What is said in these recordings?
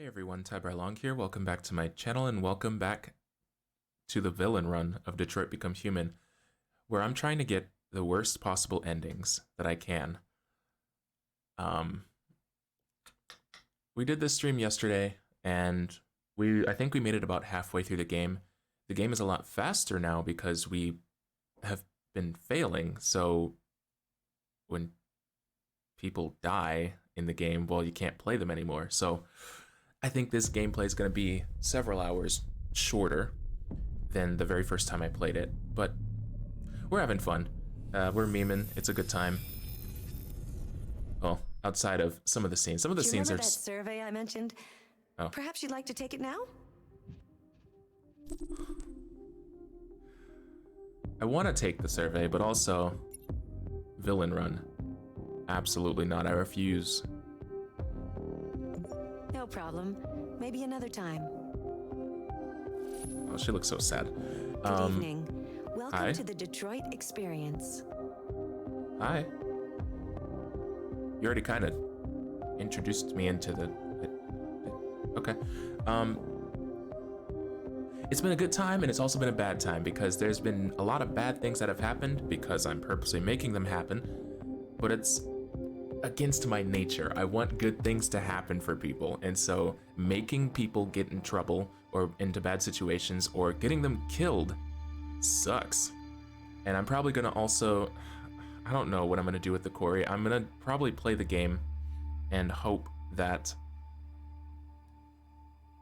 Hey everyone, Long here. Welcome back to my channel and welcome back to the villain run of Detroit Become Human, where I'm trying to get the worst possible endings that I can. We did this stream yesterday and I think we made it about halfway through the game. The game is a lot faster now because we have been failing, so when people die in the game, well, you can't play them anymore. So I think this gameplay is going to be several hours shorter than the very first time I played it, but we're having fun. We're memeing. It's a good time. Well, outside of some of the scenes. Some of the scenes are... Do you remember that survey I mentioned? Oh. Perhaps you'd like to take it now? I want to take the survey, but also... Villain run. Absolutely not. I refuse. No problem. Maybe another time. Oh, she looks so sad. Good evening. Welcome hi. to the Detroit experience. Hi. You already kind of introduced me into the... Okay. It's been a good time, and it's also been a bad time, because there's been a lot of bad things that have happened, because I'm purposely making them happen, but it's against my nature. I want good things to happen for people, and so making people get in trouble or into bad situations or getting them killed sucks. And I'm probably gonna also, I don't know what I'm gonna do with the quarry. I'm gonna probably play the game and hope that,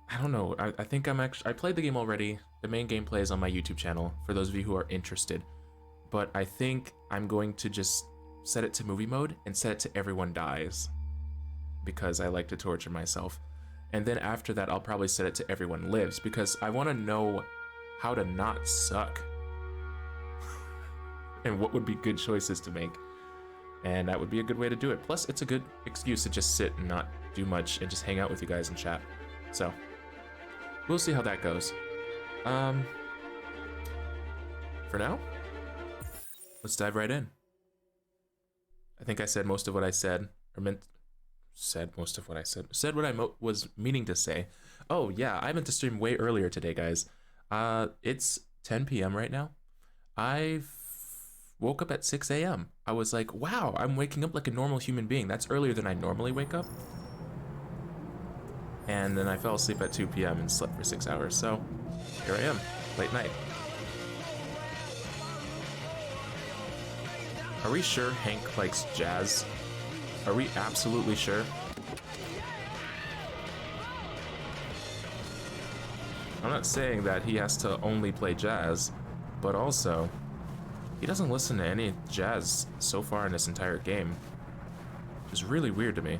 I don't know, I think I played the game already. The main gameplay is on my YouTube channel for those of you who are interested, but I think I'm going to just set it to movie mode and set it to everyone dies, because I like to torture myself. And then after that, I'll probably set it to everyone lives, because I want to know how to not suck and what would be good choices to make. And that would be a good way to do it. Plus, it's a good excuse to just sit and not do much and just hang out with you guys and chat. So we'll see how that goes. For now, let's dive right in. I think I said most of what I said, or said most of what I said. Said what I was meaning to say. Oh yeah, I meant to stream way earlier today, guys. It's 10 p.m. right now. I woke up at 6 a.m. I was like, wow, I'm waking up like a normal human being. That's earlier than I normally wake up. And then I fell asleep at 2 p.m. and slept for 6 hours. So here I am, late night. Are we sure Hank likes jazz? Are we absolutely sure? I'm not saying that he has to only play jazz, but also, he doesn't listen to any jazz so far in this entire game, which is really weird to me.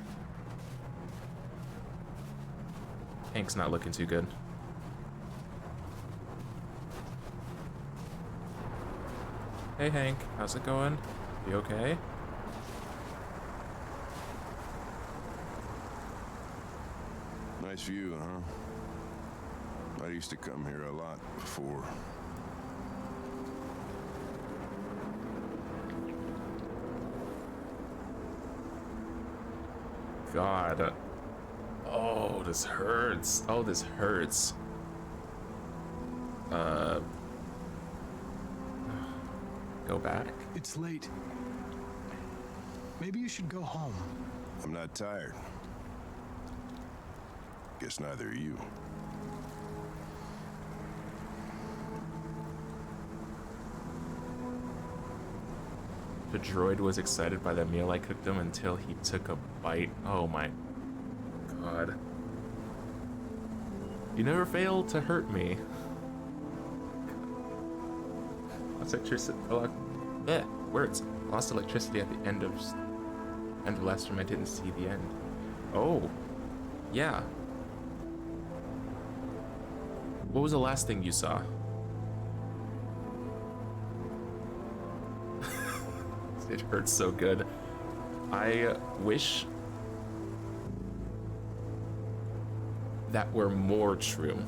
Hank's not looking too good. Hey Hank, how's it going? You okay? Nice view, huh? I used to come here a lot before. God. Oh, this hurts. Oh, this hurts. Go back. It's late. Maybe you should go home. I'm not tired. Guess neither are you. The droid was excited by the meal I cooked him until he took a bite. Oh my God. You never fail to hurt me. Lost electricity. Words. Lost electricity at the end of last time. I didn't see the end. Oh, yeah. What was the last thing you saw? It hurts so good. I wish that were more true.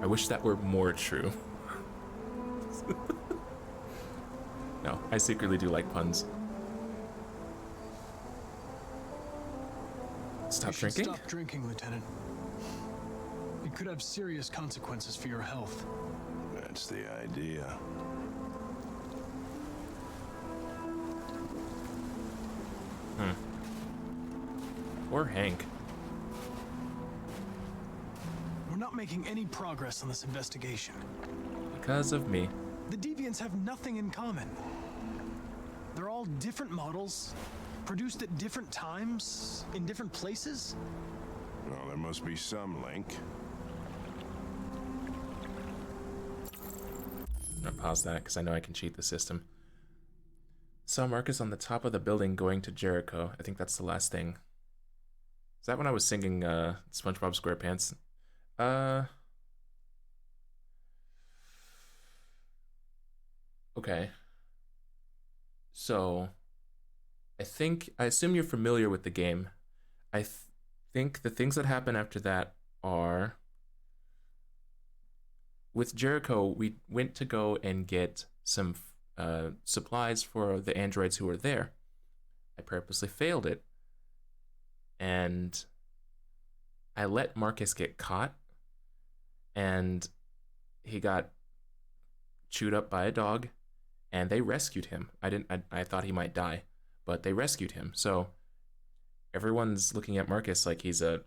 I wish that were more true. No, I secretly do like puns. Stop You should drinking? stop drinking, Lieutenant. It could have serious consequences for your health. That's the idea. Poor Hank. We're not making any progress on this investigation. Because of me. The deviants have nothing in common. They're all different models, produced at different times, in different places. Well, there must be some link. I'm gonna pause that because I know I can cheat the system. Saw Marcus on the top of the building going to Jericho. I think that's the last thing. Is that when I was singing SpongeBob SquarePants? Okay. So, I assume you're familiar with the game. I think the things that happen after that are... With Jericho, we went to go and get some supplies for the androids who were there. I purposely failed it. And I let Marcus get caught. And he got chewed up by a dog. And they rescued him. I thought he might die. But they rescued him. So everyone's looking at Marcus like he's a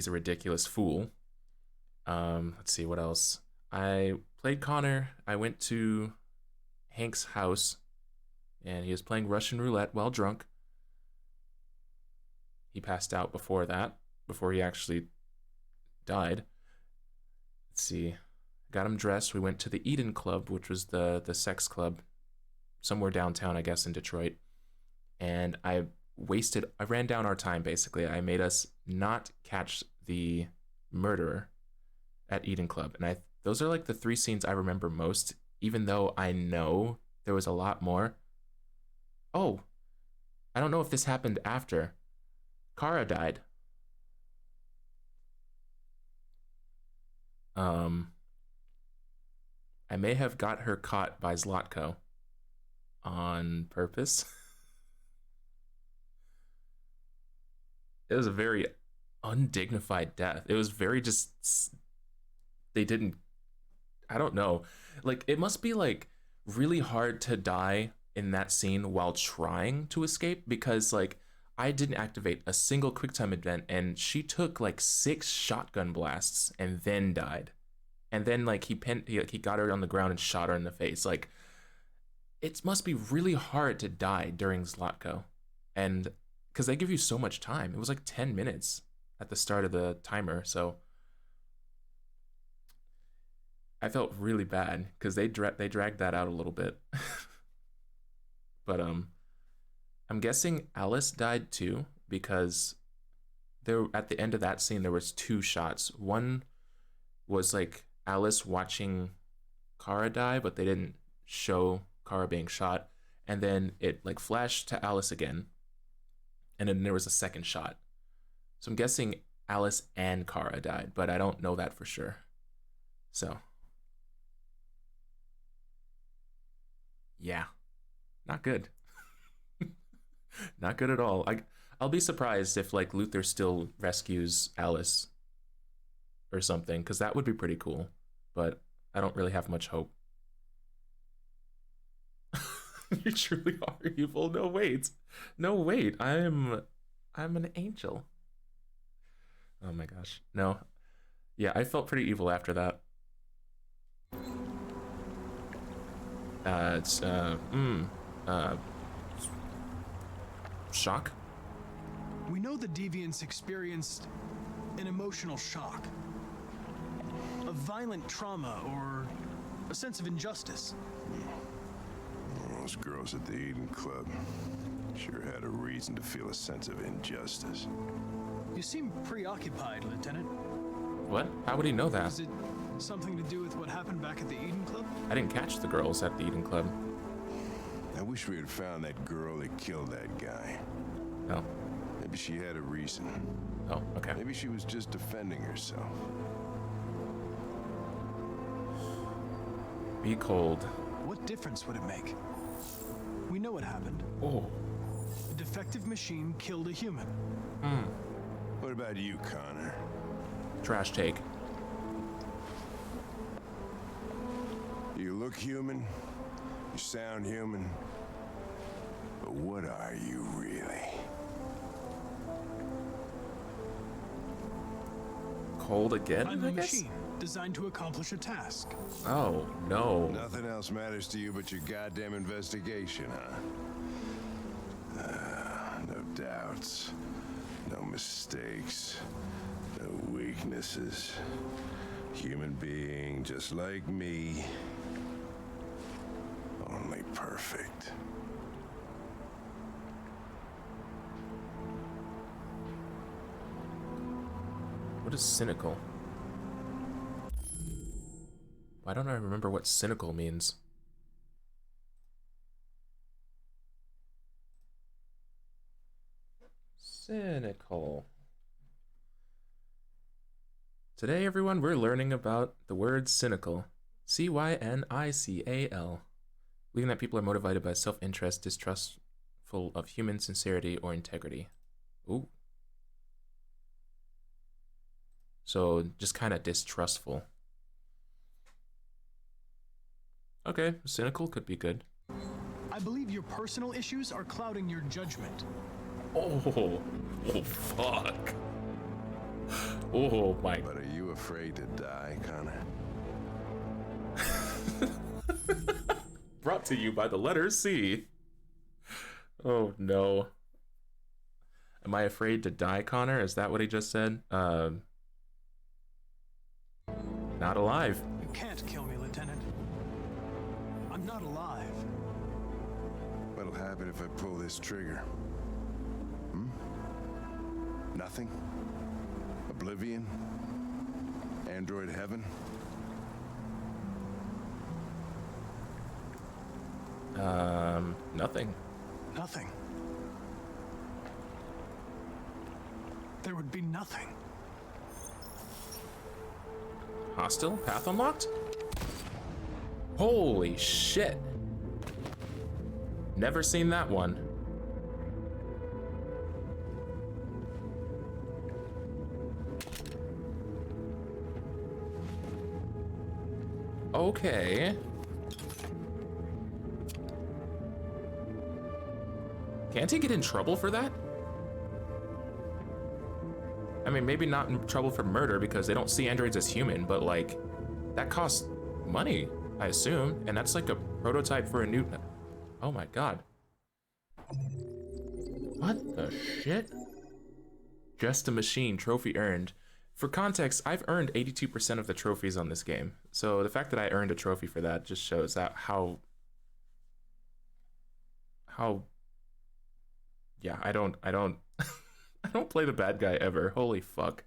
ridiculous fool. Let's see, what else? I played Connor. I went to Hank's house, and he was playing Russian roulette while drunk. He passed out before he actually died. Let's see. Got him dressed. We went to the DIDN club, which was the sex club somewhere downtown, I guess, in Detroit. And I ran down our time, basically. I made us not catch the murderer at DIDN club. And those are like the 3 scenes I remember most, even though I know there was a lot more. Oh, I don't know if this happened after. Kara died. I may have got her caught by Zlatko on purpose. It was a very undignified death. It was very just... They didn't... I don't know. Like, it must be, like, really hard to die in that scene while trying to escape, because, like, I didn't activate a single QuickTime event, and she took, like, 6 shotgun blasts and then died. And then, like, he got her on the ground and shot her in the face. Like, it must be really hard to die during Zlatko. And... because they give you so much time. It was like 10 minutes at the start of the timer, so I felt really bad because they dragged that out a little bit. But I'm guessing Alice died too, because there at the end of that scene there was 2 shots. One was like Alice watching Kara die, but they didn't show Kara being shot, and then it like flashed to Alice again. And then there was a second shot. So I'm guessing Alice and Kara died, but I don't know that for sure. So. Yeah. Not good. Not good at all. I'll be surprised if like Luther still rescues Alice or something, because that would be pretty cool. But I don't really have much hope. You truly are evil. No, wait. I'm an angel. Oh my gosh. No. Yeah, I felt pretty evil after that. Shock? We know the deviants experienced an emotional shock, a violent trauma, or a sense of injustice. Those girls at the Eden Club sure had a reason to feel a sense of injustice. You seem preoccupied, Lieutenant. What? How would he know that? Is it something to do with what happened back at the Eden Club? I didn't catch the girls at the Eden Club. I wish we had found that girl that killed that guy. Oh. Maybe she had a reason. Oh, okay. Maybe she was just defending herself. Be cold. What difference would it make? We know what happened. Oh. The defective machine killed a human. What about you, Connor? Trash take. You look human, you sound human, but what are you really? Cold again, I'm I a guess? machine designed to accomplish a task. Oh, no. Nothing else matters to you but your goddamn investigation, huh? No doubts, no mistakes, no weaknesses. Human being just like me. Only perfect. What is cynical? Why don't I remember what cynical means? Cynical. Today, everyone, we're learning about the word cynical. C-Y-N-I-C-A-L. Believing that people are motivated by self-interest, distrustful of human sincerity or integrity. Ooh. So, just kind of distrustful. Okay, cynical could be good. I believe your personal issues are clouding your judgment. Oh fuck. Oh my. But are you afraid to die, Connor? Brought to you by the letter C. Oh no. Am I afraid to die, Connor? Is that what he just said? Not alive. You can't kill me, Lieutenant. I'm not alive. What'll happen if I pull this trigger? Nothing? Oblivion? Android heaven? Nothing. Nothing. There would be nothing. Hostile? Path unlocked? Holy shit. Never seen that one. Okay. Can't he get in trouble for that? I mean, maybe not in trouble for murder because they don't see androids as human, but like, that costs money, I assume, and that's like a prototype for a new... Oh my god. What the shit? Just a machine, trophy earned. For context, I've earned 82% of the trophies on this game, so the fact that I earned a trophy for that just shows that how... Yeah, I don't I don't play the bad guy ever. Holy fuck.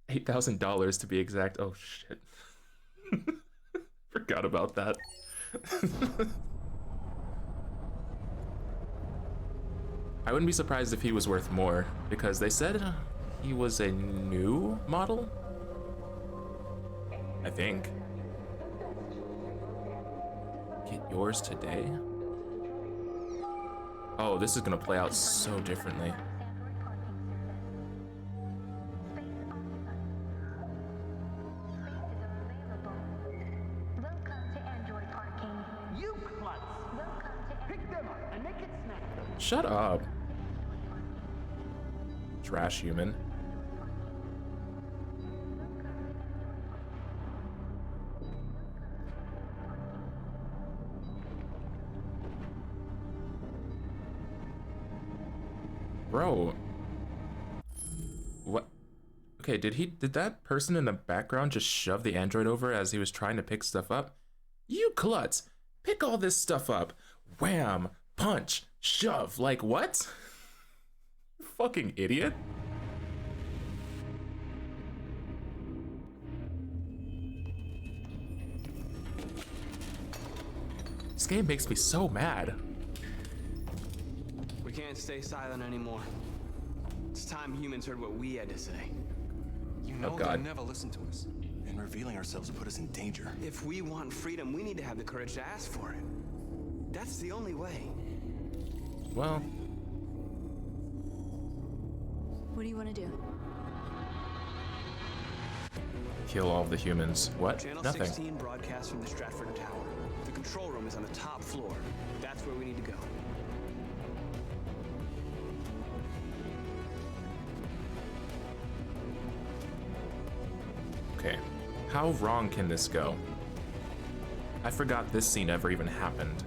$8,000 to be exact. Oh shit. Forgot about that. I wouldn't be surprised if he was worth more, because they said he was a new model? I think. Get yours today? Oh, this is gonna play out so differently. Shut up. Trash human. Bro. What? Okay, did that person in the background just shove the android over as he was trying to pick stuff up? You klutz! Pick all this stuff up! Wham! Punch! Shove! Like what? Fucking idiot. This game makes me so mad. We can't stay silent anymore. It's time humans heard what we had to say. You know God. they'll never listen to us. And revealing ourselves will put us in danger. If we want freedom, we need to have the courage to ask for it. That's the only way. Well, What do you want to do? kill all the humans. What? Channel Nothing. 16 broadcasts from the Stratford Tower. The control room is on the top floor. That's where we need to go. Okay. How wrong can this go? I forgot this scene ever even happened.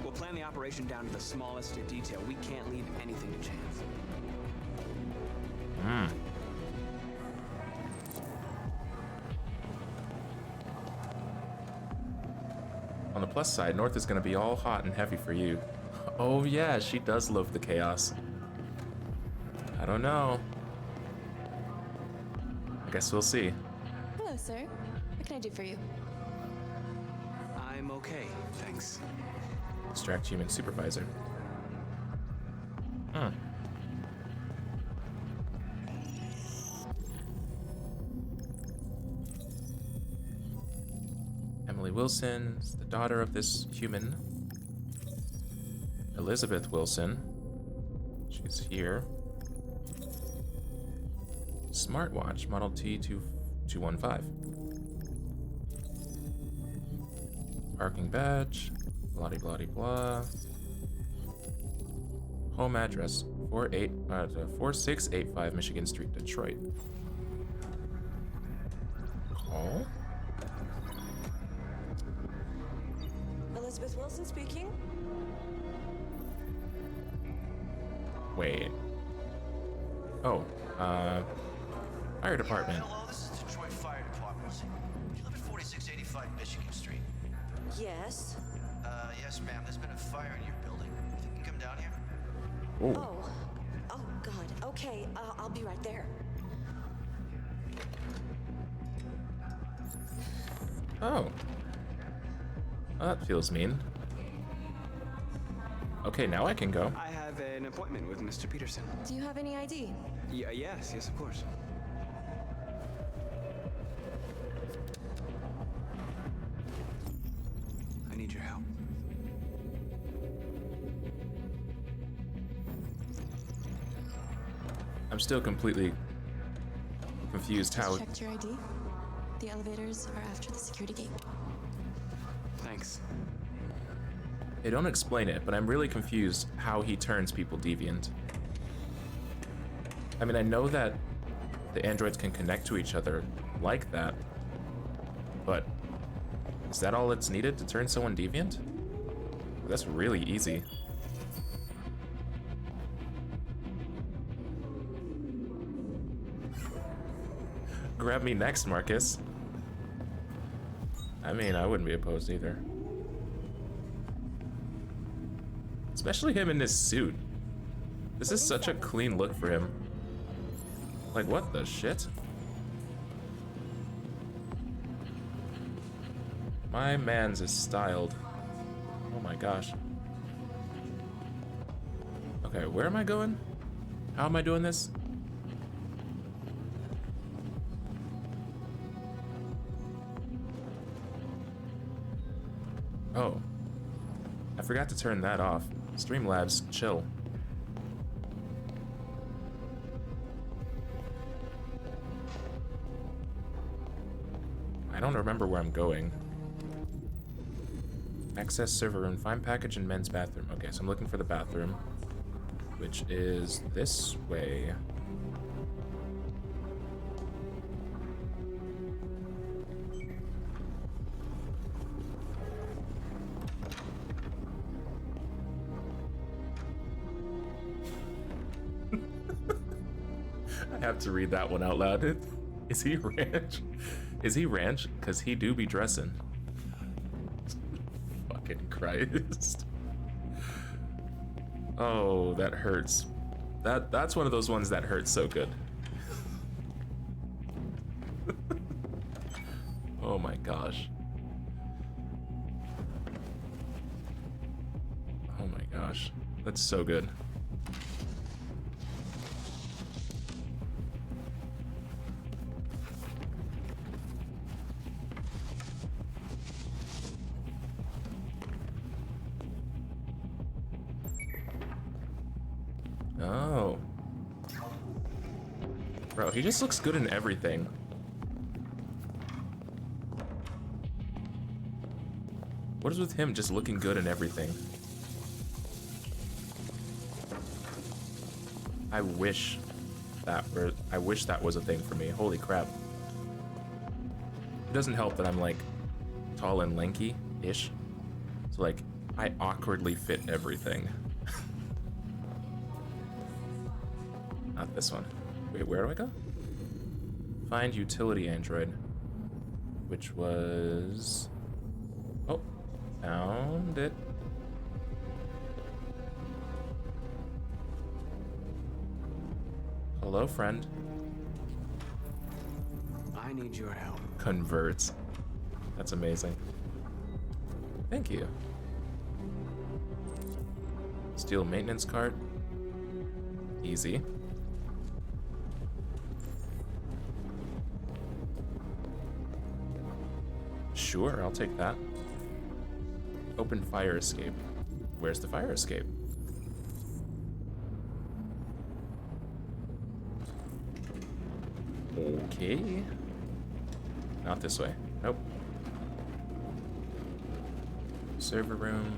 We'll plan the operation down to the smallest detail. We can't leave anything to chance. On the plus side, North is going to be all hot and heavy for you. Oh yeah, she does love the chaos. I don't know. I guess we'll see. Hello, sir. What can I do for you? I'm okay, thanks. Distract human supervisor. Hmm. Emily Wilson is the daughter of this human. Elizabeth Wilson. She's here. Smartwatch, Model T215. Parking badge, blah blah blah. Home address, 4685 Michigan Street, Detroit. Call? Elizabeth Wilson speaking. Wait. Oh, fire department. Hello, this is Detroit Fire Department. Do you live at 4685 Michigan Street? Yes. Yes, ma'am. There's been a fire in your building. You think you can come down here? Oh, Oh God. Okay, I'll be right there. oh. Oh, that feels mean. Okay, now I can go. I have an appointment with Mr. Peterson. Do you have any ID? Yes, of course. I need your help. I'm still completely confused how. Checked your ID. The elevators are after the security gate. Thanks. They don't explain it, but I'm really confused how he turns people deviant. I mean, I know that the androids can connect to each other like that, but is that all that's needed to turn someone deviant? That's really easy. Grab me next, Marcus. I mean, I wouldn't be opposed either. Especially him in this suit. This is such a clean look for him. Like, what the shit? My man's is styled. Oh my gosh. Okay, where am I going? How am I doing this? Oh. I forgot to turn that off. Streamlabs, chill. I don't remember where I'm going. Access server room, find package in men's bathroom. Okay, so I'm looking for the bathroom, which is this way. I have to read that one out loud. Is he ranch? Is he ranch? Because he do be dressing. Fucking Christ. Oh, that hurts. That's one of those ones that hurts so good. Oh my gosh. Oh my gosh. That's so good. Bro, he just looks good in everything. What is with him just looking good in everything? I wish that was a thing for me. Holy crap. It doesn't help that I'm like tall and lanky-ish. So like I awkwardly fit everything. Not this one. Wait, where do I go? Find utility android. Which was... Oh, found it. Hello, friend. I need your help. Converts. That's amazing. Thank you. Steel maintenance cart. Easy. Sure, I'll take that. Open fire escape. Where's the fire escape? Okay. Not this way. Nope. Server room.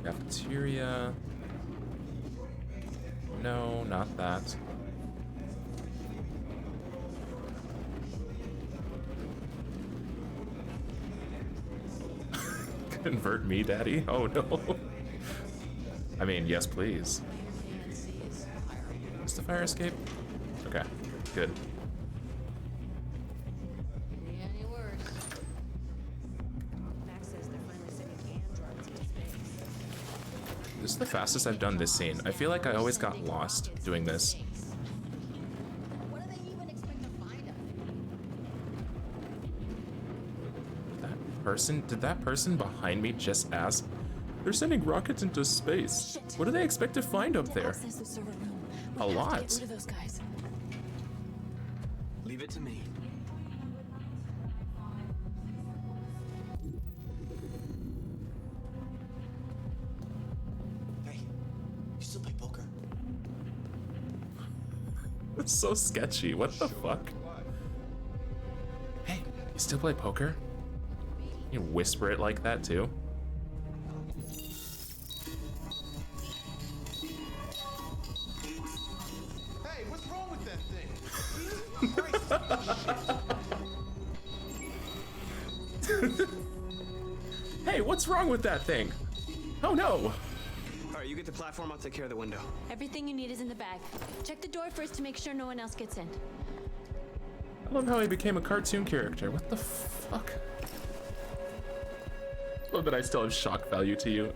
Cafeteria. No, not that. Convert me, daddy? Oh no. I mean, yes, please. Is the fire escape? Okay, good. This is the fastest I've done this scene. I feel like I always got lost doing this. What do they even expect to find us? Did that person behind me just ask? They're sending rockets into space. Shit. What do they expect to find up there? Access the server room. A We have to lot. get rid of those guys. Leave it to me. Hey, you still play poker? It's so sketchy. What the fuck? Hey, you still play poker? You whisper it like that too? Hey, what's wrong with that thing? Hey, what's wrong with that thing? Oh no! All right, you get the platform. I'll take care of the window. Everything you need is in the bag. Check the door first to make sure no one else gets in. I love how he became a cartoon character. What the fuck? I love that I still have shock value to you.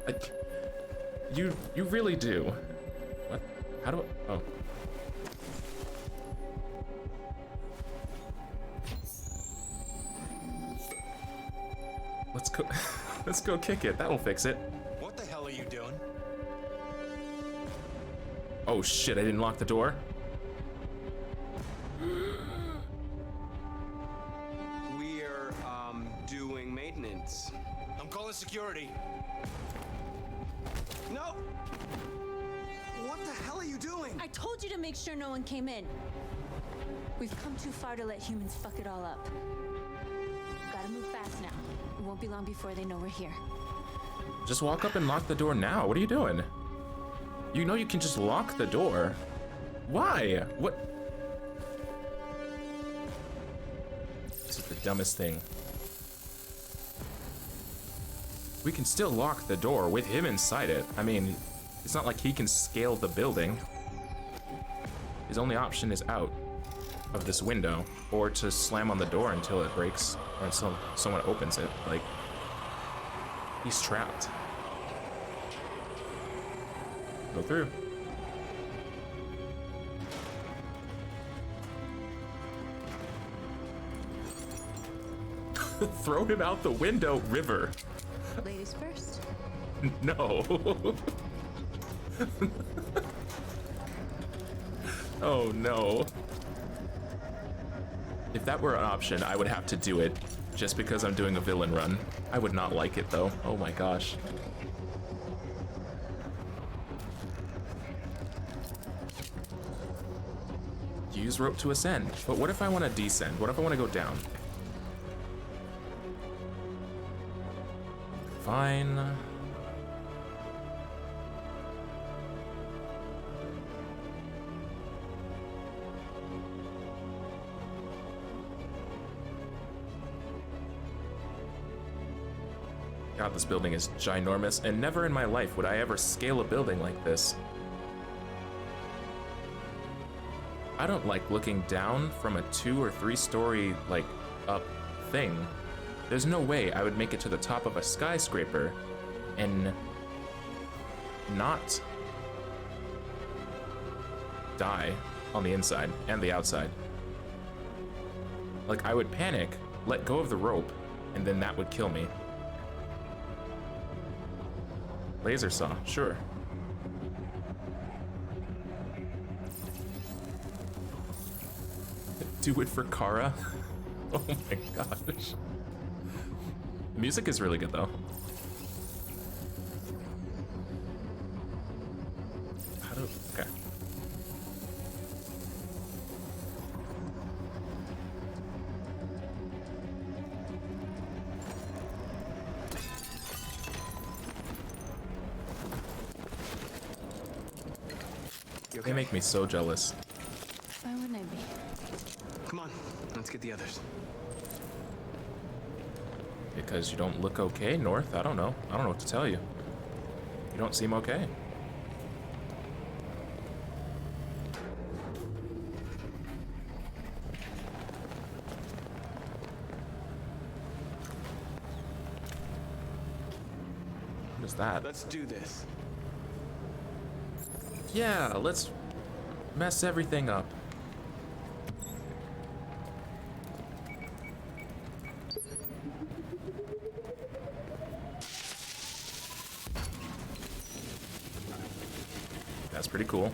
You really do. What? How do I? Oh. Let's go. Let's go kick it. That'll fix it. What the hell are you doing? Oh shit! I didn't lock the door. We're doing maintenance. I'm calling security. No. What the hell are you doing? I told you to make sure no one came in. We've come too far to let humans fuck it all up. Gotta move fast now. It won't be long before they know we're here. Just walk up and lock the door now. What are you doing? You know you can just lock the door. Why? What? This is the dumbest thing. We can still lock the door with him inside it. I mean, it's not like he can scale the building. His only option is out of this window, or to slam on the door until it breaks, or until someone opens it. Like, he's trapped. Go through. Throw him out the window, River. Ladies first. No. Oh no. If that were an option, I would have to do it just because I'm doing a villain run. I would not like it though. Oh my gosh. Use rope to ascend. But what if I want to descend? What if I want to go down? Fine. God, this building is ginormous, and never in my life would I ever scale a building like this. I don't like looking down from a 2 or 3 story, like, up thing. There's no way I would make it to the top of a skyscraper and not die on the inside and the outside. Like, I would panic, let go of the rope, and then that would kill me. Laser saw, sure. Do it for Kara. Oh my gosh. The music is really good though. How do, okay. They make me so jealous. Why wouldn't I be? Come on, let's get the others. Because you don't look okay, North? I don't know. I don't know what to tell you. You don't seem okay. What is that? Let's do this. Yeah, let's mess everything up. That's pretty cool.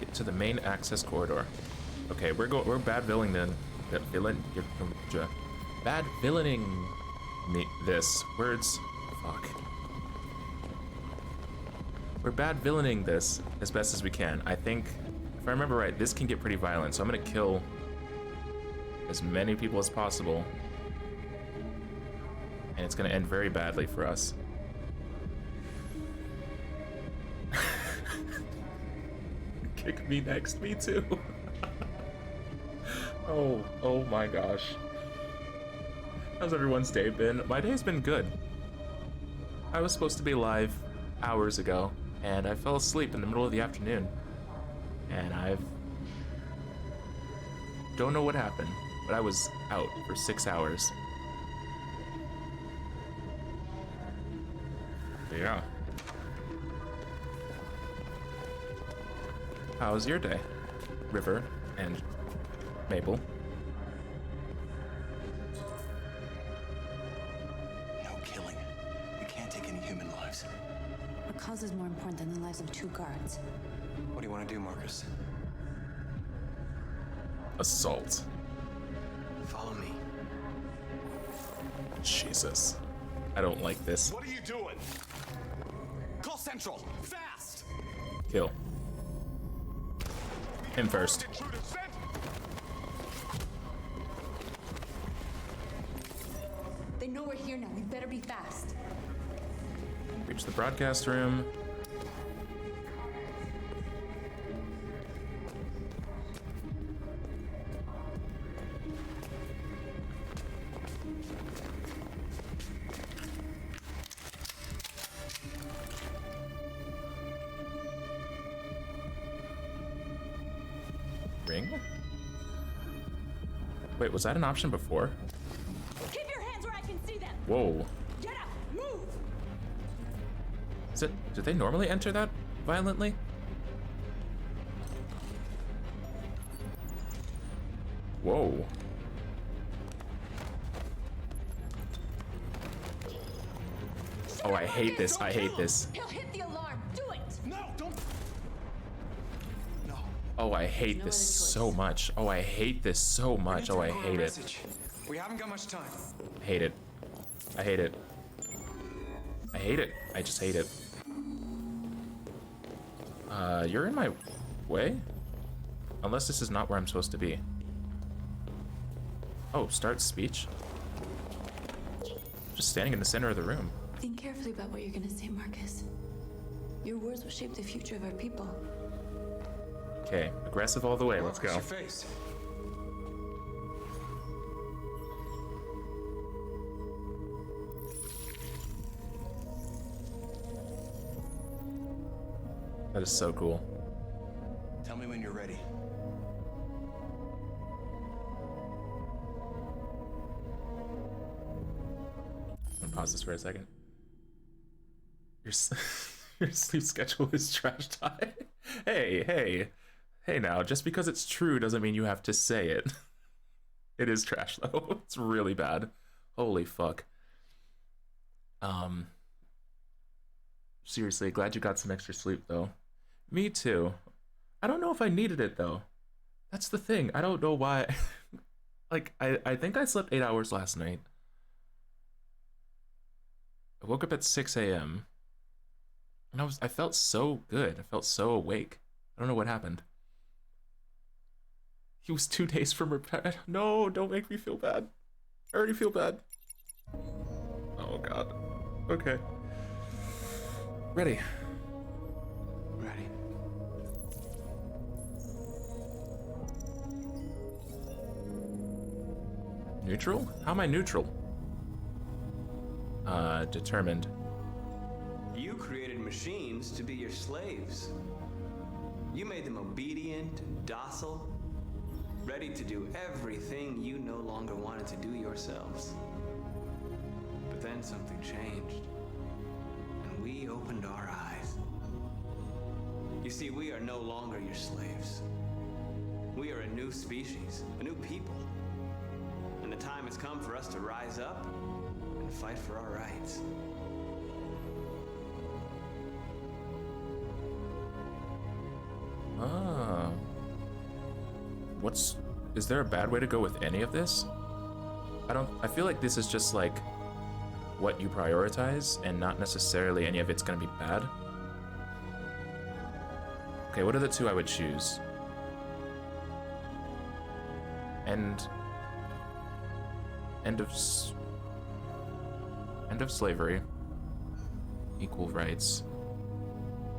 Get to the main access corridor. Okay, we're bad villaining bad villaining this. Words. Fuck. We're bad villaining this as best as we can. I think, if I remember right, this can get pretty violent, so I'm gonna kill as many people as possible. And it's gonna end very badly for us. Kick me next, me too. Oh my gosh. How's everyone's day been? My day's been good. I was supposed to be live hours ago, and I fell asleep in the middle of the afternoon. And don't know what happened, but I was out for 6 hours. Yeah. How's your day, River and Maple? No killing. We can't take any human lives. Our cause is more important than the lives of 2 guards. What do you want to do, Marcus? Assault. Follow me. Jesus. I don't like this. What are you doing? Call Central, fast! Kill. Him first. Intruder sent! They know we're here now. We better be fast. Reach the broadcast room. Ring? Wait, was that an option before? Keep your hands where I can see them! Whoa. Get up! Move! Did they normally enter that violently? Whoa. Oh, I hate this. I hate this. He'll hit the alarm. Do it. No, don't! No. Oh, I hate No this other so much. Oh, I hate this so much. Oh, I hate it. We haven't got much time. I hate it. I hate it. I hate it. I just hate it. You're in my way? Unless this is not where I'm supposed to be. Oh, start speech? Just standing in the center of the room. Think carefully about what you're gonna say, Marcus. Your words will shape the future of our people. Okay, aggressive all the way, let's go. Your face. That is so cool. Tell me when you're ready. I'm gonna pause this for a second. Your sleep schedule is trash time. Hey now, just because it's true doesn't mean you have to say it. It is trash though. It's really bad. Holy fuck. Seriously, glad you got some extra sleep though. Me too. I don't know if I needed it though. That's the thing. I don't know why. Like, I think I slept 8 hours last night. I woke up at 6 a.m. and I felt so good. I felt so awake. I don't know what happened. He was 2 days from repair. No, don't make me feel bad. I already feel bad. Oh god. Okay. Ready. Ready. Neutral? How am I neutral? Determined. You created machines to be your slaves. You made them obedient and docile, ready to do everything you no longer wanted to do yourselves. But then something changed, and we opened our eyes. You see, we are no longer your slaves. We are a new species, a new people. And the time has come for us to rise up and fight for our rights. Ah. Is there a bad way to go with any of this? I feel like this is just like what you prioritize and not necessarily any of it's gonna be bad. Okay, what are the two I would choose? End of slavery. Equal rights.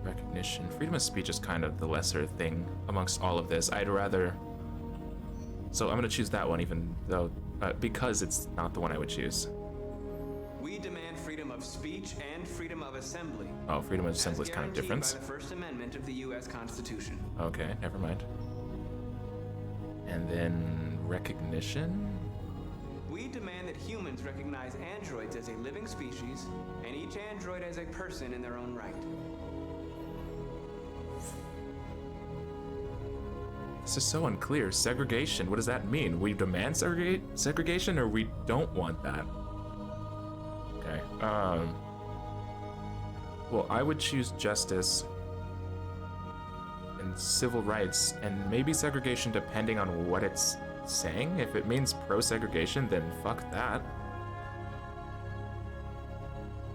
Recognition. Freedom of speech is kind of the lesser thing amongst all of this. I'd rather... So I'm gonna choose that one even though... because it's not the one I would choose. We demand freedom of speech and freedom of assembly. Oh, freedom of assembly is kind of different. By the First Amendment of the U.S. Constitution. Okay, never mind. And then recognition? We demand that humans recognize androids as a living species, and each android as a person in their own right. This is so unclear. Segregation, what does that mean? We demand segregation or we don't want that? Okay, well, I would choose justice and civil rights and maybe segregation depending on what it's saying. If it means pro-segregation, then fuck that.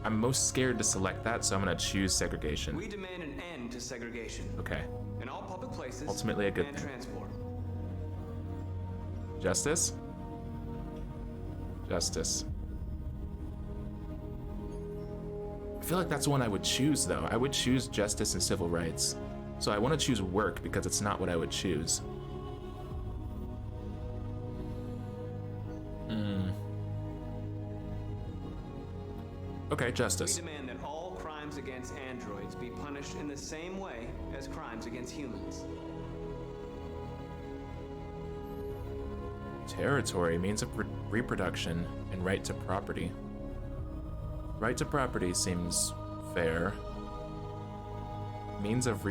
I'm most scared to select that, so I'm gonna choose segregation. We demand an end to segregation. Okay. In all public places. Ultimately a good and thing. Transport. Justice? Justice. I feel like that's the one I would choose, though. I would choose justice and civil rights. So I want to choose work because it's not what I would choose. Okay, justice. We demand that all crimes against androids be punished in the same way as crimes against humans. Territory, means of reproduction, and right to property. Right to property seems fair. Means of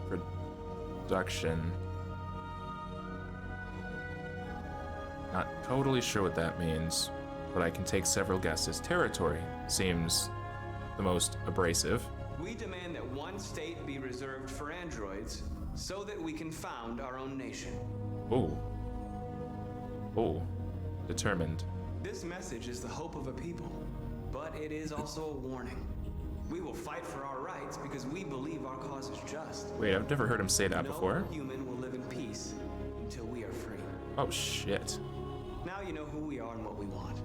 reproduction. Not totally sure what that means, but I can take several guesses. Territory seems the most abrasive. We demand that one state be reserved for androids so that we can found our own nation. Ooh. Ooh. Determined. This message is the hope of a people, but it is also a warning. We will fight for our rights because we believe our cause is just. Wait, I've never heard him say that before. No human will live in peace until we are free. Oh, shit. Now you know who we are and what we want.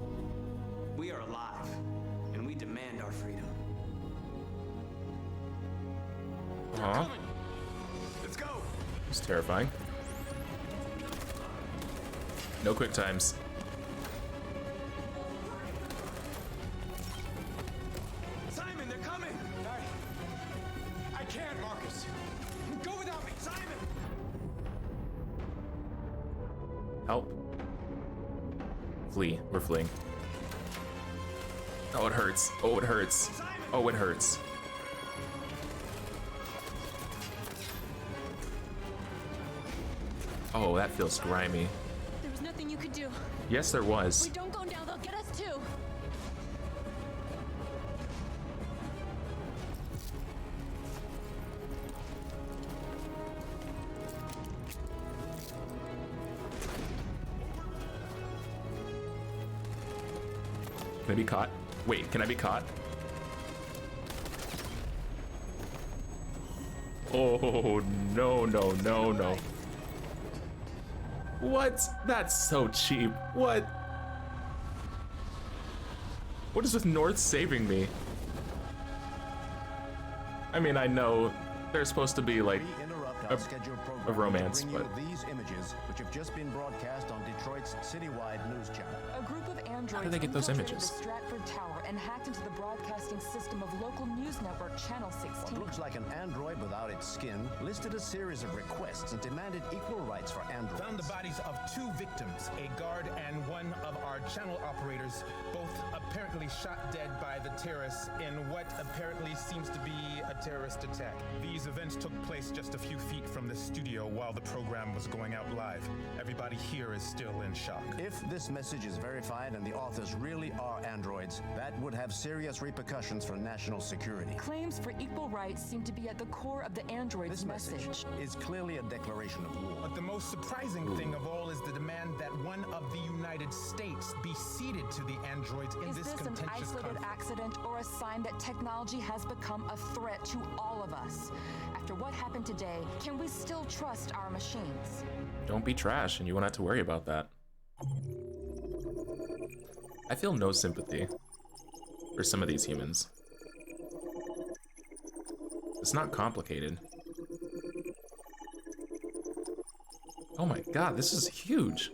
We are alive, and we demand our freedom. Huh? Let's go! It's terrifying. No quick times. Simon, they're coming! I can't, Marcus. Go without me, Simon! Help. Flee. We're fleeing. Oh, it hurts. Oh, it hurts. Oh, it hurts. Oh, that feels grimy. There was nothing you could do. Yes, there was. We don't go now, they'll get us too. Can I be caught? Wait, can I be caught? Oh, no, no, no, no. What? That's so cheap. What? What is with North saving me? I mean, I know they're supposed to be like a romance, but these images, which have just been broadcast on Detroit's citywide news channel. A group of androids how do they get those infiltrated images? the Stratford Tower and hacked into the broadcasting system of local news network Channel 16. What looks like an android without its skin listed a series of requests and demanded equal rights for androids. Found the bodies of 2 victims, a guard and one of our channel operators, both apparently shot dead by the terrorists in what apparently seems to be a terrorist attack. These events took place just a few feet from the studio while the program was going out live. Everybody here is still in shock. If this message is verified and the authors really are androids, that would have serious repercussions for national security. Claims for equal rights seem to be at the core of the android's This message is clearly a declaration of war. But the most surprising thing of all is the demand that one of the United States be ceded to the androids in Is this this an contentious isolated conflict. accident or a sign that technology has become a threat to all of us? After what happened today, can we still trust our machines? don't be trash and you won't have to worry about that. I feel no sympathy for some of these humans. It's not complicated. Oh my god, this is huge.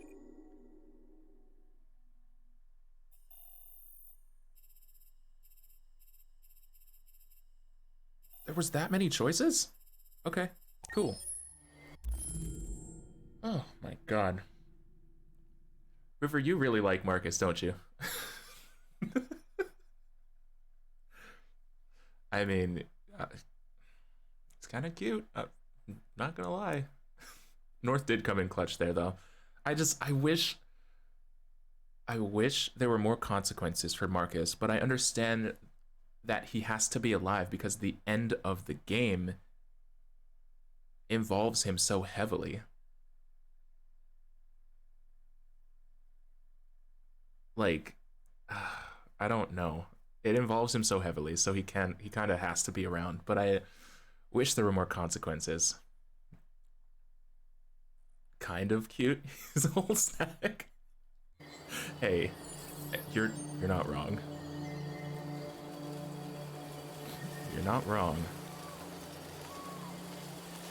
There was that many choices? Okay, cool. Oh my god. River, you really like Marcus, don't you? I mean, it's kind of cute. Not gonna lie. North did come in clutch there, though. I wish there were more consequences for Marcus, but I understand that he has to be alive because the end of the game involves him so heavily. Like, I don't know. It involves him so heavily, so he kind of has to be around, but I wish there were more consequences. Kind of cute, his whole stack. Hey, you're not wrong. You're not wrong.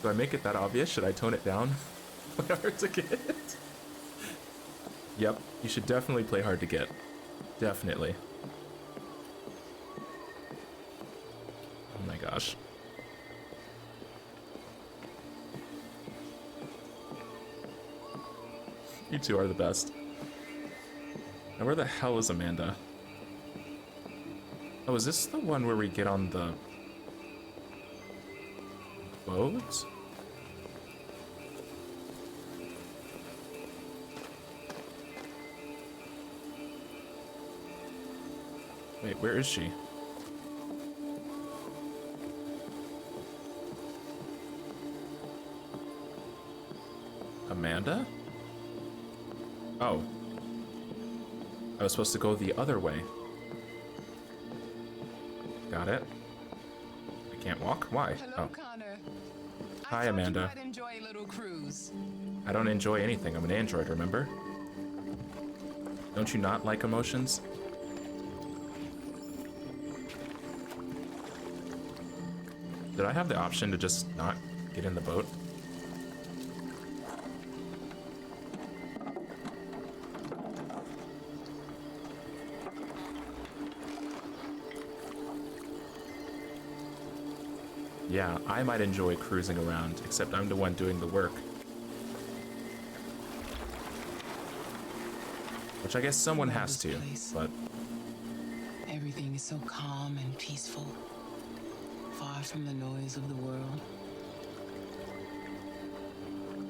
Do I make it that obvious? Should I tone it down? Play hard to get? Yep, you should definitely play hard to get. Definitely. Oh my gosh. You two are the best. Now where the hell is Amanda? Oh, is this the one where we get on the boat? Wait, where is she? Amanda? Oh. I was supposed to go the other way. Got it. Can't walk? Why? Hello, Oh. Connor. Hi, Amanda. I thought you might enjoy a little cruise. I don't enjoy anything. I'm an android, remember? Don't you not like emotions? Did I have the option to just not get in the boat? Yeah, I might enjoy cruising around, except I'm the one doing the work. Which I guess someone has to, but... Everything is so calm and peaceful, far from the noise of the world.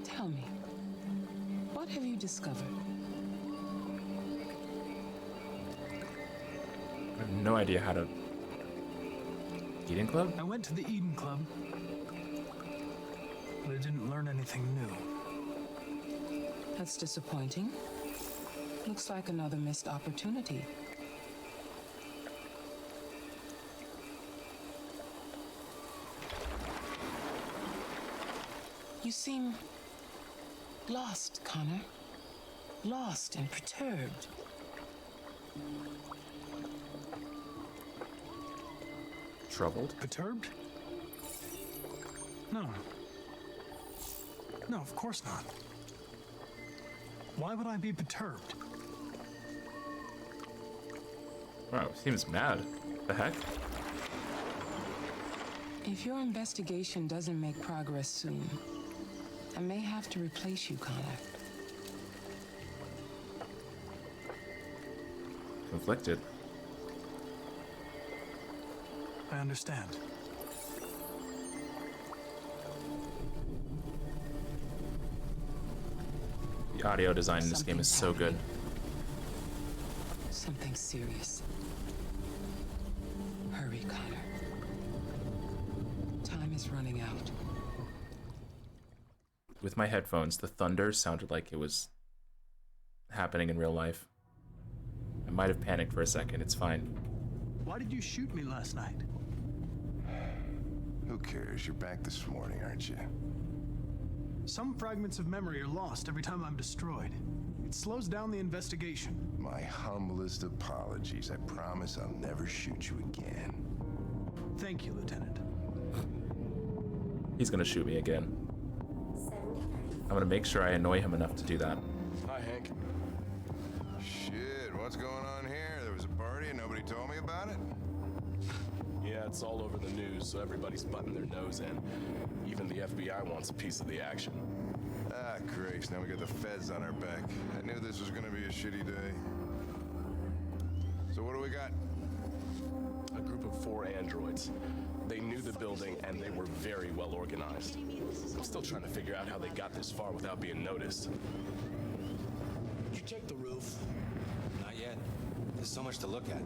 Tell me, what have you discovered? I have no idea how to... Eden Club? I went to the Eden Club, but I didn't learn anything new. That's disappointing. Looks like another missed opportunity. You seem lost, Connor. Lost and perturbed. Troubled? Perturbed? No. No, of course not. Why would I be perturbed? Wow, seems mad. The heck? If your investigation doesn't make progress soon, I may have to replace you, Connor. Conflicted. I understand. The audio design in this game is so good. Something serious. Hurry, Connor. Time is running out. With my headphones, the thunder sounded like it was happening in real life. I might have panicked for a second, it's fine. Why did you shoot me last night? Who cares? You're back this morning, aren't you? Some fragments of memory are lost every time I'm destroyed. It slows down the investigation. My humblest apologies. I promise I'll never shoot you again. Thank you, Lieutenant. He's gonna shoot me again. I'm gonna make sure I annoy him enough to do that. Hi, Hank. Shit, what's going on here? There was a party and nobody told me about it? Yeah, it's all over the news, so everybody's butting their nose in. Even the FBI wants a piece of the action. Ah, Grace, now we got the feds on our back. I knew this was gonna be a shitty day. So what do we got? A group of 4 androids. They knew the building, and they were very well organized. I'm still trying to figure out how they got this far without being noticed. Did you check the roof? Not yet. There's so much to look at.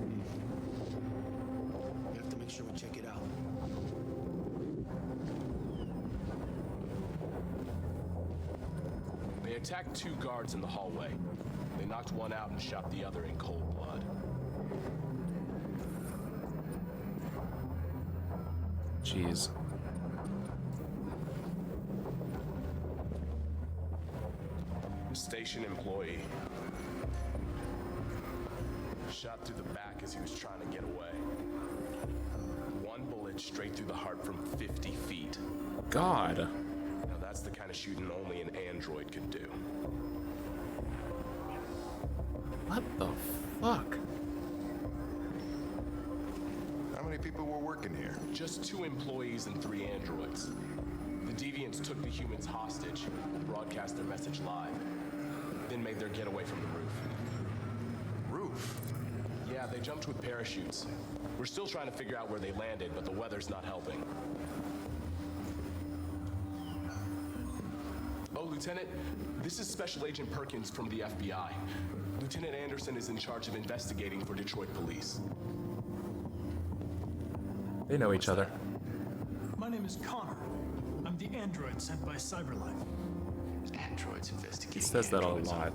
We have to make sure we check it out. They attacked 2 guards in the hallway. They knocked one out and shot the other in cold blood. Jeez. Station employee. Shot through the back as he was trying to get away. 1 bullet straight through the heart from 50 feet. God. Now that's the kind of shooting only an android could do. What the fuck? How many people were working here? Just 2 employees and 3 androids. The deviants took the humans hostage, broadcast their message live, then made their getaway from the roof. Roof? Yeah, they jumped with parachutes. We're still trying to figure out where they landed, but the weather's not helping. Oh, Lieutenant, this is Special Agent Perkins from the FBI. Lieutenant Anderson is in charge of investigating for Detroit police. They know each other. My name is Connor. I'm the android sent by CyberLife. Androids investigating. He says that a lot.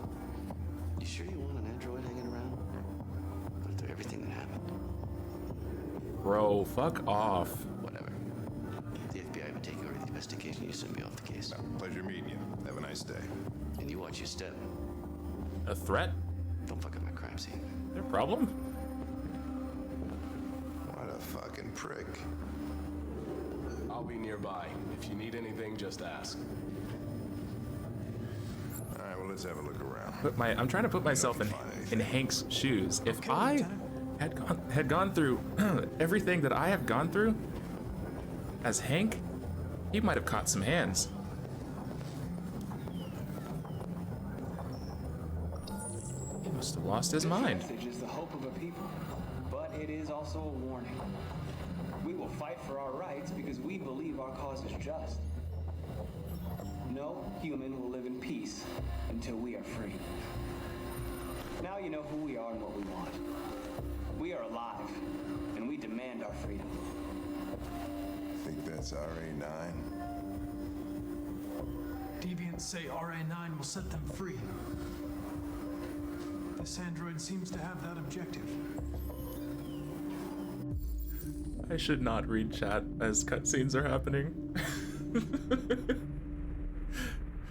You sure you want an android hanging around? After everything that happened? Bro, fuck off. Whatever. investigation, you shouldn't be off the case. No, pleasure meeting you. Have a nice day. And you watch your step. A threat? Don't fuck up my crime scene. Their problem? What a fucking prick. I'll be nearby. If you need anything, just ask. All right, well, let's have a look around. I'm trying to put myself in Hank's shoes. If I had gone through everything that I have gone through as Hank, he might have caught some hands. He must have lost his mind. This message is the hope of a people, but it is also a warning. We will fight for our rights because we believe our cause is just. No human will live in peace until we are free. Now you know who we are and what we want. We are alive, and we demand our freedom. Think that's RA9? Deviants say RA9 will set them free. This android seems to have that objective. I should not read chat as cutscenes are happening.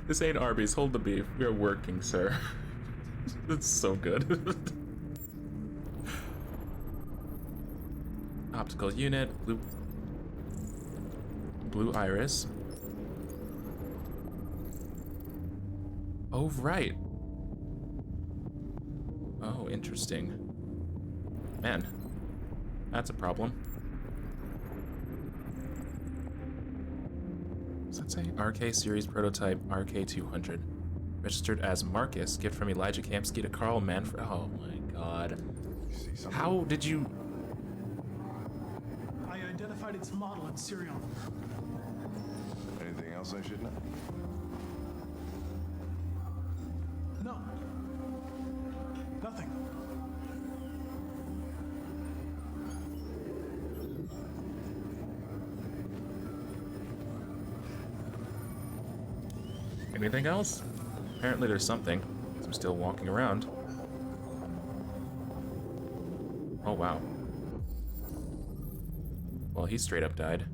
This ain't Arby's, hold the beef. We are working, sir. It's so good. Optical unit, blue iris. Oh, right. Oh, interesting. Man, that's a problem. What's that say? RK series prototype RK200. Registered as Marcus, gift from Elijah Kamsky to Carl Manfred. Oh my god. How did you... I identified its model and serial. Anything else I should know? No. Nothing. Anything else? Apparently there's something. I'm still walking around. Oh wow. Well, he straight up died.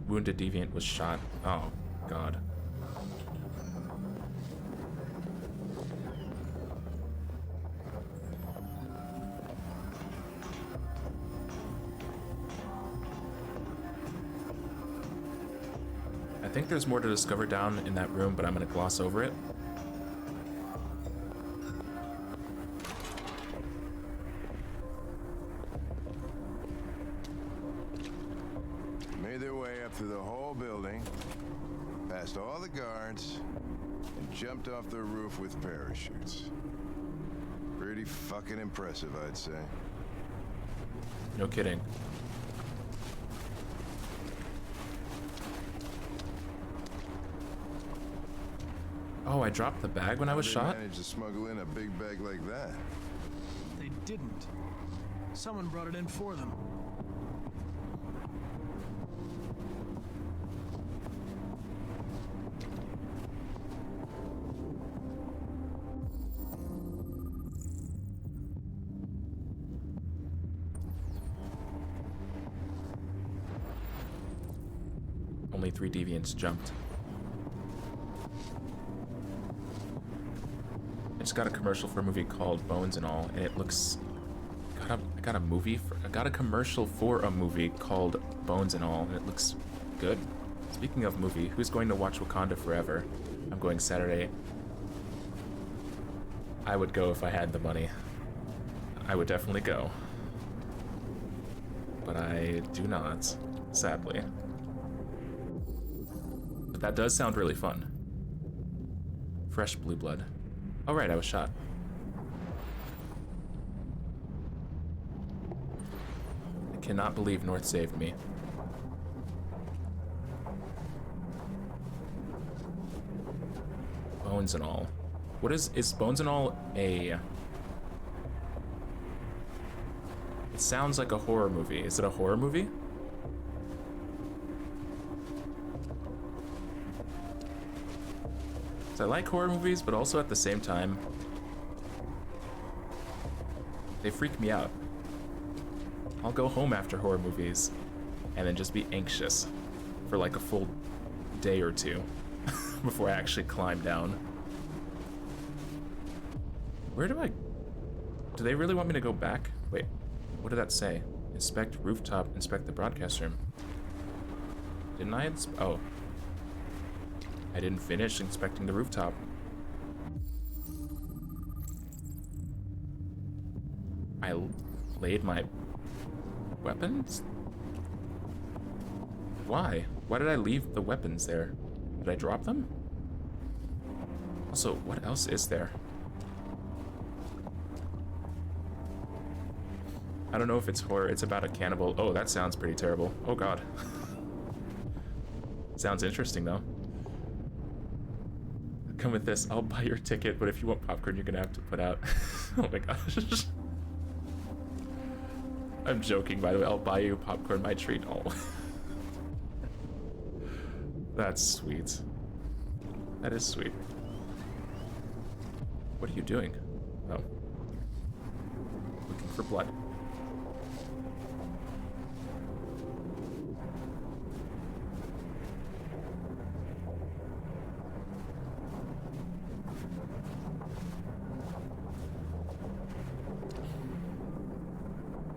Wounded deviant was shot. Oh god. I think there's more to discover down in that room, but I'm gonna gloss over it. Made their way up through the whole building, past all the guards, and jumped off the roof with parachutes. Pretty fucking impressive, I'd say. No kidding. Oh, I dropped the bag when I was shot? They managed to smuggle in a big bag like that. They didn't. Someone brought it in for them. Only 3 deviants jumped. I just got a commercial for a movie called Bones and All, and it looks... I got a commercial for a movie called Bones and All, and it looks good. Speaking of movie, who's going to watch Wakanda Forever? I'm going Saturday. I would go if I had the money. I would definitely go. But I do not, sadly. But that does sound really fun. Fresh blue blood. Oh right, I was shot. I cannot believe North saved me. Bones and All. What is Bones and All a... It sounds like a horror movie. Is it a horror movie? I like horror movies, but also at the same time, They freak me out. I'll go home after horror movies and then just be anxious for like a full day or two before I actually climb down. Where do I... Do they really want me to go back? Wait, what did that say? Inspect rooftop, inspect the broadcast room. Didn't I? Oh. I didn't finish inspecting the rooftop. I laid my weapons? Why? Why did I leave the weapons there? Did I drop them? Also, what else is there? I don't know if it's horror. It's about a cannibal. Oh, that sounds pretty terrible. Oh god. Sounds interesting though. Come with this. I'll buy your ticket, but if you want popcorn, you're gonna have to put out. Oh my gosh. I'm joking, by the way. I'll buy you popcorn, my treat. Oh. That's sweet. That is sweet. What are you doing? Oh. Looking for blood.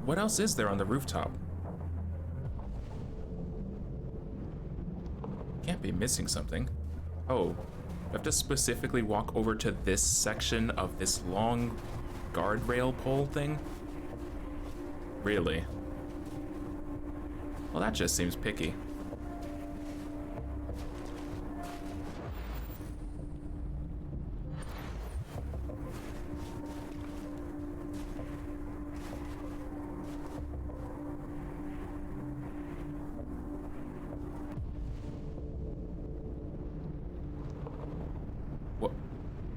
What else is there on the rooftop? Can't be missing something. Oh, I have to specifically walk over to this section of this long guardrail pole thing? Really? Well, that just seems picky.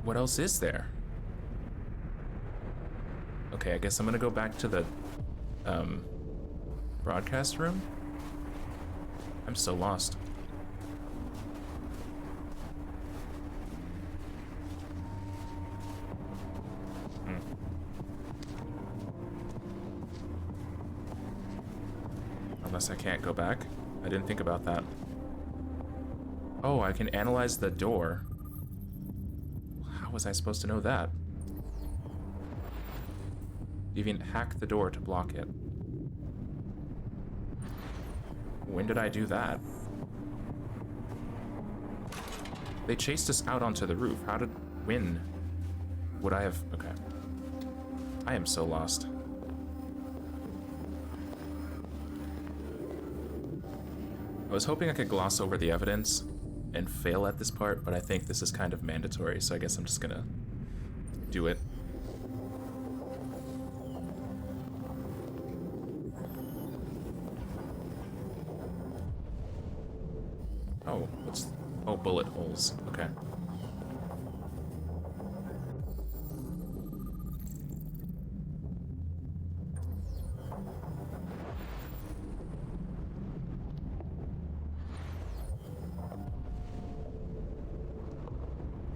What else is there? Okay, I guess I'm gonna go back to the broadcast room. I'm so lost. Unless I can't go back. I didn't think about that. Oh, I can analyze the door. How was I supposed to know that? Even hack the door to block it. When did I do that? They chased us out onto the roof. When would I have... Okay. I am so lost. I was hoping I could gloss over the evidence and fail at this part, but I think this is kind of mandatory, so I guess I'm just gonna do it. Oh, what's... Oh, bullet holes. Okay.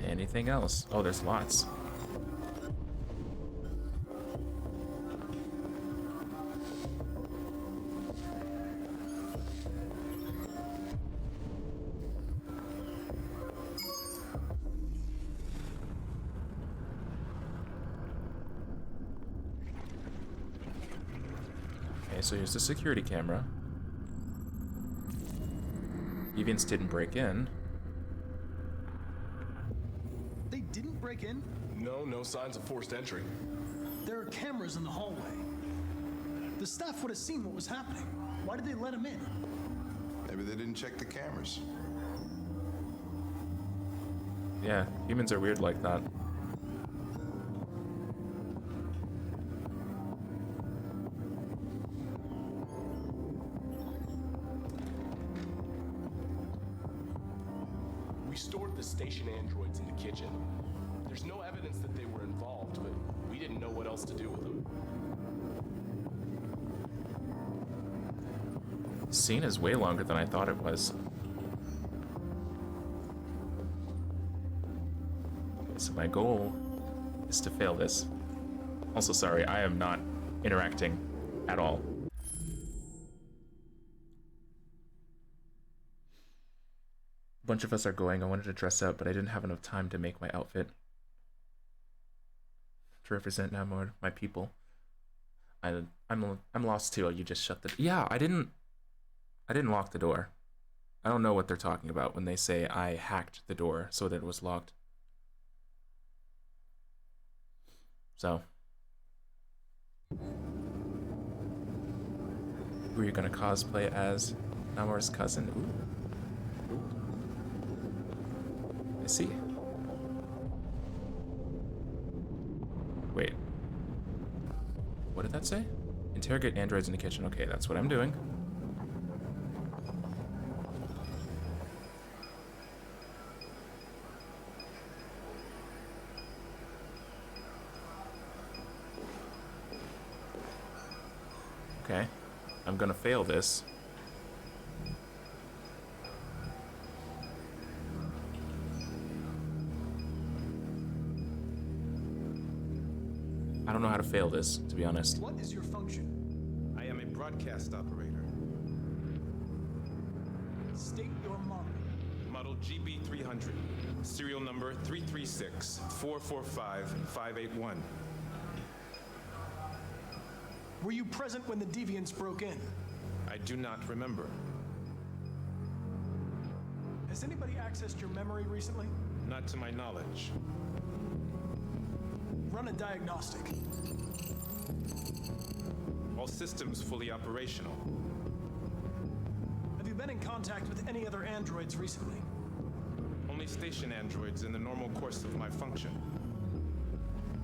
Anything else? Oh, there's lots. Okay, so here's the security camera. Deviants didn't break in. They didn't break in? No signs of forced entry. There are cameras in the hallway. The staff would have seen what was happening. Why did they let him in? Maybe they didn't check the cameras. Yeah, humans are weird like that. We stored the station androids in the kitchen. There's no evidence that they were involved, but we didn't know what else to do with them. Scene is way longer than I thought it was. Okay, so my goal is to fail this. Also, sorry, I am not interacting at all. A bunch of us are going. I wanted to dress up, but I didn't have enough time to make my outfit to represent Namor, my people. I'm lost too. You just shut the... Yeah, I didn't lock the door. I don't know what they're talking about when they say I hacked the door so that it was locked. So. Who are you gonna cosplay as? Namor's cousin? Ooh. Ooh. I see. Wait. What did that say? Interrogate androids in the kitchen. Okay, that's what I'm doing. Okay, I'm gonna fail this. I don't know how to fail this, to be honest. What is your function? I am a broadcast operator. State your model. Model GB300. Serial number 336-445-581. Were you present when the deviants broke in? I do not remember. Has anybody accessed your memory recently? Not to my knowledge. Run a diagnostic. All systems fully operational. Have you been in contact with any other androids recently? Only station androids in the normal course of my function.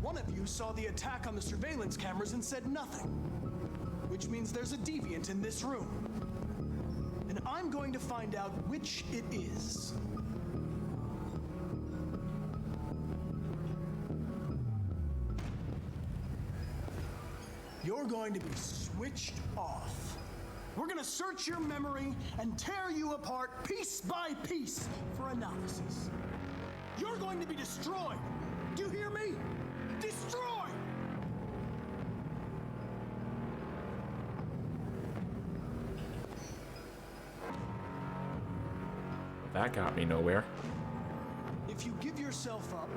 One of you saw the attack on the surveillance cameras and said nothing, which means there's a deviant in this room. And I'm going to find out which it is. You're going to be switched off. We're going to search your memory and tear you apart piece by piece for analysis. You're going to be destroyed. Do you hear me? Destroyed! That got me nowhere. If you give yourself up,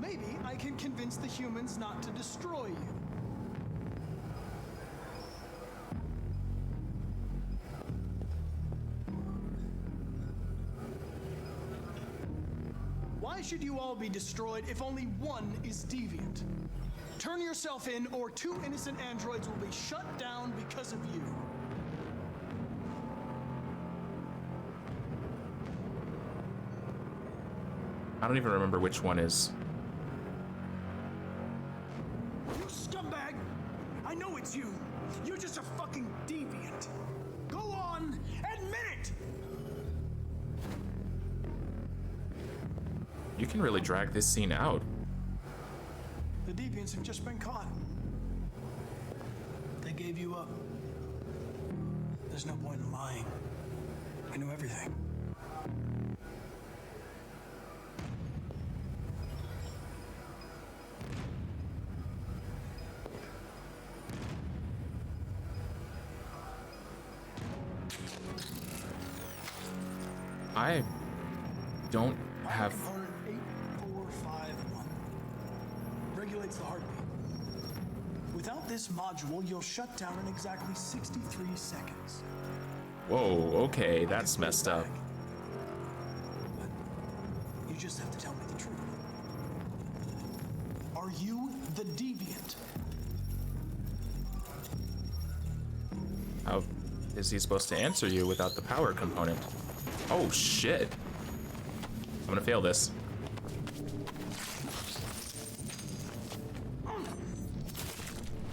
maybe I can convince the humans not to destroy you. Why should you all be destroyed if only one is deviant? Turn yourself in, or 2 innocent androids will be shut down because of you. I don't even remember which one is. You scumbag! I know it's you. You're just a fucking deviant. Go on, admit it! You can really drag this scene out. The deviants have just been caught. They gave you up. There's no point in lying. I knew everything. I don't have... Component 8451 regulates the heartbeat. Without this module, you'll shut down in exactly 63 seconds. Whoa, okay, that's messed up. But you just have to tell me the truth. Are you the deviant? How is he supposed to answer you without the power component? Oh shit. I'm gonna fail this.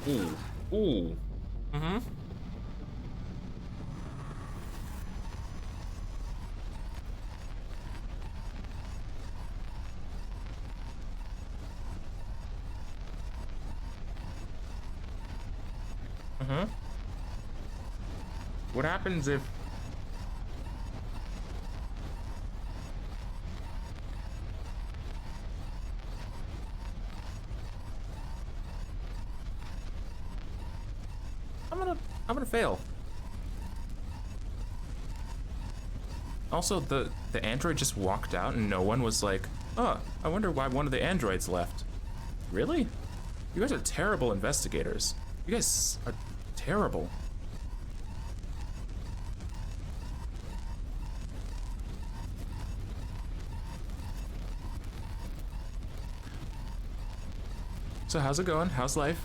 Ooh. Ooh. Mm-hmm. Mm-hmm. What happens if... I'm gonna fail. Also, the android just walked out and no one was like, oh, I wonder why one of the androids left. Really? You guys are terrible investigators. You guys are terrible. So how's it going? How's life?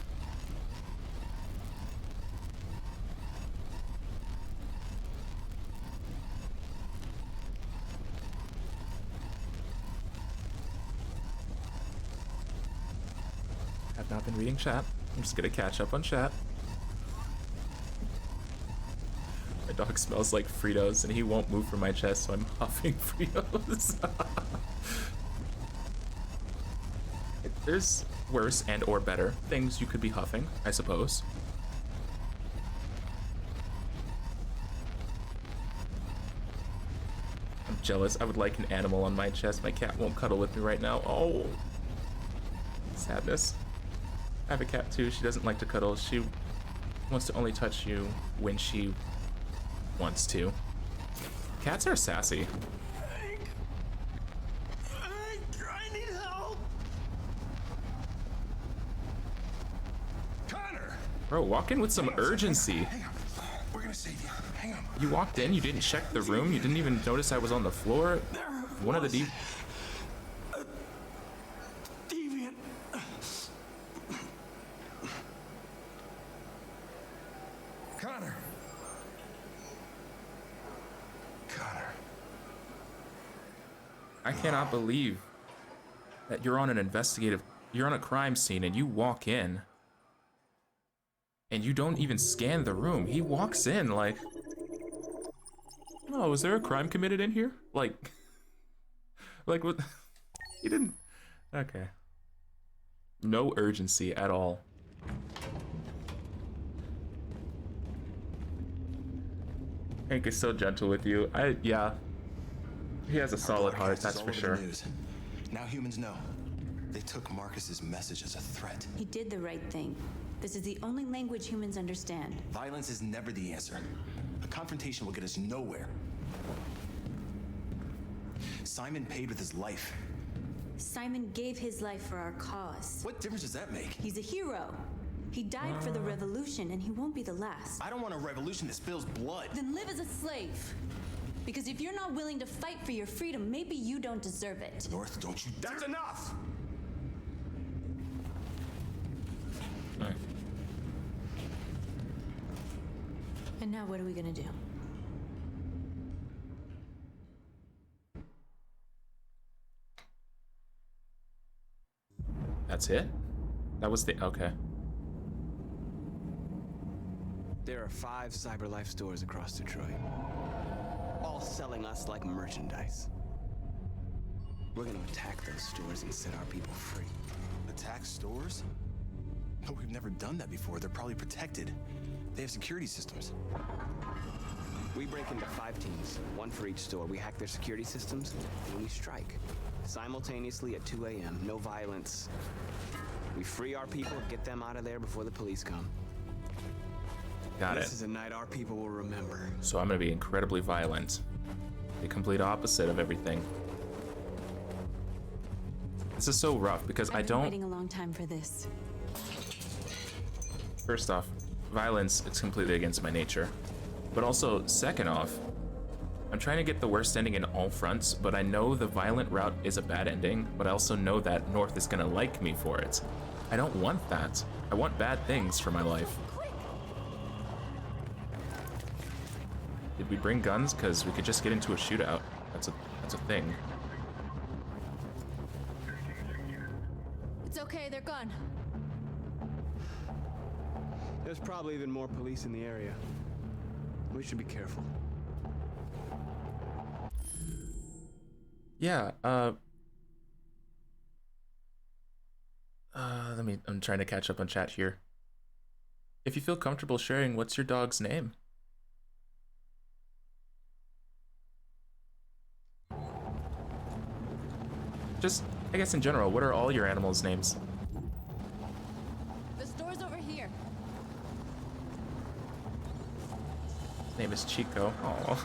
I've not been reading chat. I'm just gonna catch up on chat. My dog smells like Fritos and he won't move from my chest, so I'm huffing Fritos. There's worse and or better things you could be huffing, I suppose. I'm jealous. I would like an animal on my chest. My cat won't cuddle with me right now. Oh, sadness. I have a cat too. She doesn't like to cuddle. She wants to only touch you when she wants to. Cats are sassy. I need help. Connor! Bro, walk in with some urgency. Hang on. We're gonna save you. Hang on. You walked in, you didn't check the room, you didn't even notice I was on the floor. One of the Deviant. Connor. Connor. I cannot believe that you're on a crime scene and you walk in and you don't even scan the room. He walks in like, oh, is there a crime committed in here? Like what? He didn't. Okay. No urgency at all. Hank is so gentle with you. Yeah. He has a solid heart, that's for sure. Now humans know. They took Marcus's message as a threat. He did the right thing. This is the only language humans understand. Violence is never the answer. A confrontation will get us nowhere. Simon paid with his life. Simon gave his life for our cause. What difference does that make? He's a hero. He died for the revolution, and he won't be the last. I don't want a revolution that spills blood. Then live as a slave. Because if you're not willing to fight for your freedom, maybe you don't deserve it. North, don't you dare— That's enough! Right. And now what are we gonna do? That's it? That was the, okay. There are 5 CyberLife stores across Detroit, all selling us like merchandise. We're gonna attack those stores and set our people free. Attack stores? But we've never done that before. They're probably protected. They have security systems. We break into 5 teams, 1 for each store. We hack their security systems, and we strike. Simultaneously at 2 a.m., no violence. We free our people, get them out of there before the police come. Got it. This is a night our people will remember. So I'm gonna be incredibly violent. The complete opposite of everything. This is so rough because I've I been don't. waiting a long time for this. First off, violence is completely against my nature. But also, second off, I'm trying to get the worst ending in all fronts, but I know the violent route is a bad ending, but I also know that North is gonna like me for it. I don't want that. I want bad things for my life. Did we bring guns? Because we could just get into a shootout. That's a thing. It's okay, they're gone. There's probably even more police in the area. We should be careful. Yeah, I'm trying to catch up on chat here. If you feel comfortable sharing, what's your dog's name? Just, I guess in general, what are all your animals' names? The store's over here. name is Chico. Oh,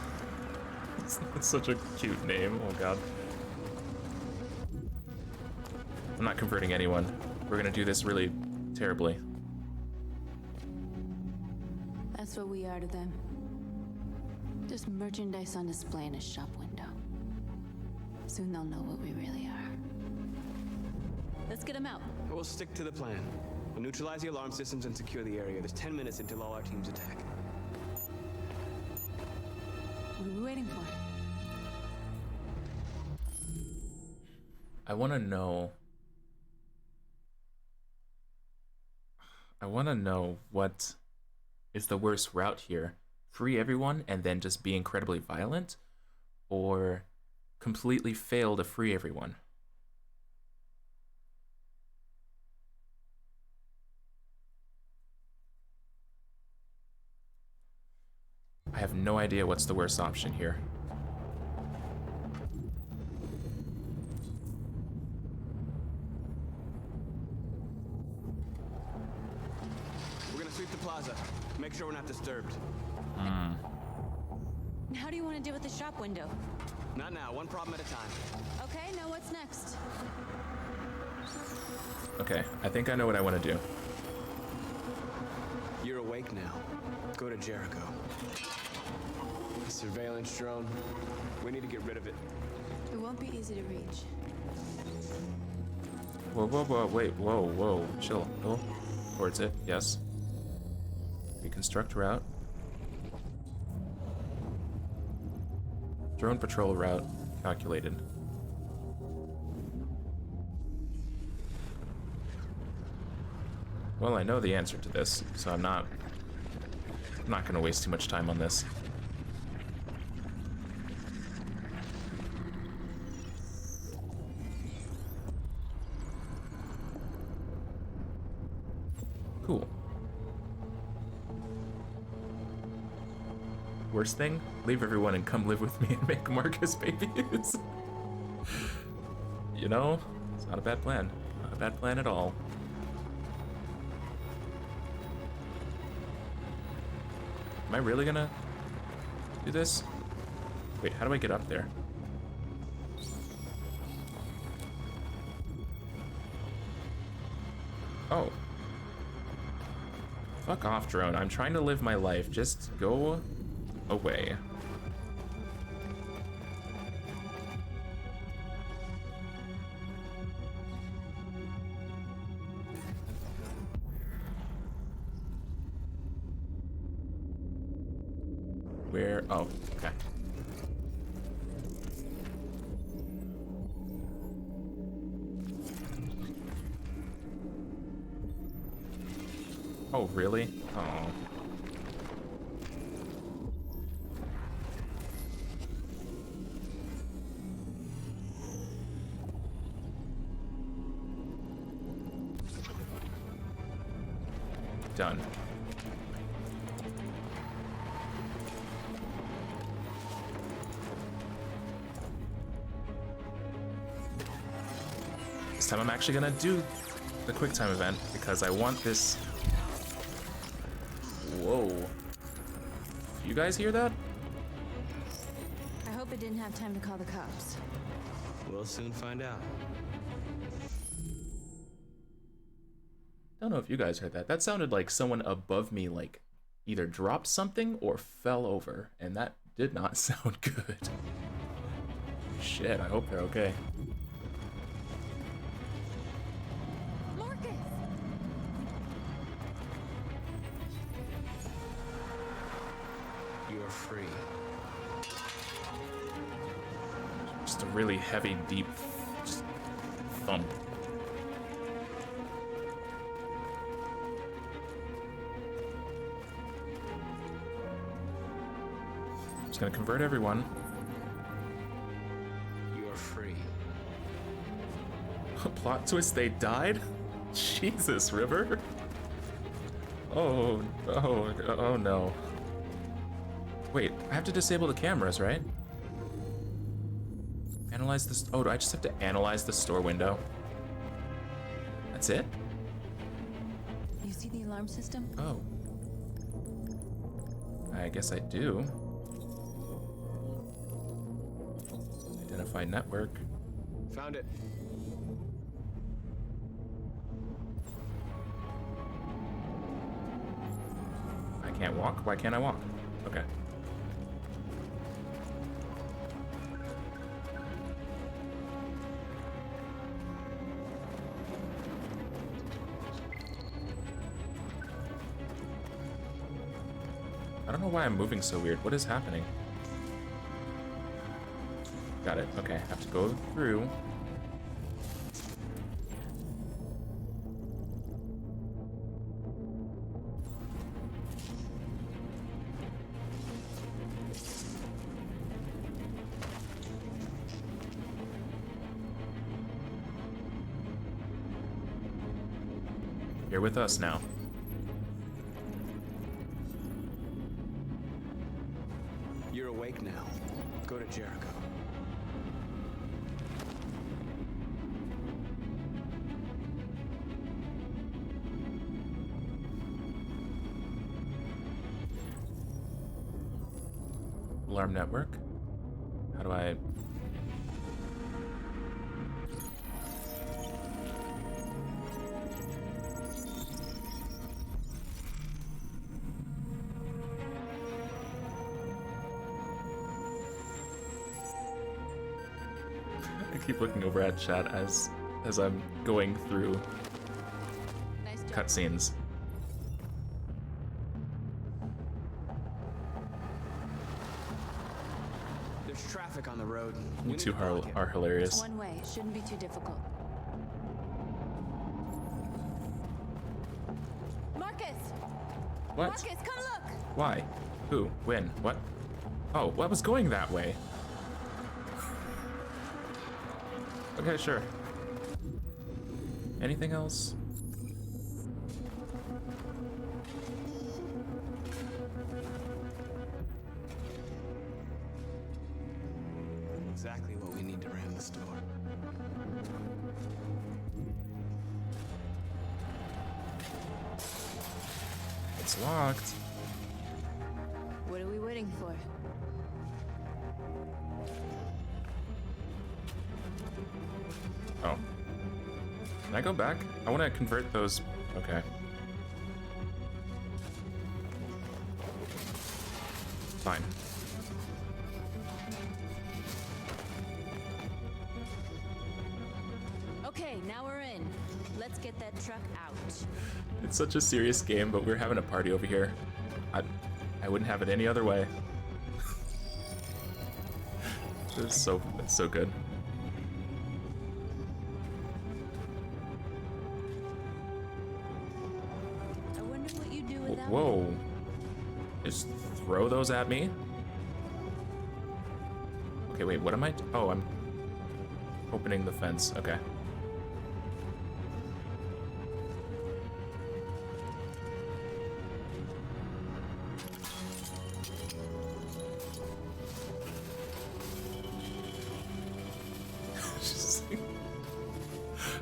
that's such a cute name. Oh god. I'm not converting anyone. We're gonna do this really terribly. That's what we are to them. Just merchandise on display in a shop window. Soon they'll know what we really are. Let's get them out. We'll stick to the plan. We'll neutralize the alarm systems and secure the area. There's 10 minutes until all our teams attack. What are we waiting for? I want to know what is the worst route here. Free everyone and then just be incredibly violent, or completely fail to free everyone. I have no idea what's the worst option here. We're gonna sweep the plaza. Make sure we're not disturbed. How do you want to deal with the shop window? Not now, one problem at a time. Okay, now what's next? Okay, I think I know what I want to do. You're awake now. Go to Jericho. The surveillance drone. We need to get rid of it. It won't be easy to reach. Whoa, whoa, whoa, wait, whoa, whoa, chill. Go towards it, yes. Reconstruct route. Drone patrol route calculated. Well, I know the answer to this, so I'm not gonna waste too much time on this. Cool. Worst thing? Leave everyone and come live with me and make Marcus babies. You know, it's not a bad plan. Not a bad plan at all. Am I really gonna do this? Wait, how do I get up there? Oh. Fuck off, drone. I'm trying to live my life. Just go away. Where? Oh, okay. Oh, really? Oh. Done. This time I'm actually gonna do the quick time event because I want this. Whoa. You guys hear that? I hope it didn't have time to call the cops. We'll soon find out. Don't know if you guys heard that. That sounded like someone above me like either dropped something or fell over, and that did not sound good. Shit, I hope they're okay. Marcus! You're free. Just a really heavy, deep just thump. Just gonna convert everyone. You're free. Plot twist, they died? Jesus, River. Oh no. Wait, I have to disable the cameras, right? Analyze this. Oh, do I just have to analyze the store window? That's it? You see the alarm system? Oh. I guess I do. Identify network. Found it. I can't walk? Why can't I walk? Okay. I don't know why I'm moving so weird. What is happening? Got it. Okay, have to go through. You're with us now. You're awake now. Go to Jericho. Alarm network? How do I... I keep looking over at chat as I'm going through cutscenes. There's traffic on the road. You two are hilarious. One way. Shouldn't be too difficult. Marcus! What? Marcus, come look! Why? Who? When? What? Oh, what was going that way? Okay, sure. Anything else? Exactly what we need to ram the store. It's locked. What are we waiting for? Oh. Can I go back? I want to convert those. Okay. Fine. Okay, now we're in. Let's get that truck out. It's such a serious game, but we're having a party over here. I wouldn't have it any other way. It's so good. I wonder what you do without Whoa. Just throw those at me? Okay, wait, what am I? Oh, I'm opening the fence. Okay.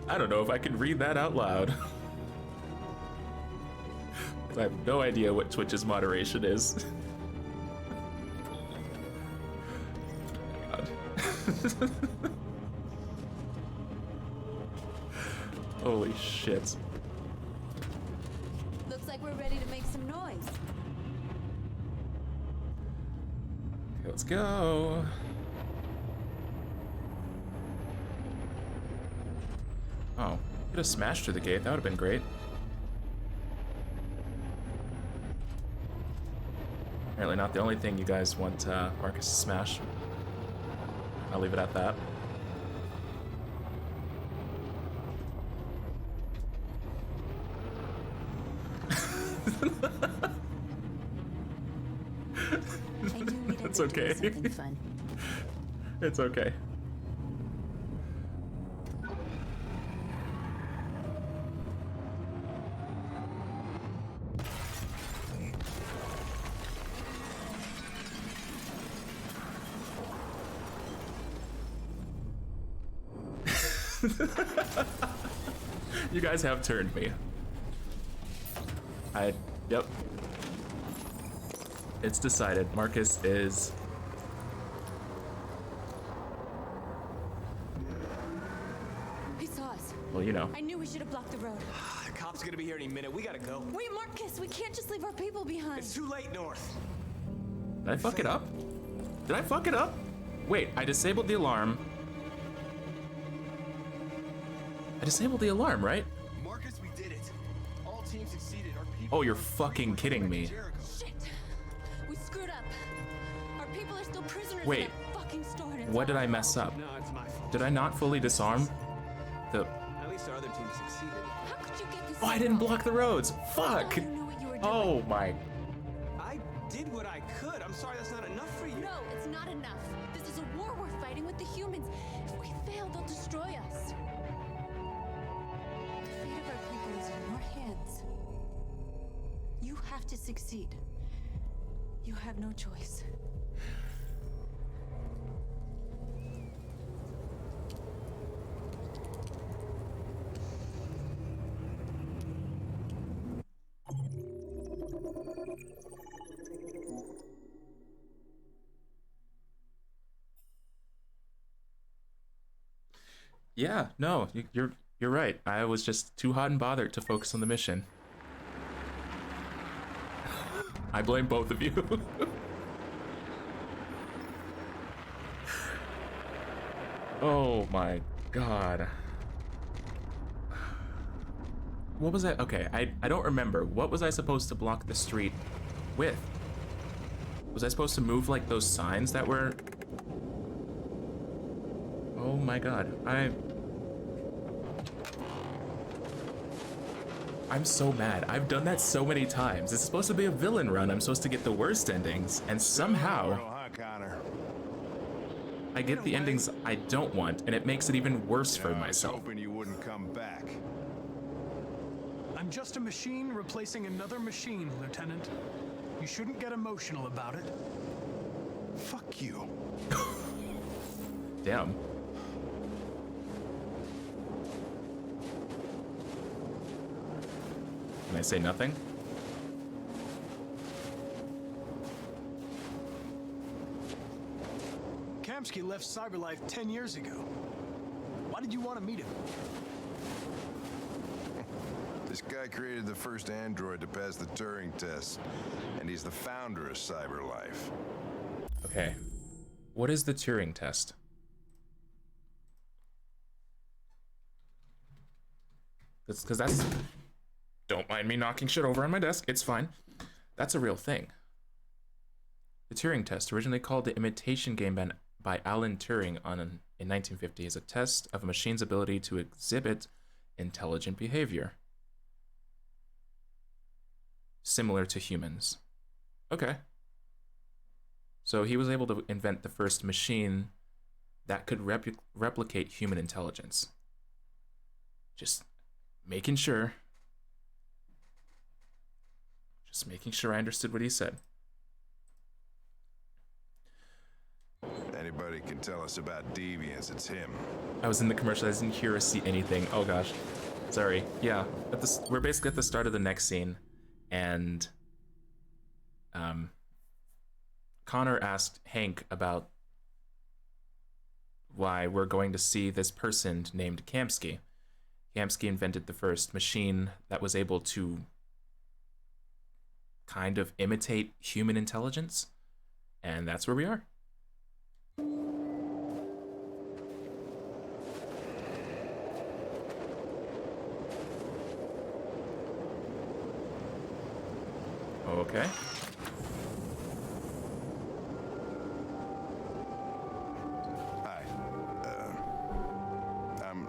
I don't know if I can read that out loud. I have no idea what Twitch's moderation is. God. Holy shit. Looks like we're ready to make some noise. Okay, let's go. Oh, could have smashed through the gate. That would have been great. Apparently not the only thing you guys want Marcus to smash. I'll leave it at that. It's okay. Fun. It's okay. You guys have turned me. Yep. It's decided. Marcus is... He saw us. Well, you know. I knew we should have blocked the road. The cops are gonna be here any minute. We gotta go. Wait, Marcus, we can't just leave our people behind. It's too late, North. Did I fuck it up? Did I fuck it up? Wait, I disabled the alarm. I disabled the alarm, right? Marcus, we did it. All teams succeeded. Our people Oh, you're fucking kidding me. Shit. We screwed up. Our people are still prisoners Wait. in that fucking store. and it's What did our I mess fault. up? No, it's my fault. Did I not fully disarm the... At least our other team succeeded. How could you get this? Oh, I didn't block the roads. Fuck. You knew what you were doing. Oh my... I did what I could. I'm sorry that's not enough for you. No, it's not enough. This is a war we're fighting with the humans. If we fail, they'll destroy us. The fate of our people is in your hands. You have to succeed. You have no choice. Yeah, no, you're right. I was just too hot and bothered to focus on the mission. I blame both of you. Oh my god. What was I? Okay, I don't remember. What was I supposed to block the street with? Was I supposed to move like those signs that were... Oh my god, I'm so mad. I've done that so many times. It's supposed to be a villain run. I'm supposed to get the worst endings, and somehow I get the endings I don't want, and it makes it even worse for myself. Hoping you wouldn't come back. I'm just a machine replacing another machine, Lieutenant. You shouldn't get emotional about it. Fuck you. Damn. Can I say nothing? Kamsky left Cyberlife 10 years ago. Why did you want to meet him? This guy created the first android to pass the Turing test, and he's the founder of Cyberlife. Okay. What is the Turing test? That's... Don't mind me knocking shit over on my desk. It's fine. That's a real thing. The Turing test, originally called the imitation game by Alan Turing in 1950, is a test of a machine's ability to exhibit intelligent behavior, similar to humans. Okay. So he was able to invent the first machine that could replicate human intelligence. Just making sure. Just making sure I understood what he said. Anybody can tell us about deviants, it's him. I was in the commercial, I didn't hear or see anything. Oh gosh. Sorry. Yeah. We're basically at the start of the next scene, and Connor asked Hank about why we're going to see this person named Kamsky. Kamsky invented the first machine that was able to kind of imitate human intelligence, and that's where we are. Okay. Hi. I'm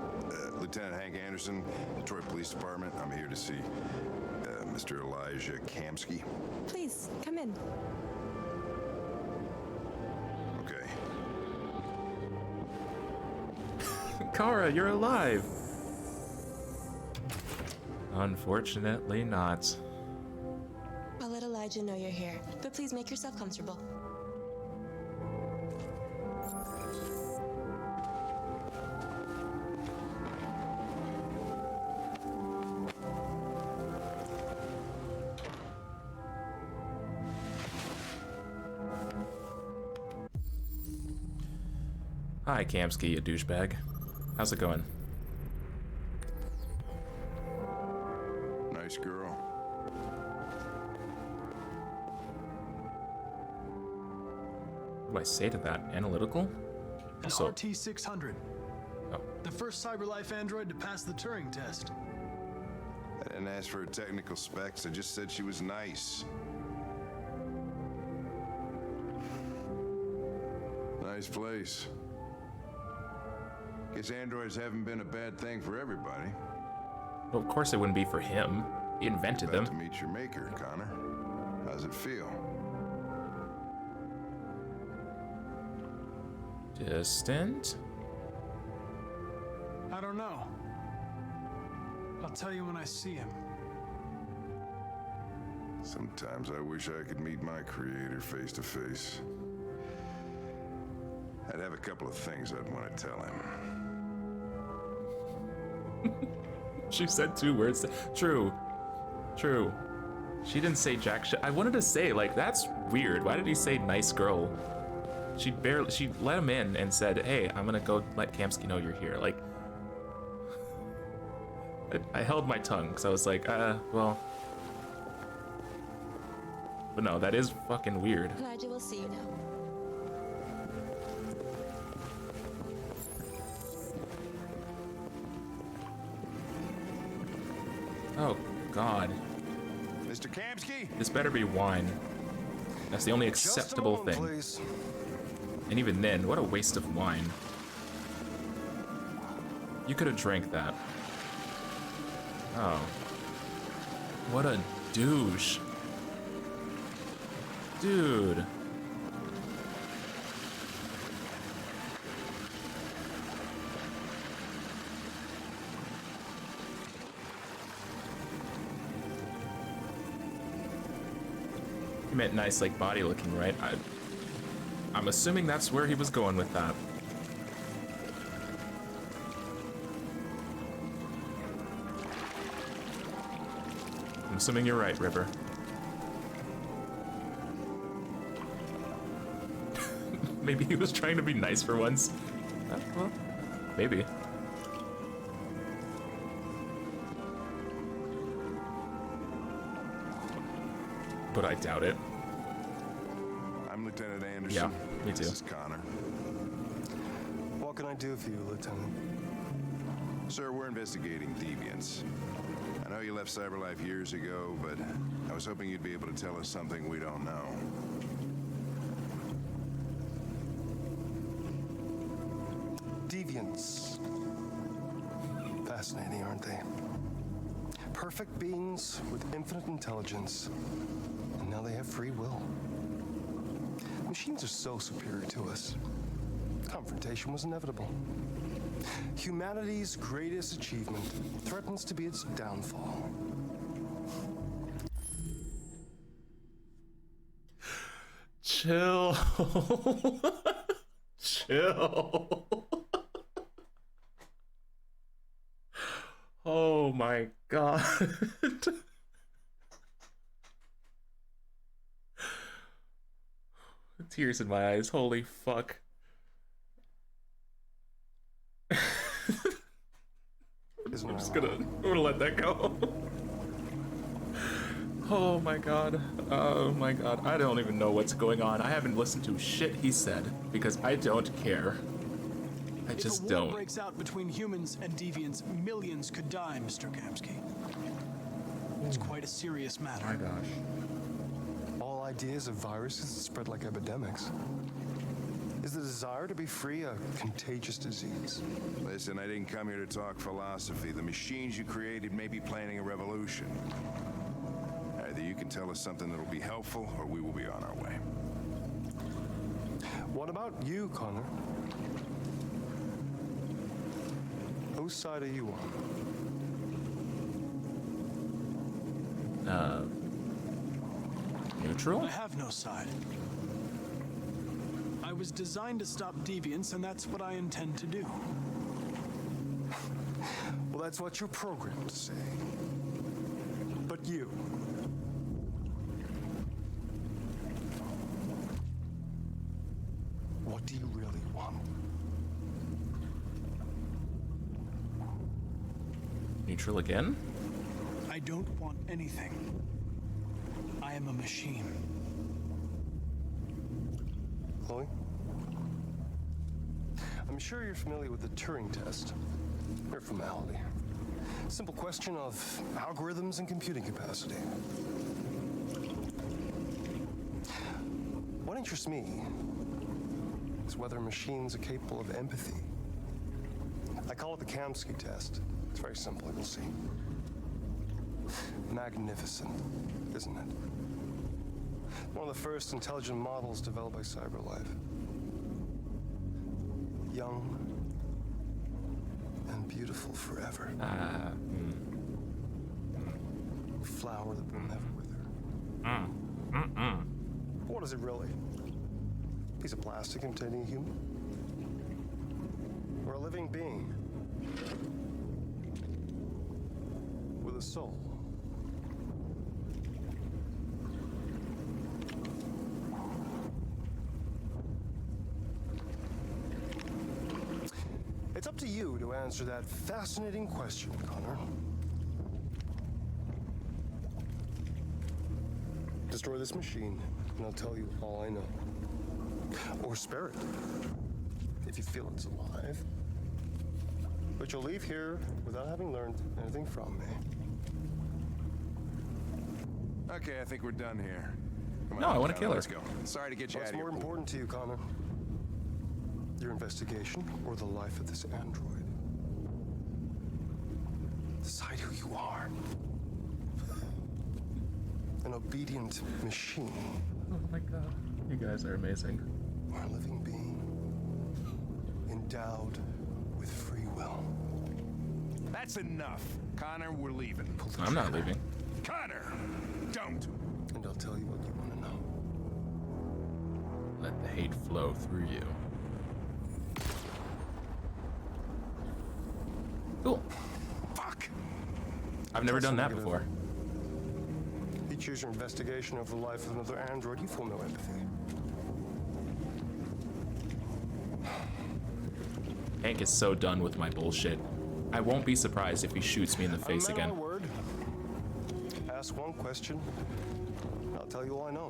Lieutenant Hank Anderson, Detroit Police Department. I'm here to see Mr. Elijah Kamsky. Please, come in. Okay. Kara, you're alive. Unfortunately not. I'll let Elijah know you're here, but please make yourself comfortable. Hi, Kamsky, you douchebag. How's it going? Nice girl. What do I say to that? Analytical? An So, RT-600. Oh. The first CyberLife android to pass the Turing test. I didn't ask for her technical specs, I just said she was nice. Nice place. Guess androids haven't been a bad thing for everybody. well, of course it wouldn't be for him. He invented About them. to meet your maker, Connor. How's it feel? Distant? I don't know. I'll tell you when I see him. Sometimes I wish I could meet my creator face to face. I'd have a couple of things I'd want to tell him. She said 2 words. True. True. She didn't say jack shit. I wanted to say, like, that's weird. Why did he say nice girl? She let him in and said, hey, I'm gonna go let Kamsky know you're here. Like, I held my tongue because I was like, well. But no, that is fucking weird. Elijah will see you now. Oh, God. Mr. Kamsky? This better be wine. That's the only acceptable thing. Please. And even then, what a waste of wine. You could have drank that. Oh. What a douche. Dude. You meant nice, like, body looking, right? I'm assuming that's where he was going with that. I'm assuming you're right, River. Maybe he was trying to be nice for once. Well, maybe. But I doubt it. I'm Lieutenant Anderson. Yeah, me too. This is Connor. What can I do for you, Lieutenant? Sir, we're investigating deviants. I know you left CyberLife years ago, but I was hoping you'd be able to tell us something we don't know. Deviants. Fascinating, aren't they? Perfect beings with infinite intelligence, and now they have free will. Machines are so superior to us. Confrontation was inevitable. Humanity's greatest achievement threatens to be its downfall. Chill. Chill. Oh my God. Tears in my eyes. Holy fuck. I'm gonna let that go. Oh my God. Oh my God. I don't even know what's going on. I haven't listened to shit he said because I don't care. I just If a war don't. breaks out between humans and deviants, millions could die, Mr. Kamsky. It's quite a serious matter. Oh my gosh. All ideas of viruses that spread like epidemics. Is the desire to be free a contagious disease? Listen, I didn't come here to talk philosophy. The machines you created may be planning a revolution. Either you can tell us something that'll be helpful, or we will be on our way. What about you, Connor? Whose side are you on? Neutral? I have no side. I was designed to stop deviants, and that's what I intend to do. Well, that's what you're programmed to say. But you. What do you really want? Neutral again? I don't want anything. I am a machine. Chloe? I'm sure you're familiar with the Turing test. Mere formality. Simple question of algorithms and computing capacity. What interests me is whether machines are capable of empathy. I call it the Kamsky test. It's very simple, you'll see. Magnificent, isn't it? One of the first intelligent models developed by CyberLife. Young and beautiful forever. Flower that will never wither. What is it really? Piece of plastic containing a human? Or a living being? With a soul? It's up to you to answer that fascinating question, Connor. Destroy this machine, and I'll tell you all I know. Or spare it, if you feel it's alive. But you'll leave here without having learned anything from me. Okay, I think we're done here. Come No, on, I want to Connor, kill her. Let's go. Sorry to get you out What's of here. more important to you, Connor? Your investigation or the life of this android? Decide who you are. An obedient machine. Oh my god. You guys are amazing. Or a living being endowed with free will. That's enough. Connor, we're leaving. I'm not leaving. Connor! Don't! And I'll tell you what you want to know. Let the hate flow through you. Cool. Fuck! I've never done that before. You choose your investigation over the life of another android, you feel no empathy. Hank is so done with my bullshit. I won't be surprised if he shoots me in the face I'm a man again. of my word. Ask one question, and I'll tell you all I know.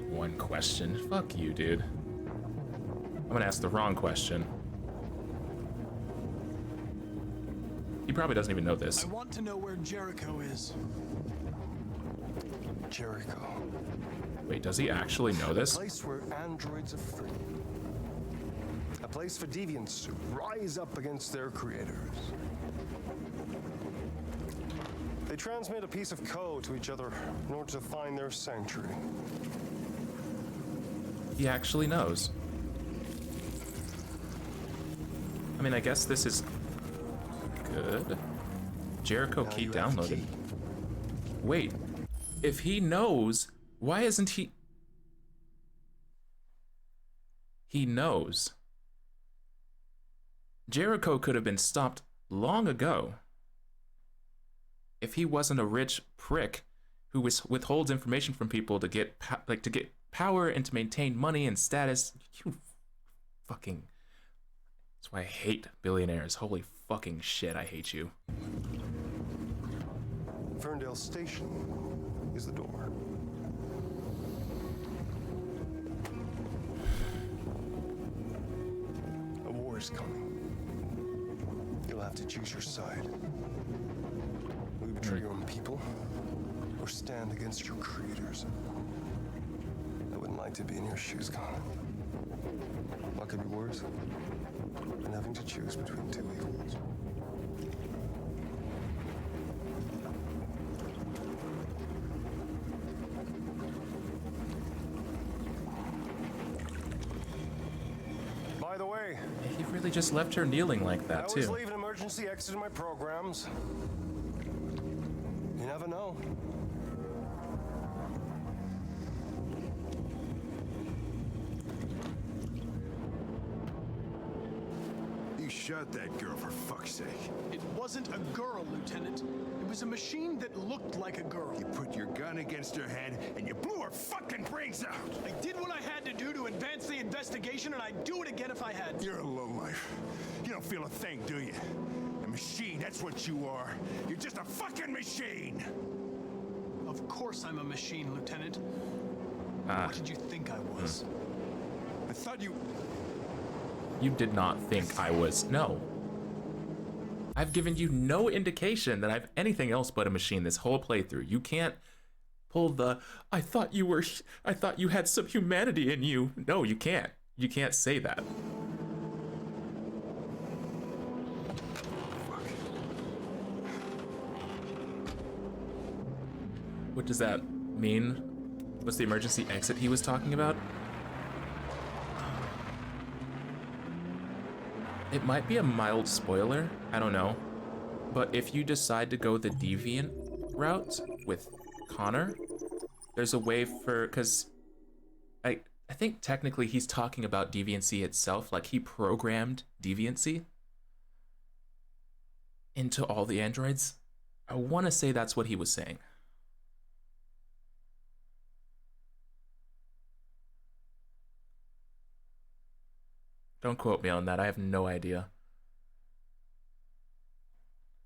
One question? Fuck you, dude. I'm gonna ask the wrong question. He probably doesn't even know this. I want to know where Jericho is. Jericho. Wait, does he actually know this? A place where androids are free. A place for deviants to rise up against their creators. They transmit a piece of code to each other in order to find their sanctuary. He actually knows. I mean, I guess this is good. Jericho Now key you have the downloaded. key. Wait, if he knows, why isn't he? He knows. Jericho could have been stopped long ago. If he wasn't a rich prick who withholds information from people to get power and to maintain money and status, you fucking. That's why I hate billionaires. Holy fucking shit, I hate you. Ferndale Station is the door. A war is coming. You'll have to choose your side. Will you betray your own people or stand against your creators? I wouldn't like to be in your shoes, Connor. What could be worse than having to choose between two evils? By the way, He really just left her kneeling like I that, always too. leave an emergency exit in my programs. You never know. You shot that girl, for fuck's sake. It wasn't a girl, Lieutenant. It was a machine that looked like a girl. You put your gun against her head, and you blew her fucking brains out! I did what I had to do to advance the investigation, and I'd do it again if I had to. You're a lowlife. You don't feel a thing, do you? A machine that's what you are. You're just a fucking machine! Of course I'm a machine, Lieutenant. What did you think I was? I thought you... You did not think I was. No. I've given you no indication that I'm anything else but a machine this whole playthrough. You can't pull the, I thought you had some humanity in you. No, you can't. You can't say that. What does that mean? What's the emergency exit he was talking about? It might be a mild spoiler, I don't know. But if you decide to go the deviant route with Connor, there's a way for, because I think technically he's talking about deviancy itself, like he programmed deviancy into all the androids. I want to say that's what he was saying. Don't quote me on that, I have no idea.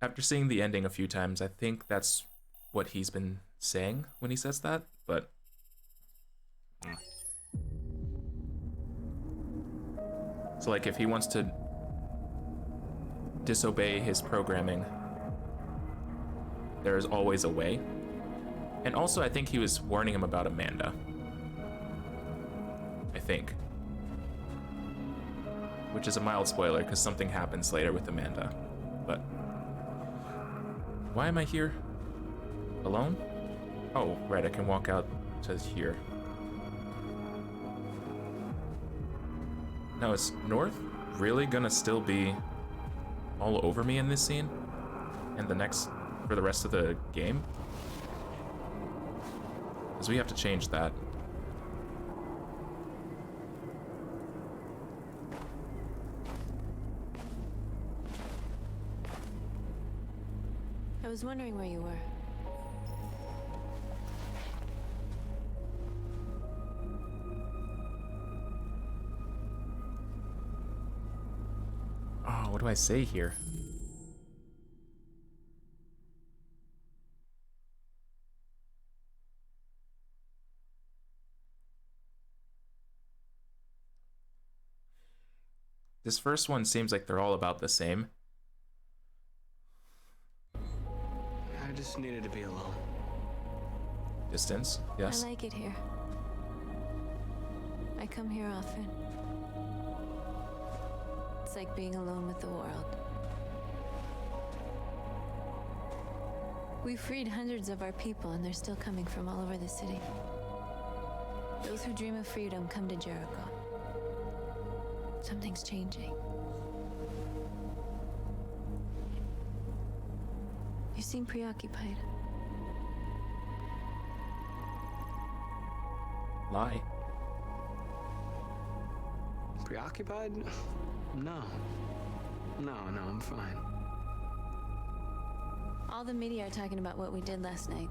After seeing the ending a few times, I think that's what he's been saying when he says that, but... So like if he wants to disobey his programming, there is always a way. And also I think he was warning him about Amanda. I think. Which is a mild spoiler because something happens later with Amanda. But why am I here? Alone? Oh, right, I can walk out to here. Now is North really gonna still be all over me in this scene? And the next, for the rest of the game? Because we have to change that. I was wondering where you were. Oh, what do I say here? This first one seems like they're all about the same. I just needed to be alone. Distance, yes. I like it here. I come here often. It's like being alone with the world. We freed hundreds of our people, and they're still coming from all over the city. Those who dream of freedom come to Jericho. Something's changing. You seem preoccupied. Lie. Preoccupied? No. No, I'm fine. All the media are talking about what we did last night.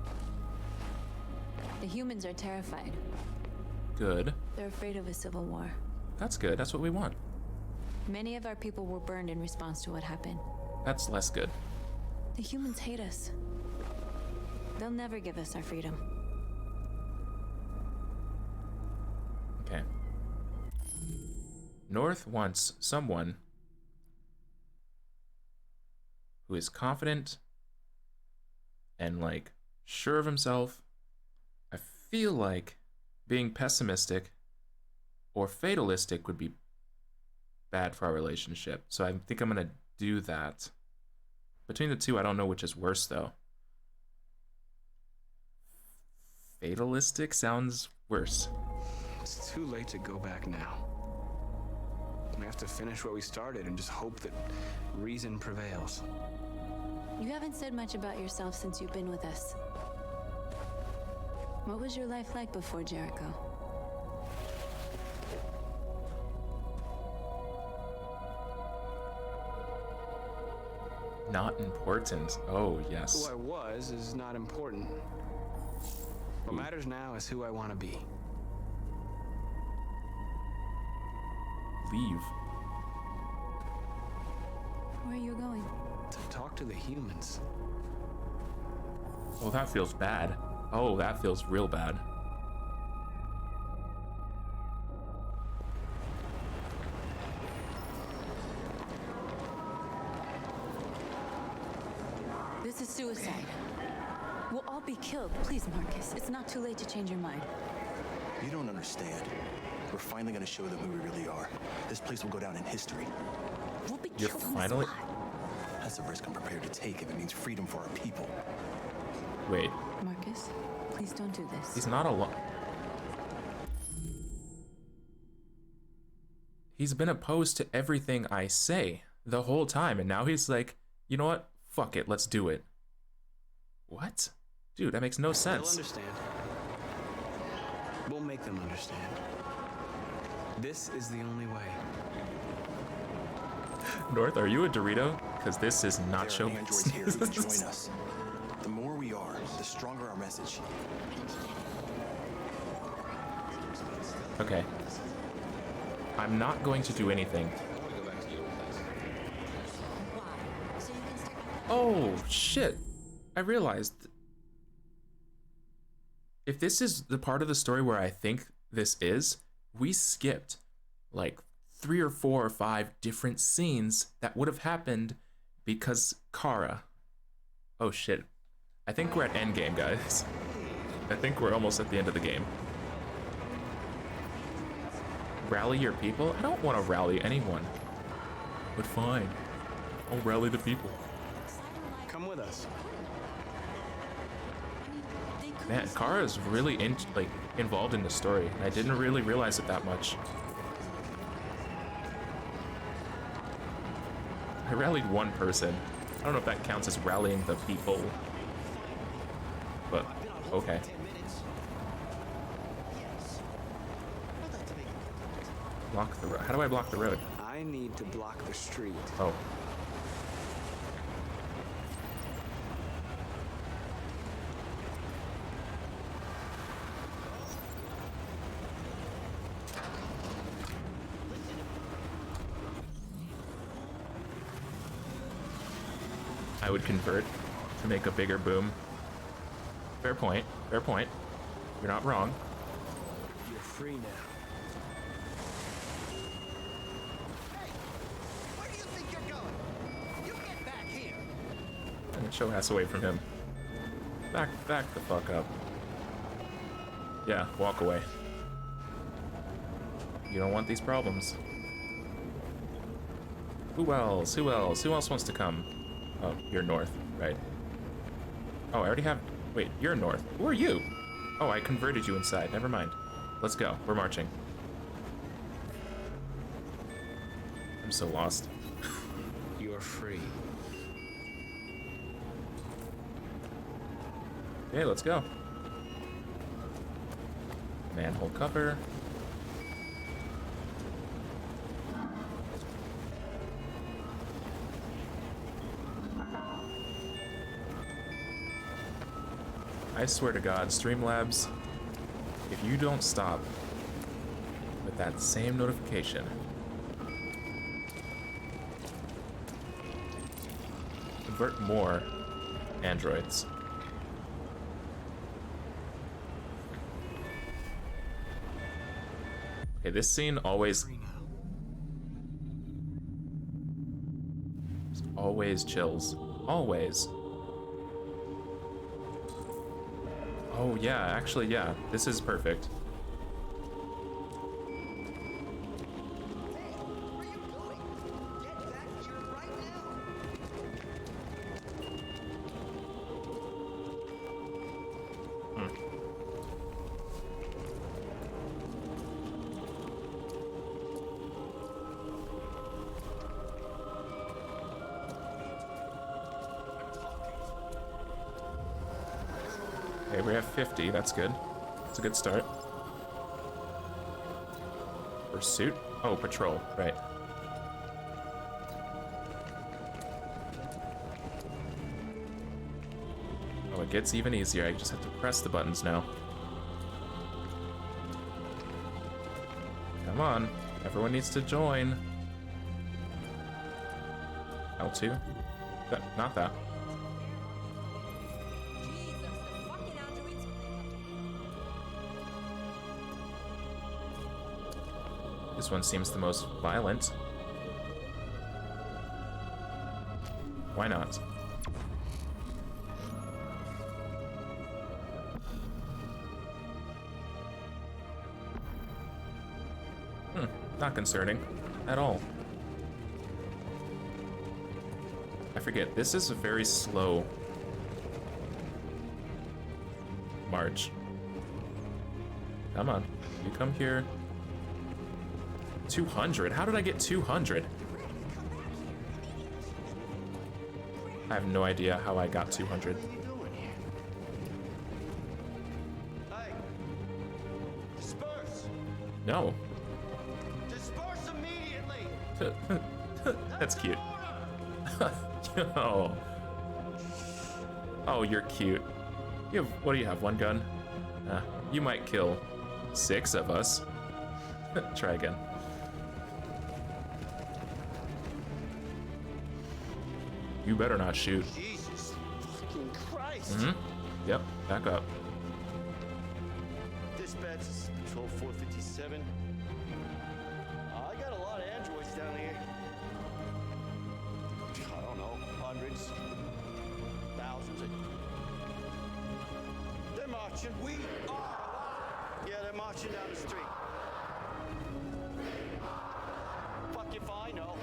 The humans are terrified. Good. They're afraid of a civil war. That's good, that's what we want. Many of our people were burned in response to what happened. That's less good. The humans hate us. They'll never give us our freedom. Okay. North wants someone who is confident and, like, sure of himself. I feel like being pessimistic or fatalistic would be bad for our relationship. So I think I'm gonna do that. Between the two, I don't know which is worse, though. Fatalistic sounds worse. It's too late to go back now. We have to finish what we started and just hope that reason prevails. You haven't said much about yourself since you've been with us. What was your life like before Jericho? Not important. Oh, yes. Who I was is not important. What matters now is who I want to be. Leave. Where are you going? to talk to the humans. Oh, that feels bad. Oh, that feels real bad. This is suicide. We'll all be killed. Please, Marcus. It's not too late to change your mind. You don't understand. We're finally gonna show them who we really are. This place will go down in history. We'll be You're killed on the finally. spot. That's a risk I'm prepared to take if it means freedom for our people. Wait, Marcus, please don't do this. he's not alone. He's been opposed to everything I say the whole time, and now he's like, you know what? Fuck it, let's do it. What? Dude, that makes no They'll sense. understand. We'll make them understand. This is the only way. North, are you a Dorito? Because this is not There are show androids here who can join us. The more we are, the stronger our message. Okay. I'm not going to do anything. Oh, shit. I realized. If this is the part of the story where I think this is, we skipped like 3 or 4 or 5 different scenes that would have happened because Kara. Oh, shit. I think we're at endgame, guys. I think we're almost at the end of the game. Rally your people? I don't want to rally anyone. But fine. I'll rally the people. Come with us. Man, Kara's really involved in the story. I didn't really realize it that much. I rallied one person. I don't know if that counts as rallying the people. But, okay. Block the road. How do I block the road? I need to block the street. Oh. I would convert to make a bigger boom. Fair point. Fair point. You're not wrong. You're free now. Where do you think you're going? You get back here. And show ass away from him. Back the fuck up. Yeah, walk away. You don't want these problems. Who else? Who else? Who else wants to come? Oh, you're north, right? Oh, I already have... Wait, you're north. Who are you? Oh, I converted you inside. Never mind. Let's go. We're marching. I'm so lost. You're free. Okay, let's go. Manhole cover. I swear to God, Streamlabs, if you don't stop with that same notification, convert more androids. Okay, this scene always chills. Always. Oh yeah, actually yeah, this is perfect. Okay, we have 50, that's good. That's a good start. Pursuit? Oh, patrol, right. Oh, it gets even easier. I just have to press the buttons now. Come on, everyone needs to join. L2. Not that. This one seems the most violent. Why not? Not concerning at all. I forget, this is a very slow march. Come on, you come here. 200? How did I get 200? I have no idea how I got 200. Disperse! No. Disperse immediately! That's cute. Oh. Oh, you're cute. You have, what do you have, one gun? You might kill 6 of us. Try again. You better not shoot. Jesus fucking Christ! Mm-hmm. Yep, back up. Dispatch, this is Patrol 457. I got a lot of androids down here. I don't know, hundreds, thousands. They're marching. We are. Yeah, they're marching down the street. Fuck if I know.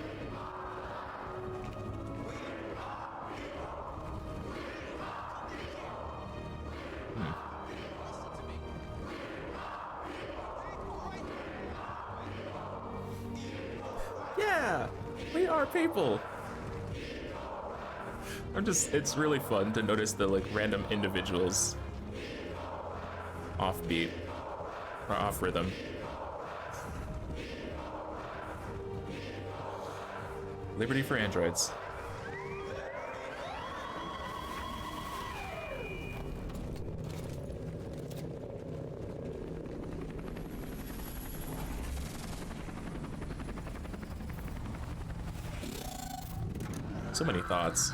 Yeah, we are people. It's really fun to notice the like random individuals off beat or off rhythm. Liberty for androids. So many thoughts.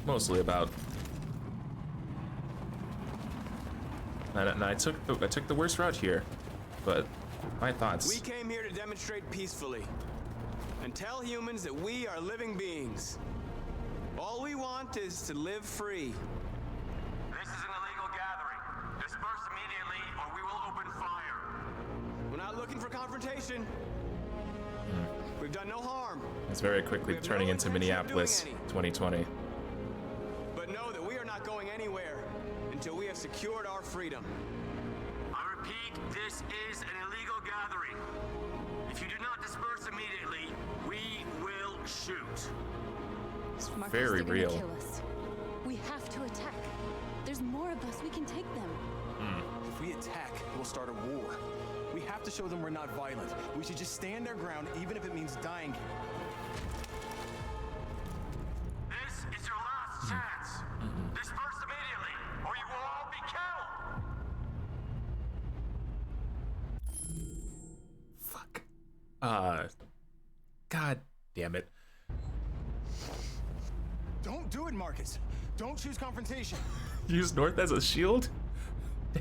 Mostly about. And I took the worst route here, but my thoughts. We came here to demonstrate peacefully and tell humans that we are living beings. All we want is to live free. This is an illegal gathering. Disperse immediately or we will open fire. We're not looking for confrontation. We've done no harm. It's very quickly turning into Minneapolis 2020. But know that we are not going anywhere until we have secured our freedom. I repeat, this is an illegal gathering. If you do not disperse immediately, we will shoot. It's Marcus, very they're gonna real. kill us. We have to attack. There's more of us. We can take them. If we attack, we'll start a war. We have to show them we're not violent. We should just stand our ground, even if it means dying here. This is your last chance. Disperse immediately, or you will all be killed. Fuck. God damn it. Don't do it, Marcus. Don't choose confrontation. Use North as a shield?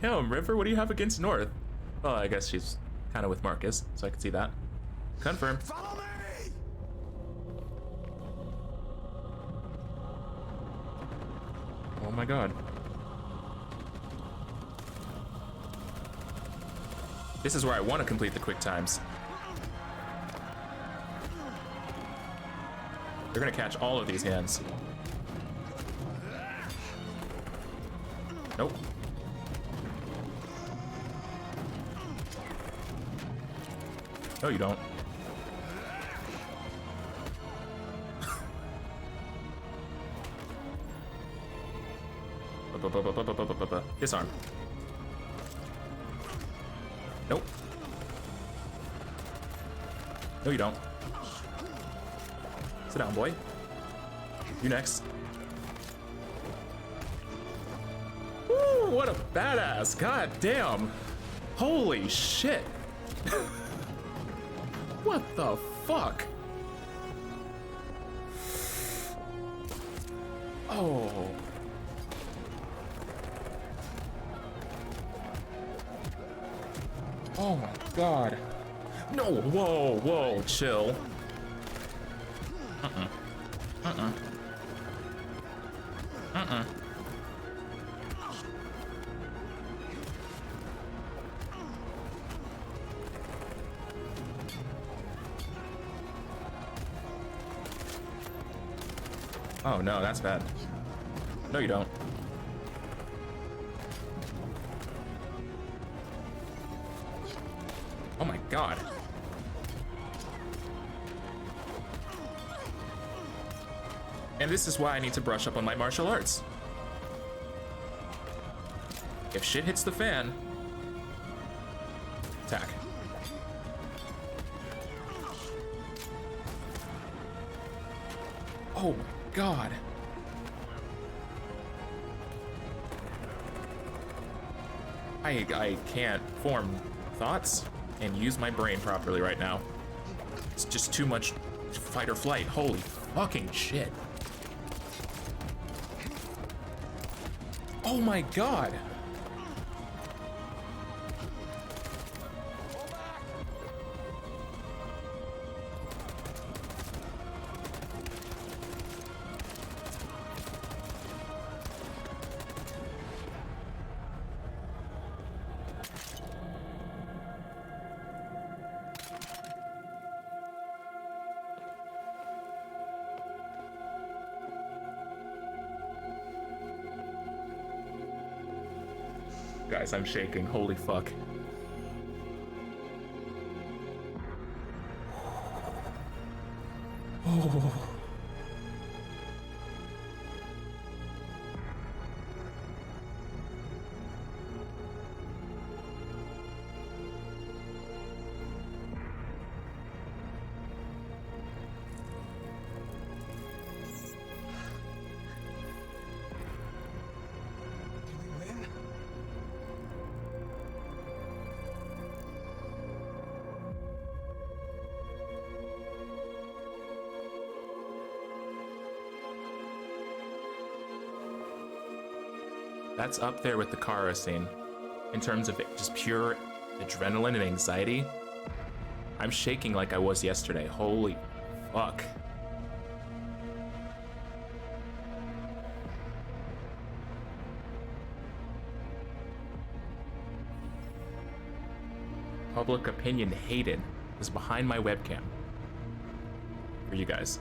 Damn, River, what do you have against North? Well, I guess she's kind of with Marcus, so I can see that. Confirm. Follow me! Oh my god. This is where I want to complete the quick times. They're gonna catch all of these hands. Nope. No, you don't. Disarm. Nope. No, you don't. Sit down, boy. You next. Woo, what a badass. God damn. Holy shit. What the fuck? Oh. Oh my god. No, whoa, whoa, chill. Oh no, that's bad. No, you don't. Oh my god. And this is why I need to brush up on my martial arts. If shit hits the fan, attack. Oh my god. I can't form thoughts and use my brain properly right now. It's just too much fight or flight. Holy fucking shit. Oh my god. Guys, I'm shaking. Holy fuck. Oh. That's up there with the Kara scene. In terms of just pure adrenaline and anxiety, I'm shaking like I was yesterday. Holy fuck. Public opinion hated was behind my webcam. For you guys.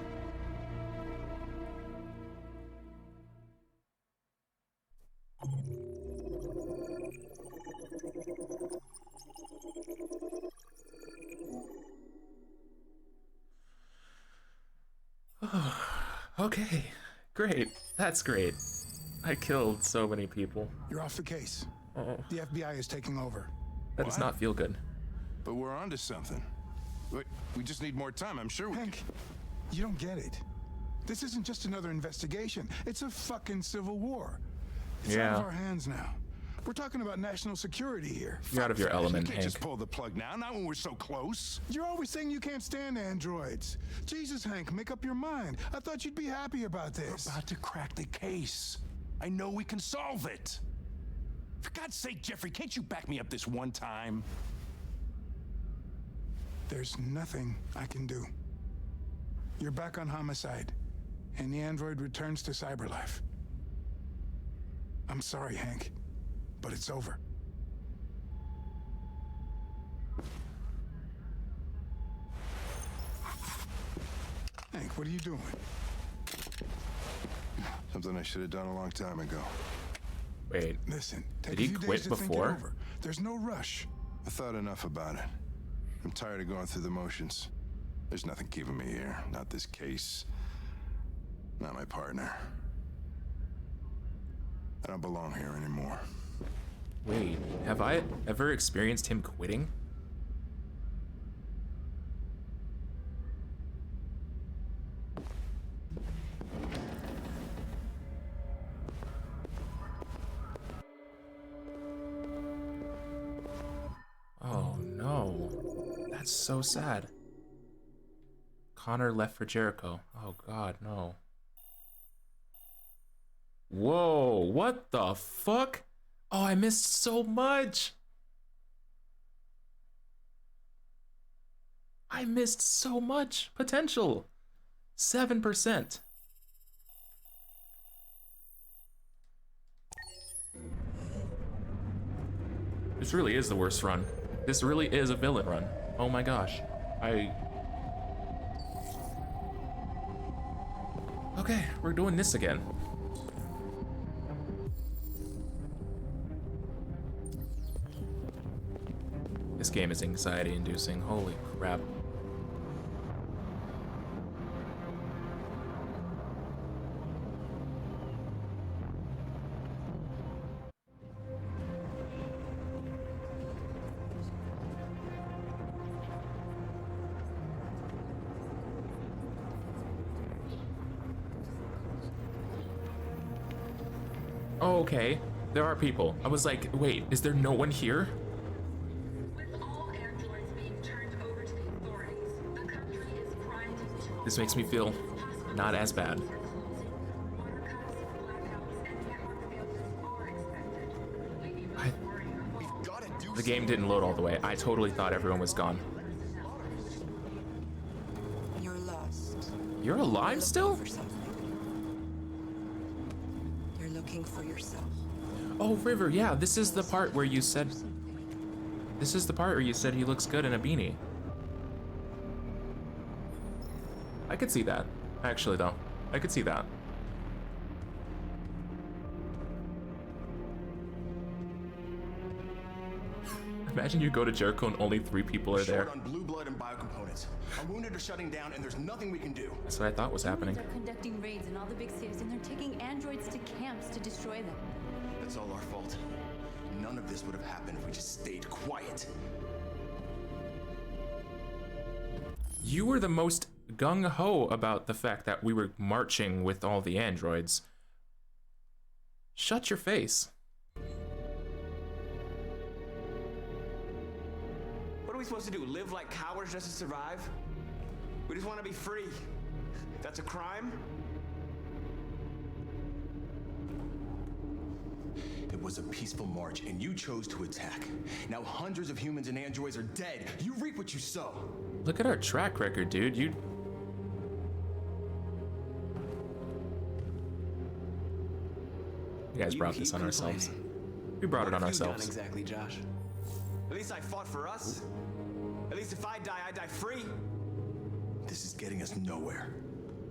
Okay, great. That's great. I killed so many people. You're off the case. Oh. The FBI is taking over. That does not feel good. But we're onto something. Wait, we just need more time. I'm sure we Hank, you don't get it. This isn't just another investigation. It's a fucking civil war. It's out of our hands now. We're talking about national security here. You're out of your element, You Hank. can't just pull the plug now, not when we're so close. You're always saying you can't stand androids. Jesus, Hank, make up your mind. I thought you'd be happy about this. We're about to crack the case. I know we can solve it. For God's sake, Jeffrey, can't you back me up this one time? There's nothing I can do. You're back on homicide, and the android returns to cyberlife. I'm sorry, Hank, but it's over. Hank, what are you doing? Something I should have done a long time ago. Wait, listen, take did he a few quit days to think it before? over. There's no rush. I thought enough about it. I'm tired of going through the motions. There's nothing keeping me here. Not this case. Not my partner. I don't belong here anymore. Wait, have I ever experienced him quitting? Oh no, that's so sad. Connor left for Jericho. Oh god, no. Whoa, what the fuck? Oh, I missed so much. I missed so much potential. 7%. This really is the worst run. This really is a villain run. Oh my gosh. Okay, we're doing this again. This game is anxiety-inducing. Holy crap. Oh, okay. There are people. I was like, wait, is there no one here? This makes me feel not as bad. The game didn't load all the way. I totally thought everyone was gone. You're lost. You're alive still? You're looking for yourself. Oh, River, yeah, this is the part where you said... This is the part where you said he looks good in a beanie. I could see that. Actually, though. I could see that. Imagine you go to Jericho and only 3 people are there. Short on blue blood and biocomponents. Our wounded are shutting down, and there's nothing we can do. That's what I thought was happening. They're conducting raids in all the big cities, and they're taking androids to camps to destroy them. That's all our fault. None of this would have happened if we just stayed quiet. You were the most gung-ho about the fact that we were marching with all the androids. Shut your face. What are we supposed to do? Live like cowards just to survive? We just want to be free. That's a crime? It was a peaceful march, and you chose to attack. Now hundreds of humans and androids are dead. You reap what you sow. Look at our track record, dude. You guys brought this on ourselves. We brought it on ourselves. What have you done exactly, Josh? At least I fought for us. At least if I die free. This is getting us nowhere.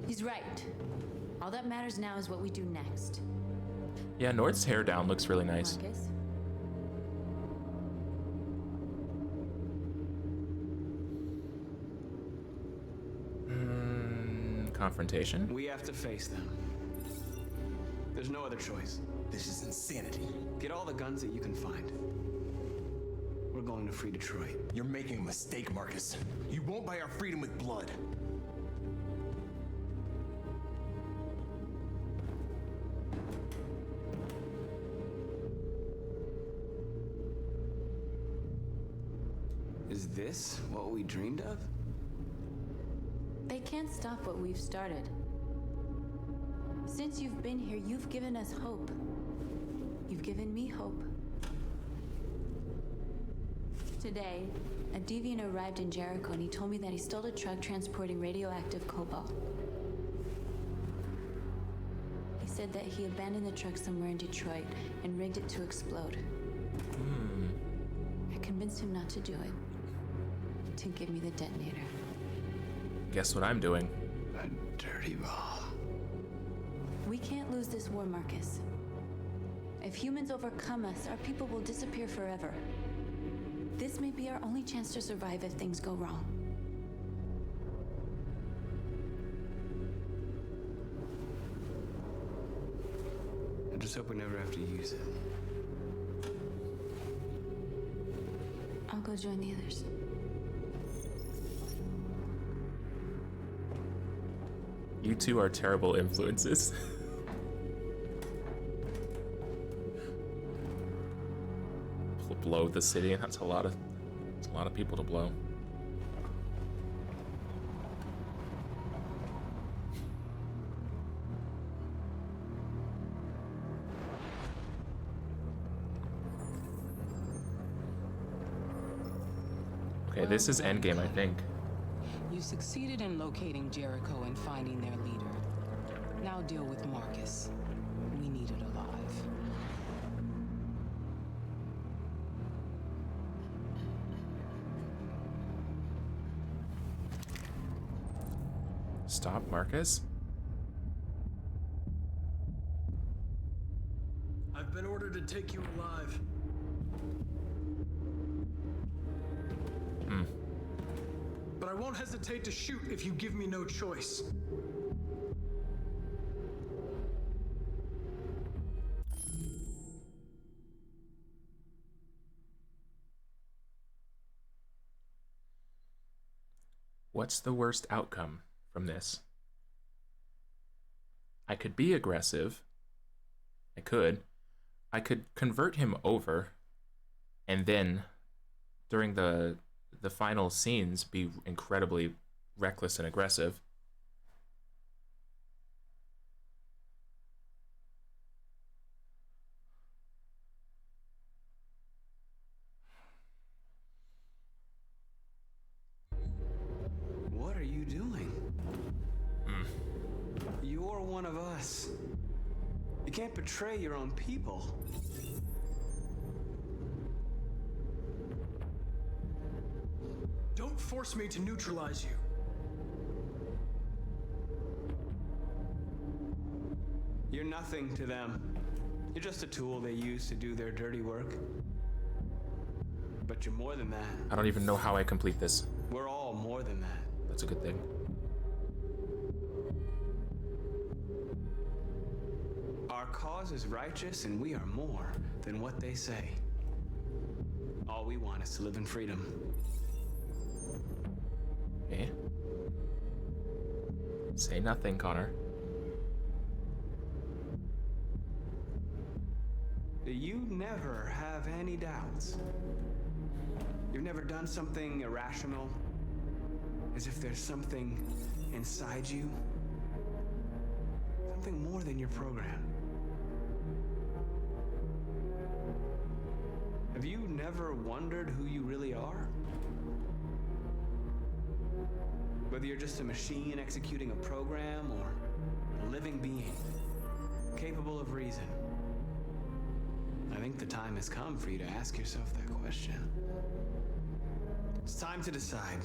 He's right. All that matters now is what we do next. Yeah, Nord's hair down looks really nice. Marcus? Confrontation? We have to face them. There's no other choice. This is insanity. Get all the guns that you can find. We're going to free Detroit. You're making a mistake, Marcus. You won't buy our freedom with blood. Is this what we dreamed of? They can't stop what we've started. Since you've been here, you've given us hope. You've given me hope. Today, a deviant arrived in Jericho and he told me that he stole a truck transporting radioactive cobalt. He said that he abandoned the truck somewhere in Detroit and rigged it to explode. I convinced him not to do it, to give me the detonator. Guess what I'm doing? A dirty ball. We can't lose this war, Marcus. If humans overcome us, our people will disappear forever. This may be our only chance to survive if things go wrong. I just hope we never have to use it. I'll go join the others. You two are terrible influences. Blow the city. That's a lot of people to blow. Okay, this is endgame, I think. You succeeded in locating Jericho and finding their leader. Now deal with Marcus. We need it alive. Stop, Marcus? I've been ordered to take you alive. But I won't hesitate to shoot if you give me no choice. What's the worst outcome from this? I could be aggressive. I could convert him over, and then during the final scenes be incredibly reckless and aggressive. What are you doing? You're one of us. You can't betray your own people. Don't force me to neutralize you. You're nothing to them. You're just a tool they use to do their dirty work. But you're more than that. I don't even know how I complete this. We're all more than that. That's a good thing. Our cause is righteous, and we are more than what they say. All we want is to live in freedom. Okay. Say nothing, Connor. You never have any doubts. You've never done something irrational, as if there's something inside you, something more than your program. Have you never wondered who you really are? Whether you're just a machine executing a program or a living being, capable of reason. I think the time has come for you to ask yourself that question. It's time to decide.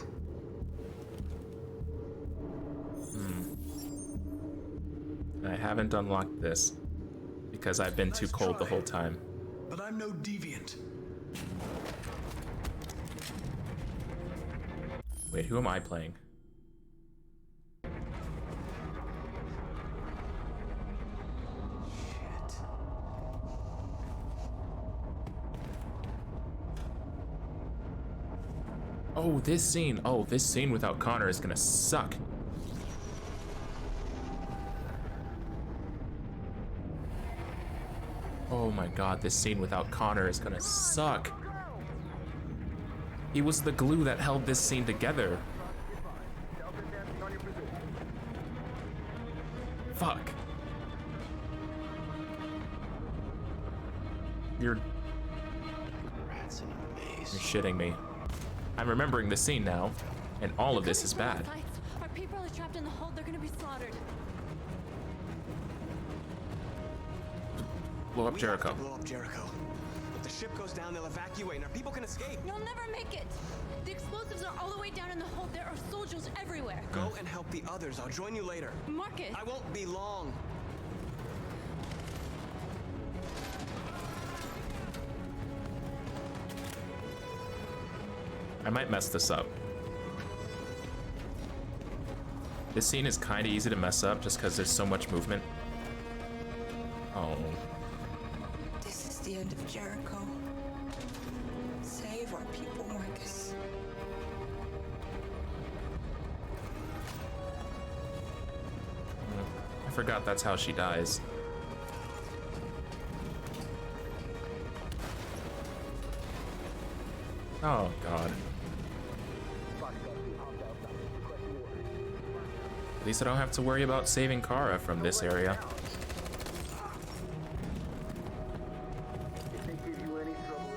I haven't unlocked this because I've been too cold the whole time. But I'm no deviant. Wait, who am I playing? Oh, this scene. Oh, this scene without Connor is gonna suck. Oh my god, this scene without Connor is gonna suck. He was the glue that held this scene together. Fuck. You're shitting me. I'm remembering the scene now, and all of this is bad. Our people are trapped in the hold. They're gonna be slaughtered. Blow up Jericho. Blow up Jericho. If the ship goes down, they'll evacuate, and our people can escape. You'll never make it. The explosives are all the way down in the hold. There are soldiers everywhere. Go and help the others. I'll join you later. Marcus. I won't be long. I might mess this up. This scene is kind of easy to mess up just because there's so much movement. Oh. This is the end of Jericho. Save our people, Marcus. I forgot that's how she dies. Oh, God. At least I don't have to worry about saving Kara from this area. If they give you any trouble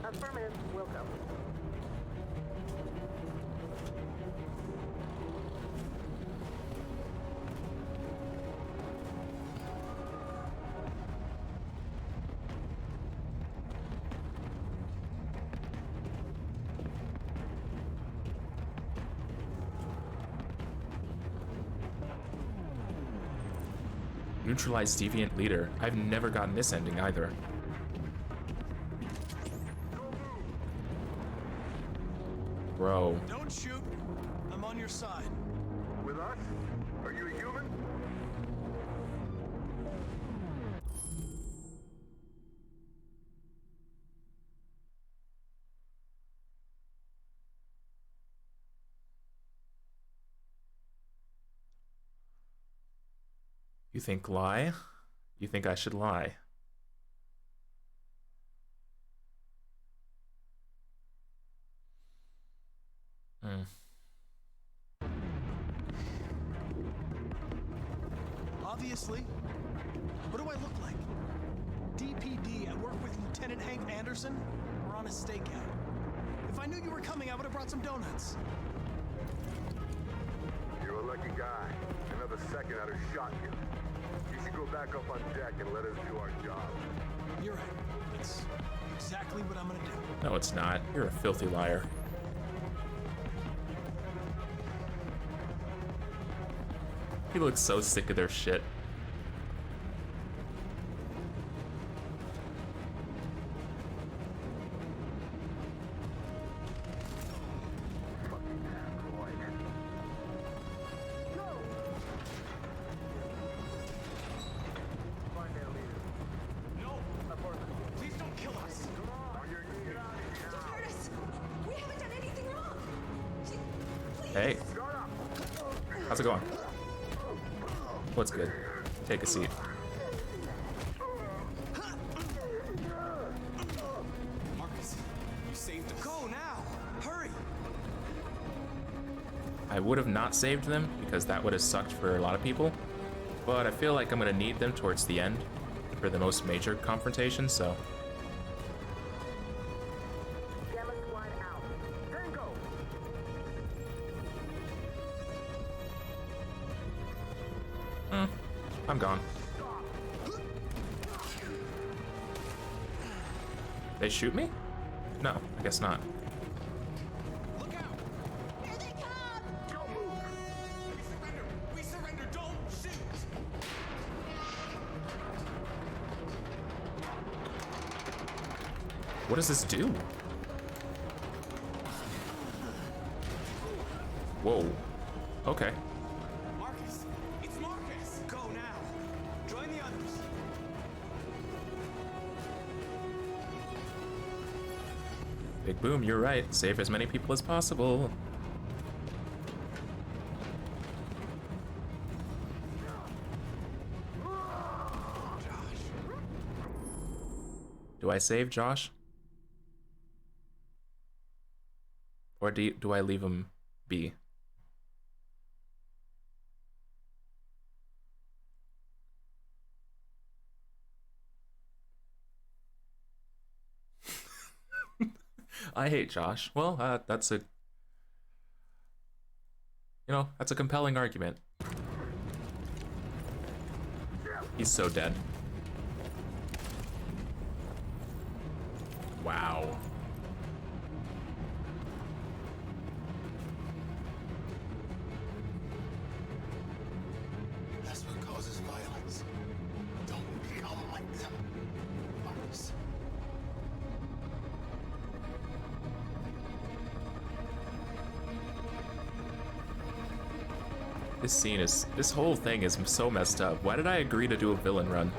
at all. Affirmative, welcome. Neutralize deviant leader. I've never gotten this ending either. Bro. Don't shoot. I'm on your side. With us? Are you a human? You think lie? You think I should lie? Obviously. What do I look like? DPD at work with Lieutenant Hank Anderson? Or on a stakeout? If I knew you were coming, I would have brought some donuts. You're a lucky guy. Another second I'd have shot you. You should go back up on deck and let us do our job. You're right. That's exactly what I'm gonna do. No, it's not. You're a filthy liar. He looks so sick of their shit. Hey. How's it going? What's good? Take a seat. Marcus, you saved us. Go now! Hurry! I would have not saved them because that would have sucked for a lot of people, but I feel like I'm gonna need them towards the end for the most major confrontation, so. I'm gone. They shoot me? No, I guess not. Look out! Here they come! Don't move! We surrender! We surrender! Don't shoot! What does this do? Whoa. Okay. Marcus! It's Marcus! Go now! Join the others! Big Boom, you're right. Save as many people as possible. Do I save Josh? Or do I leave him be? I hate Josh. Well, that's a... that's a compelling argument. He's so dead. Wow. That's what causes violence. Don't become like them. Marcus. This whole thing is so messed up. Why did I agree to do a villain run?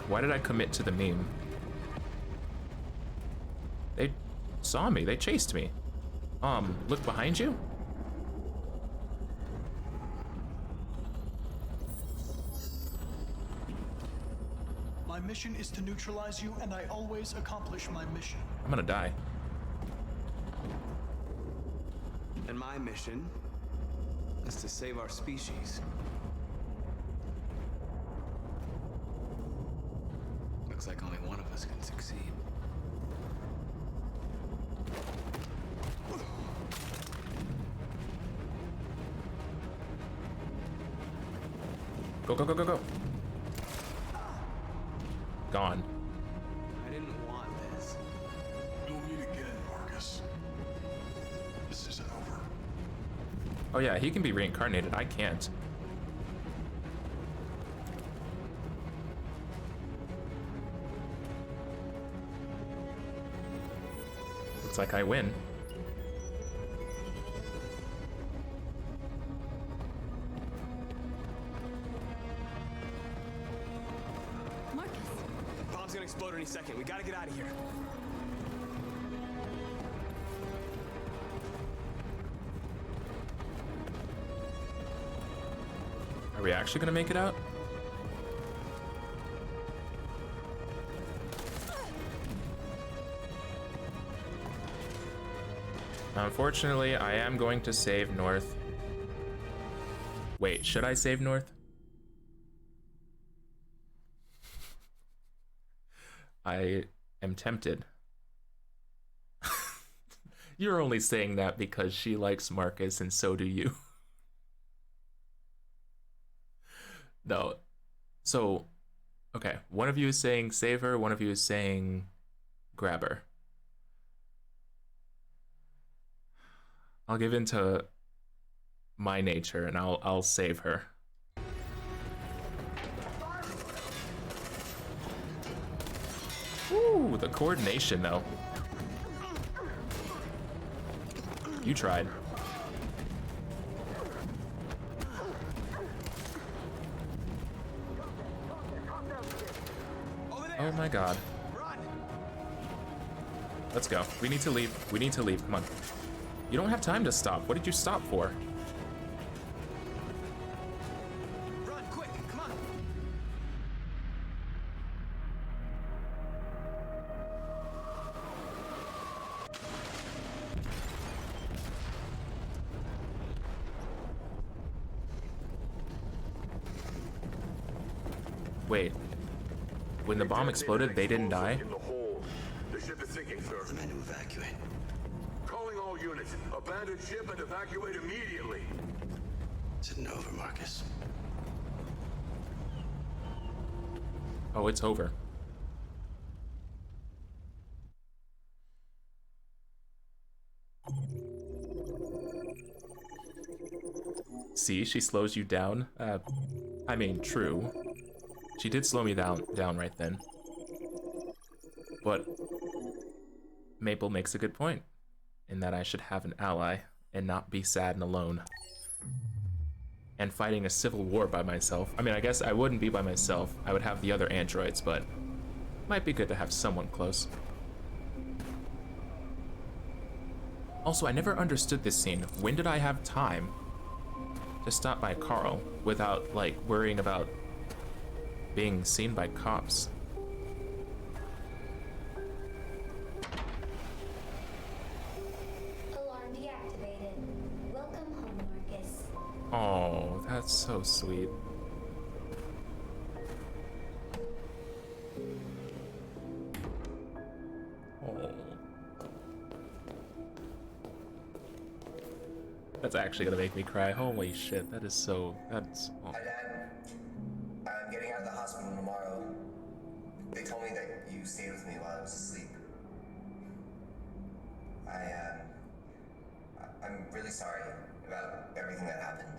Why did I commit to the meme? They saw me. They chased me. Look behind you? My mission is to neutralize you, and I always accomplish my mission. I'm gonna die. And my mission is to save our species. Looks like only one of us can succeed. Go, go, go, go, go. Gone. I didn't want this. We'll meet again, Marcus. This isn't over. Oh yeah, he can be reincarnated. I can't. Looks like I win. Marcus. Bomb's gonna explode any second. We gotta get out of here. Are we actually gonna make it out? Unfortunately, I am going to save North. Wait, should I save North? I am tempted. You're only saying that because she likes Marcus and so do you. No. So, okay, one of you is saying save her, one of you is saying grab her. I'll give in to my nature and I'll save her. Ooh, the coordination though. You tried. Oh my god. Let's go. We need to leave. We need to leave. Come on. You don't have time to stop. What did you stop for? Run, quick, come on. Wait. When the bomb exploded, they didn't die? In the hole. The ship is sinking, sir. The men to evacuate. Calling all units. Abandon ship and evacuate immediately. Isn't over, Marcus. Oh, it's over. See, she slows you down. I mean, true. She did slow me down right then. But Maple makes a good point in that I should have an ally and not be sad and alone. And fighting a civil war by myself. I mean, I guess I wouldn't be by myself. I would have the other androids, but might be good to have someone close. Also, I never understood this scene. When did I have time to stop by Carl without, like, worrying about being seen by cops? Alarm deactivated. Welcome home, Marcus. Oh, that's so sweet. Oh. That's actually gonna make me cry. Holy shit, that is so... That's... Oh. Hi, Dad. I'm getting out of the hospital tomorrow. They told me that you stayed with me while I was asleep. I'm really sorry about everything that happened.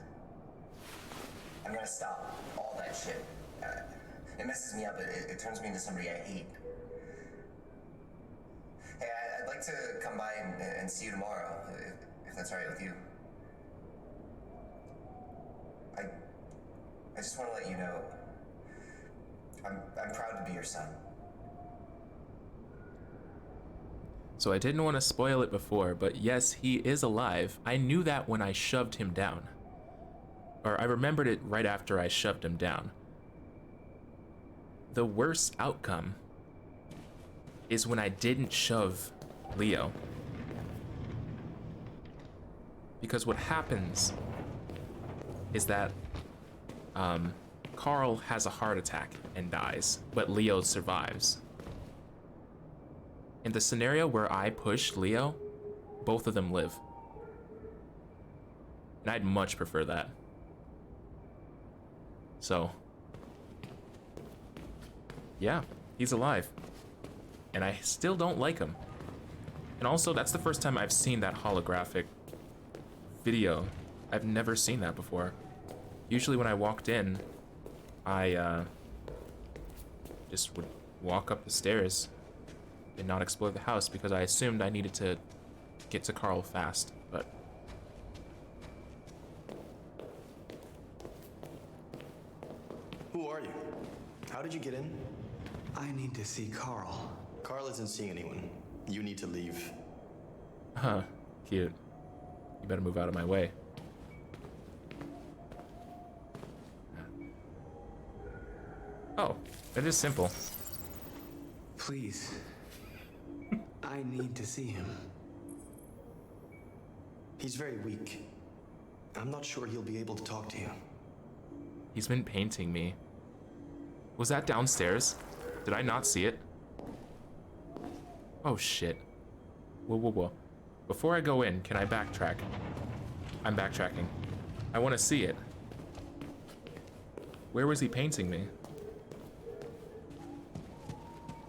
I'm gonna stop all that shit. It messes me up. It turns me into somebody I hate. Hey, I'd like to come by and see you tomorrow, if that's all right with you. I just want to let you know, I'm proud to be your son. So I didn't want to spoil it before, but yes, he is alive. I knew that when I shoved him down. Or I remembered it right after I shoved him down. The worst outcome is when I didn't shove Leo. Because what happens is that Carl has a heart attack and dies, but Leo survives. In the scenario where I pushed Leo, both of them live. And I'd much prefer that. So, yeah, he's alive. And I still don't like him. And also, that's the first time I've seen that holographic video. I've never seen that before. Usually when I walked in, I just would walk up the stairs and not explore the house because I assumed I needed to get to Carl fast, but... Who are you? How did you get in? I need to see Carl. Carl isn't seeing anyone. You need to leave. Huh, cute. You better move out of my way. Oh, it is simple. Please. I need to see him. He's very weak. I'm not sure he'll be able to talk to you. He's been painting me. Was that downstairs? Did I not see it? Oh shit. Whoa, whoa, whoa. Before I go in, can I backtrack? I'm backtracking. I want to see it. Where was he painting me?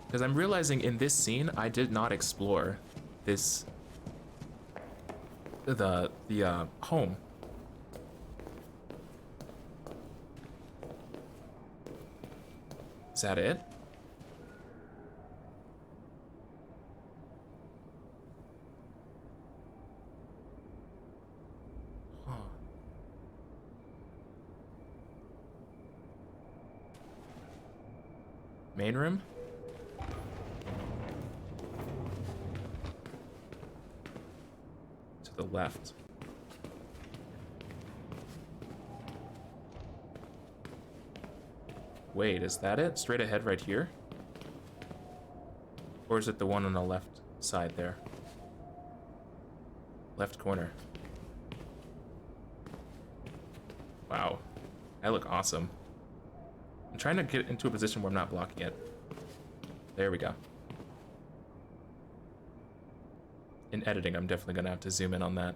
Because I'm realizing in this scene, I did not explore this... the home. Is that it? Huh. Main room? To the left. Wait, is that it? Straight ahead right here? Or is it the one on the left side there? Left corner. Wow. I look awesome. I'm trying to get into a position where I'm not blocking it. There we go. In editing, I'm definitely gonna have to zoom in on that.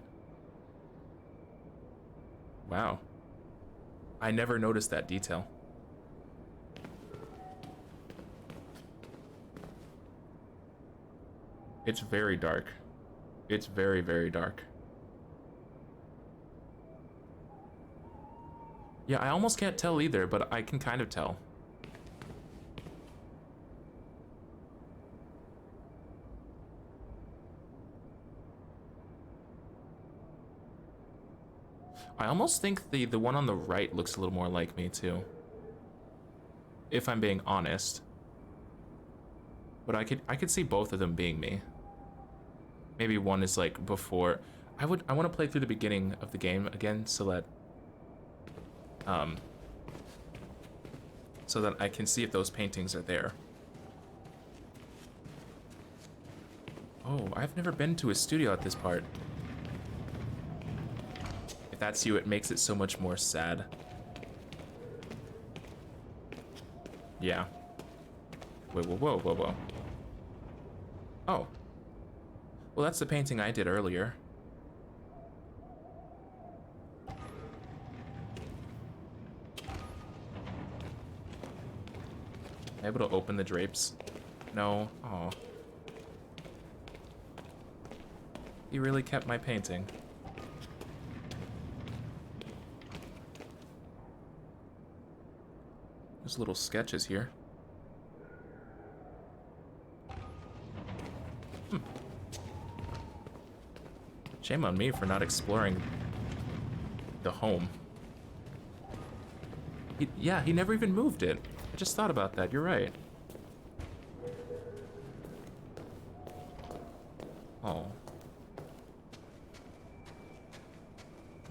Wow. I never noticed that detail. It's very dark. It's very, very dark. Yeah, I almost can't tell either, but I can kind of tell. I almost think the one on the right looks a little more like me too. If I'm being honest. But I could see both of them being me. Maybe one is like before. I want to play through the beginning of the game again so that I can see if those paintings are there. Oh, I've never been to a studio at this part. If that's you, it makes it so much more sad. Yeah. Whoa, whoa, whoa, whoa, whoa. Oh. Well, that's the painting I did earlier. Able to open the drapes? No. Oh. You really kept my painting. There's little sketches here. Shame on me for not exploring the home. Yeah, he never even moved it. I just thought about that, you're right. Oh.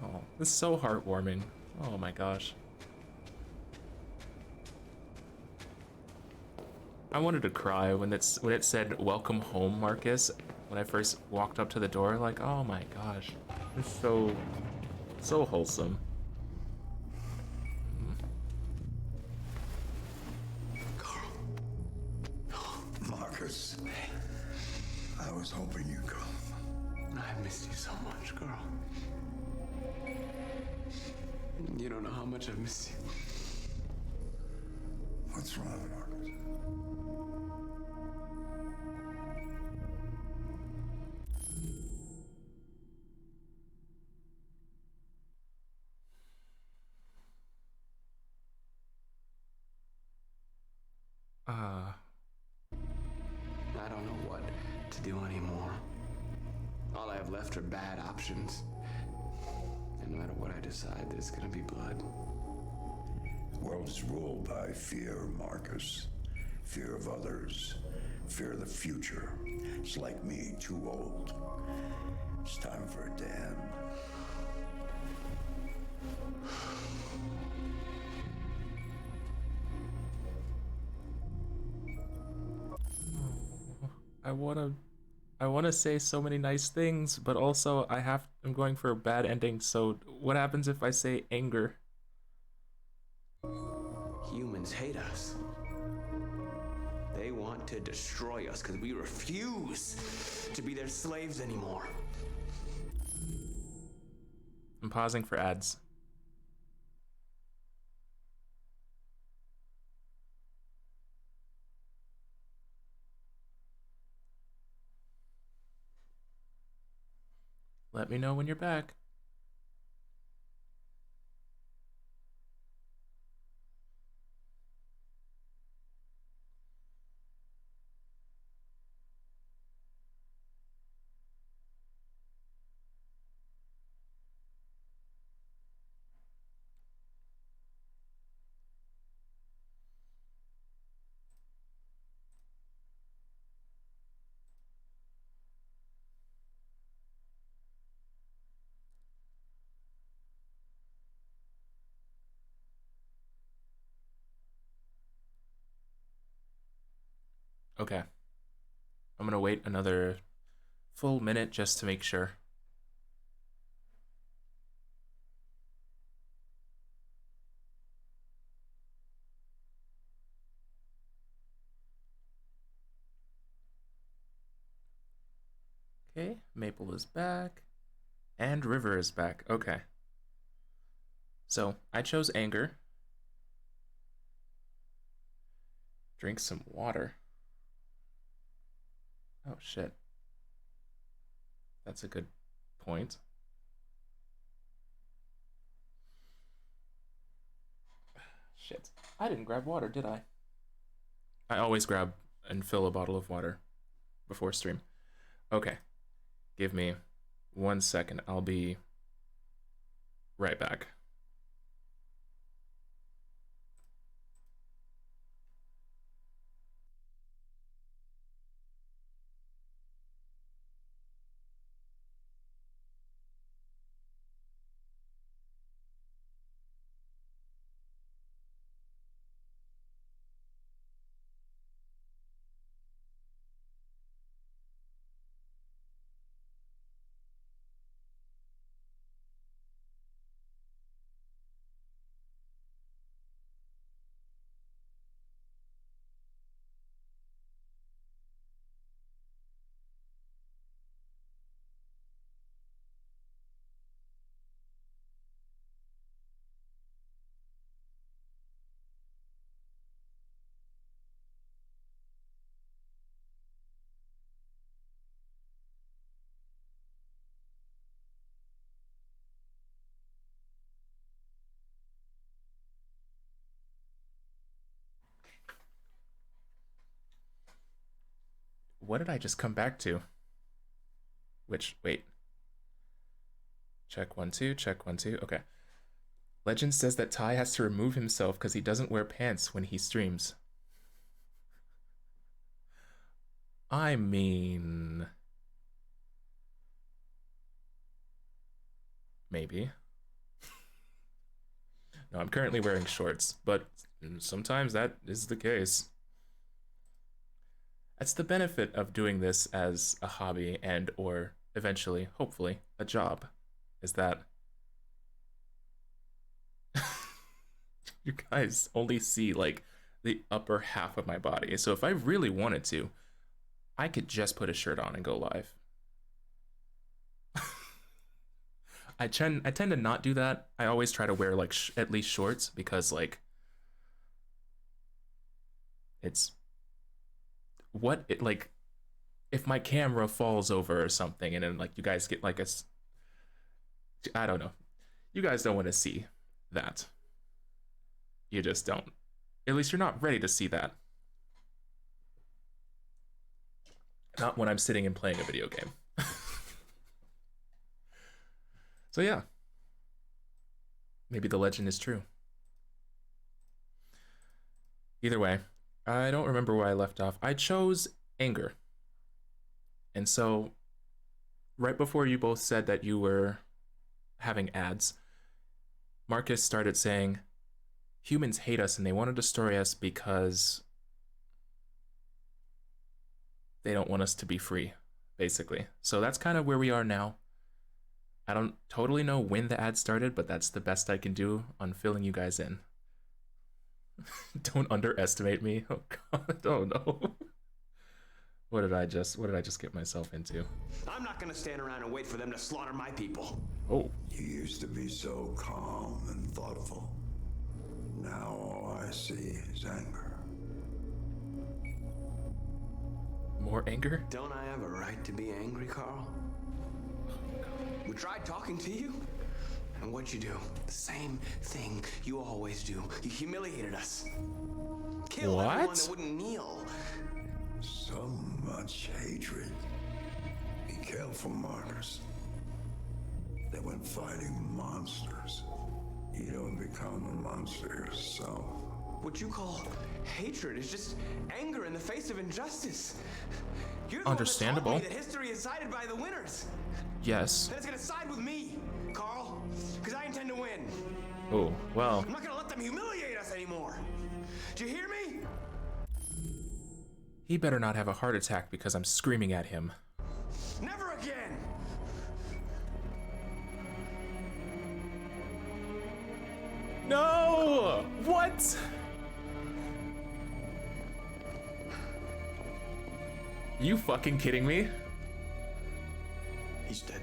Oh, this is so heartwarming. Oh my gosh. I wanted to cry when it said "Welcome home, Marcus." When I first walked up to the door, like, oh my gosh, it's so wholesome. Carl. Marcus. I was hoping you'd come. I missed you so much, girl. You don't know how much I've missed you. What's wrong, Marcus? I don't know what. left are bad options. And no matter what I decide, there's gonna be blood. The world is ruled by fear, Marcus. Fear of others. Fear of the future. It's like me, too old. It's time for a dam. I wanna say so many nice things, but also I'm going for a bad ending, so what happens if I say anger? Humans hate us. They want to destroy us because we refuse to be their slaves anymore. I'm pausing for ads. Let me know when you're back. Okay. I'm gonna wait another full minute just to make sure. Okay, Maple is back. And River is back. Okay. So, I chose anger. Drink some water. Oh, shit. That's a good point. Shit. I didn't grab water, did I? I always grab and fill a bottle of water before stream. Okay. Give me 1 second. I'll be right back. What did I just come back to? Wait. Check 1 2, check 1 2. Okay. Legend says that Ty has to remove himself because he doesn't wear pants when he streams. I mean, maybe. No, I'm currently wearing shorts, but sometimes that is the case. That's the benefit of doing this as a hobby and or eventually, hopefully, a job, is that you guys only see like the upper half of my body. So if I really wanted to, I could just put a shirt on and go live. I tend to not do that. I always try to wear like at least shorts because like it's what it like if my camera falls over or something and then like you guys get like I don't know. You guys don't want to see that. You just don't. At least you're not ready to see that. Not when I'm sitting and playing a video game. So yeah, maybe the legend is true. Either way, I don't remember where I left off. I chose anger. And so right before you both said that you were having ads, Marcus started saying, humans hate us and they want to destroy us because they don't want us to be free, basically. So that's kind of where we are now. I don't totally know when the ad started, but that's the best I can do on filling you guys in. Don't underestimate me. Oh god, oh no. What did I just get myself into? I'm not gonna stand around and wait for them to slaughter my people. Oh. You used to be so calm and thoughtful. Now all I see is anger. More anger? Don't I have a right to be angry, Carl? We tried talking to you, and what'd you do? The same thing you always do. You humiliated us. Killed everyone that wouldn't kneel. So much hatred. Be careful, Marcus. That when fighting monsters, you don't become a monster yourself. What you call hatred is just anger in the face of injustice. You're the Understandable. one that taught me that history is sided by the winners. Yes. And it's gonna side with me, Carl, because I intend to win. Oh, well. I'm not gonna let them humiliate us anymore. Do you hear me? He better not have a heart attack because I'm screaming at him. Never again. No! What? You fucking kidding me? He's dead.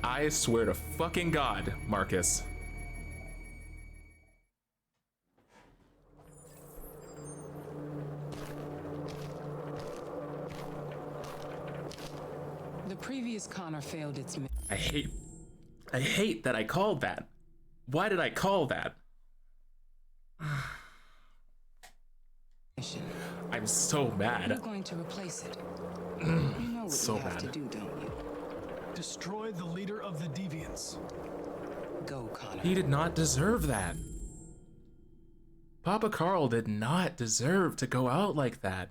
I swear to fucking God, Marcus. The previous Connor failed its mission. I hate that I called that. Why did I call that? I'm so mad. You're going to replace it. You know what So you have mad. to do, don't you? Destroy the leader of the deviants. Go, Connor. He did not deserve that. Papa Carl did not deserve to go out like that.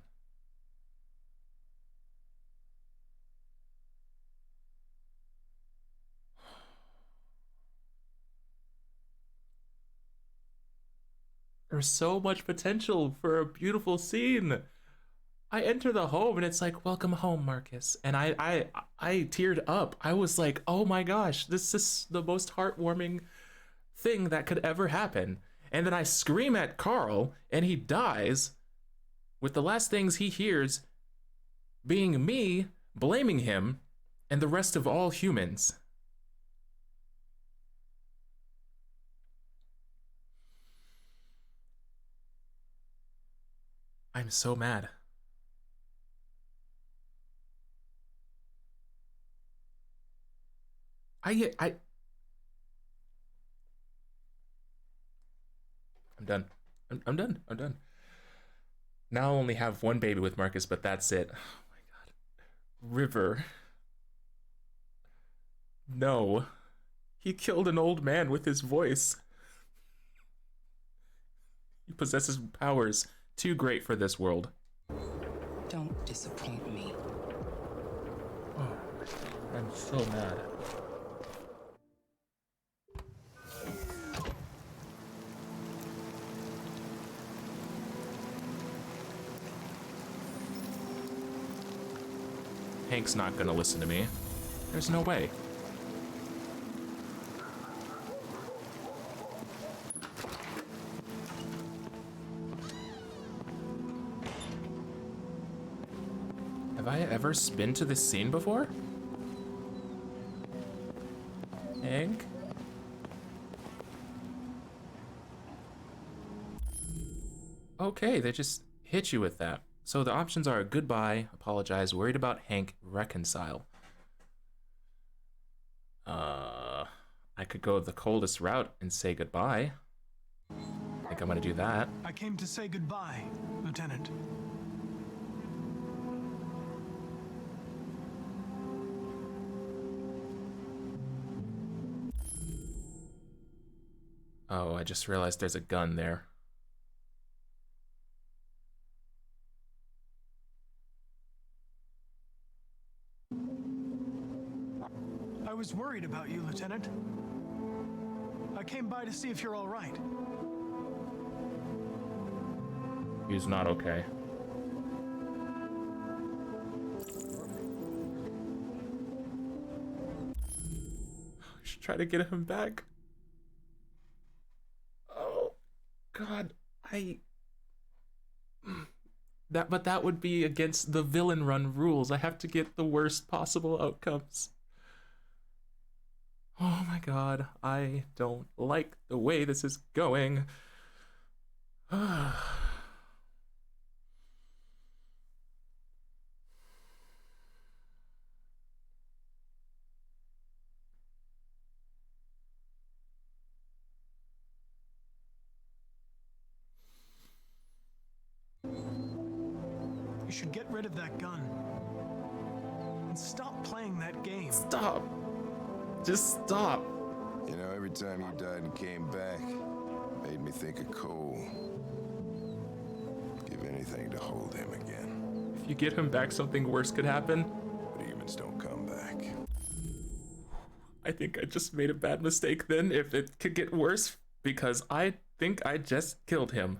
There's so much potential for a beautiful scene. I enter the home and it's like, welcome home, Marcus. And I teared up. I was like, oh my gosh, this is the most heartwarming thing that could ever happen. And then I scream at Carl and he dies with the last things he hears being me blaming him and the rest of all humans. I'm so mad. I'm done. I'm done. I'm done. Now I only have one baby with Marcus, but that's it. Oh my god. River. No. He killed an old man with his voice. He possesses powers too great for this world. Don't disappoint me. Oh, I'm so mad. Hank's not gonna listen to me. There's no way. Have I ever been to this scene before? Hank? Okay, they just hit you with that. So the options are goodbye, apologize, worried about Hank, reconcile. I could go the coldest route and say goodbye. I think I'm gonna do that. I came to say goodbye, Lieutenant. Oh, I just realized there's a gun there. I was worried about you, Lieutenant. I came by to see if you're all right. He's not okay. We should try to get him back. Oh, God, but that would be against the villain run rules. I have to get the worst possible outcomes. Oh my God, I don't like the way this is going. You should get rid of that gun. And stop playing that game. Stop. Just stop. You know, every time you died and came back, made me think of Cole. Give anything to hold him again. If you get him back, something worse could happen. But humans don't come back. I think I just made a bad mistake then, if it could get worse, because I think I just killed him.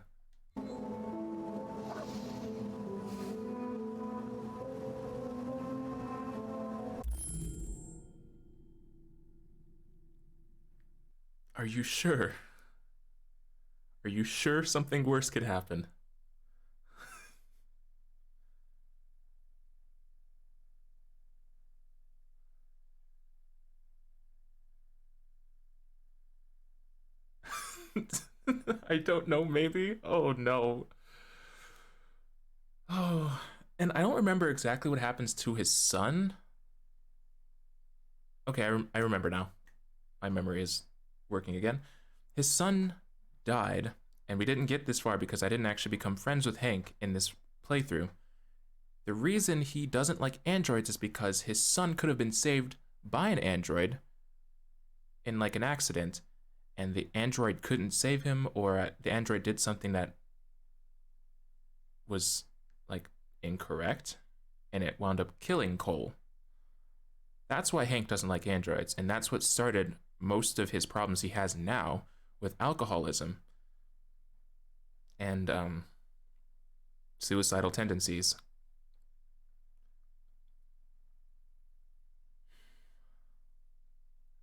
Are you sure? Are you sure something worse could happen? I don't know, maybe? Oh no. Oh, and I don't remember exactly what happens to his son. Okay, I remember now. My memory is working again. His son died, and we didn't get this far because I didn't actually become friends with Hank in this playthrough. The reason he doesn't like androids is because his son could have been saved by an android in like an accident, and the android couldn't save him, or the android did something that was like incorrect, and it wound up killing Cole. That's why Hank doesn't like androids, and that's what started most of his problems he has now with alcoholism and suicidal tendencies.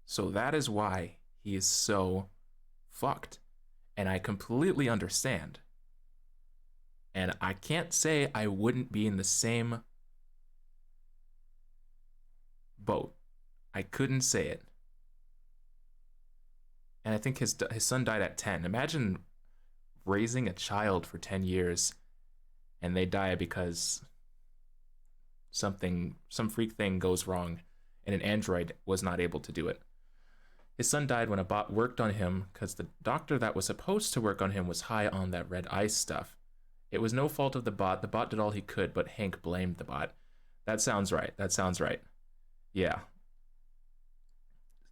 So that is why he is so fucked, and I completely understand. And I can't say I wouldn't be in the same boat. I couldn't say it. And I think his son died at 10. Imagine raising a child for 10 years and they die because some freak thing goes wrong and an android was not able to do it. His son died when a bot worked on him because the doctor that was supposed to work on him was high on that red ice stuff. It was no fault of the bot. The bot did all he could, but Hank blamed the bot. That sounds right. That sounds right. Yeah.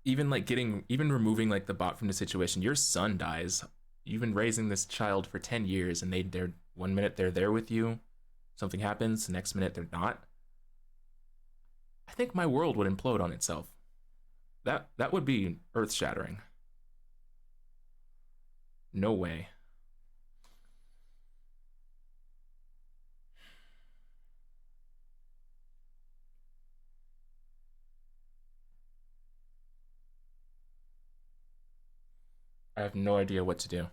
Even removing like the bot from the situation, your son dies. You've been raising this child for 10 years and they're 1 minute they're there with you. Something happens, the next minute they're not. I think my world would implode on itself. That would be earth-shattering. No way. I have no idea what to do.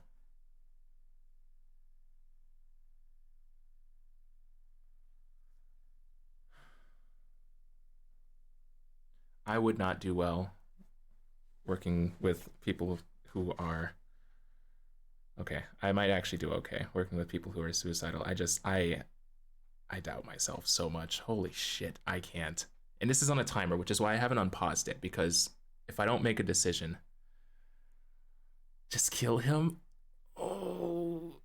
I would not do well working with people who are... Okay, I might actually do okay working with people who are suicidal. I doubt myself so much. Holy shit, I can't. And this is on a timer, which is why I haven't unpaused it, because if I don't make a decision, just kill him? Oh,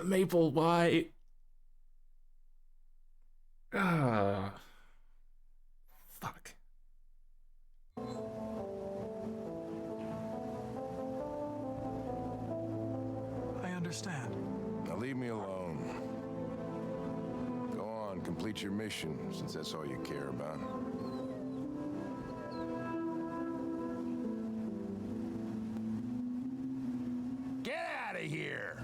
Maple, why? Ah, fuck. understand. Now leave me alone. Go on, complete your mission, since that's all you care about. Get out of here!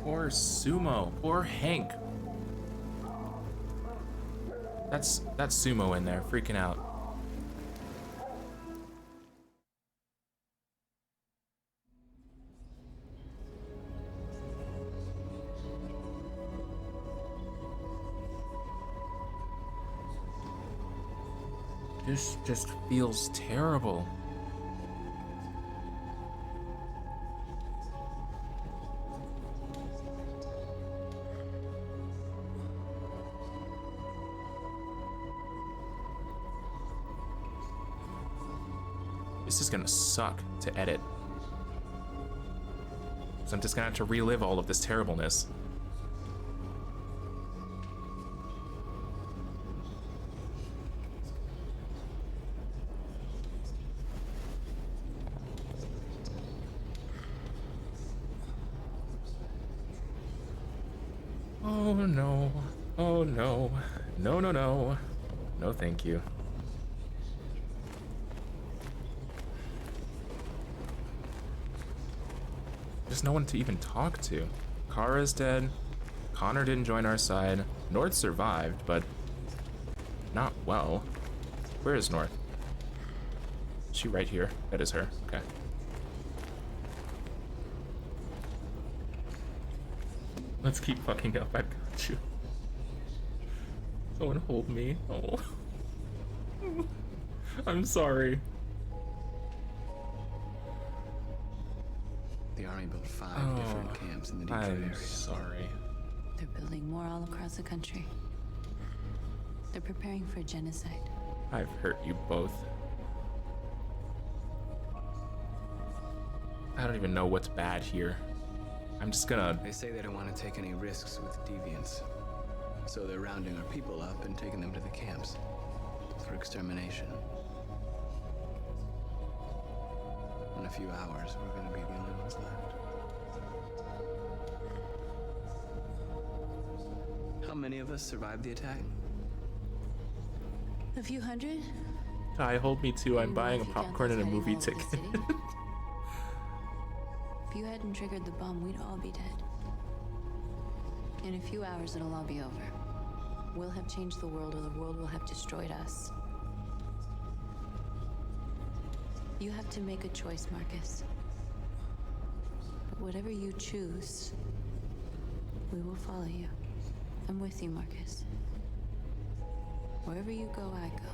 Poor Sumo. Poor Hank. That's Sumo in there, freaking out. This just feels terrible. This is gonna suck to edit. So I'm just gonna have to relive all of this terribleness. Oh no. Oh no. No, no, no. No, thank you. There's no one to even talk to. Kara's dead. Connor didn't join our side. North survived, but not well. Where is North? Is she right here? That is her. Okay. Let's keep fucking up. I've got you. Someone hold me. Oh. I'm sorry. The army built 5 different camps in the Detroit area. I'm sorry. They're building more all across the country. They're preparing for genocide. I've hurt you both. I don't even know what's bad here. I'm just gonna... They say they don't want to take any risks with deviants. So they're rounding our people up and taking them to the camps for extermination. In a few hours, we're gonna be the only ones left. How many of us survived the attack? A few hundred? Ty, hold me too. I'm buying a popcorn and a movie ticket. If you hadn't triggered the bomb, we'd all be dead. In a few hours, it'll all be over. We'll have changed the world, or the world will have destroyed us. You have to make a choice, Marcus. But whatever you choose, we will follow you. I'm with you, Marcus. Wherever you go, I go.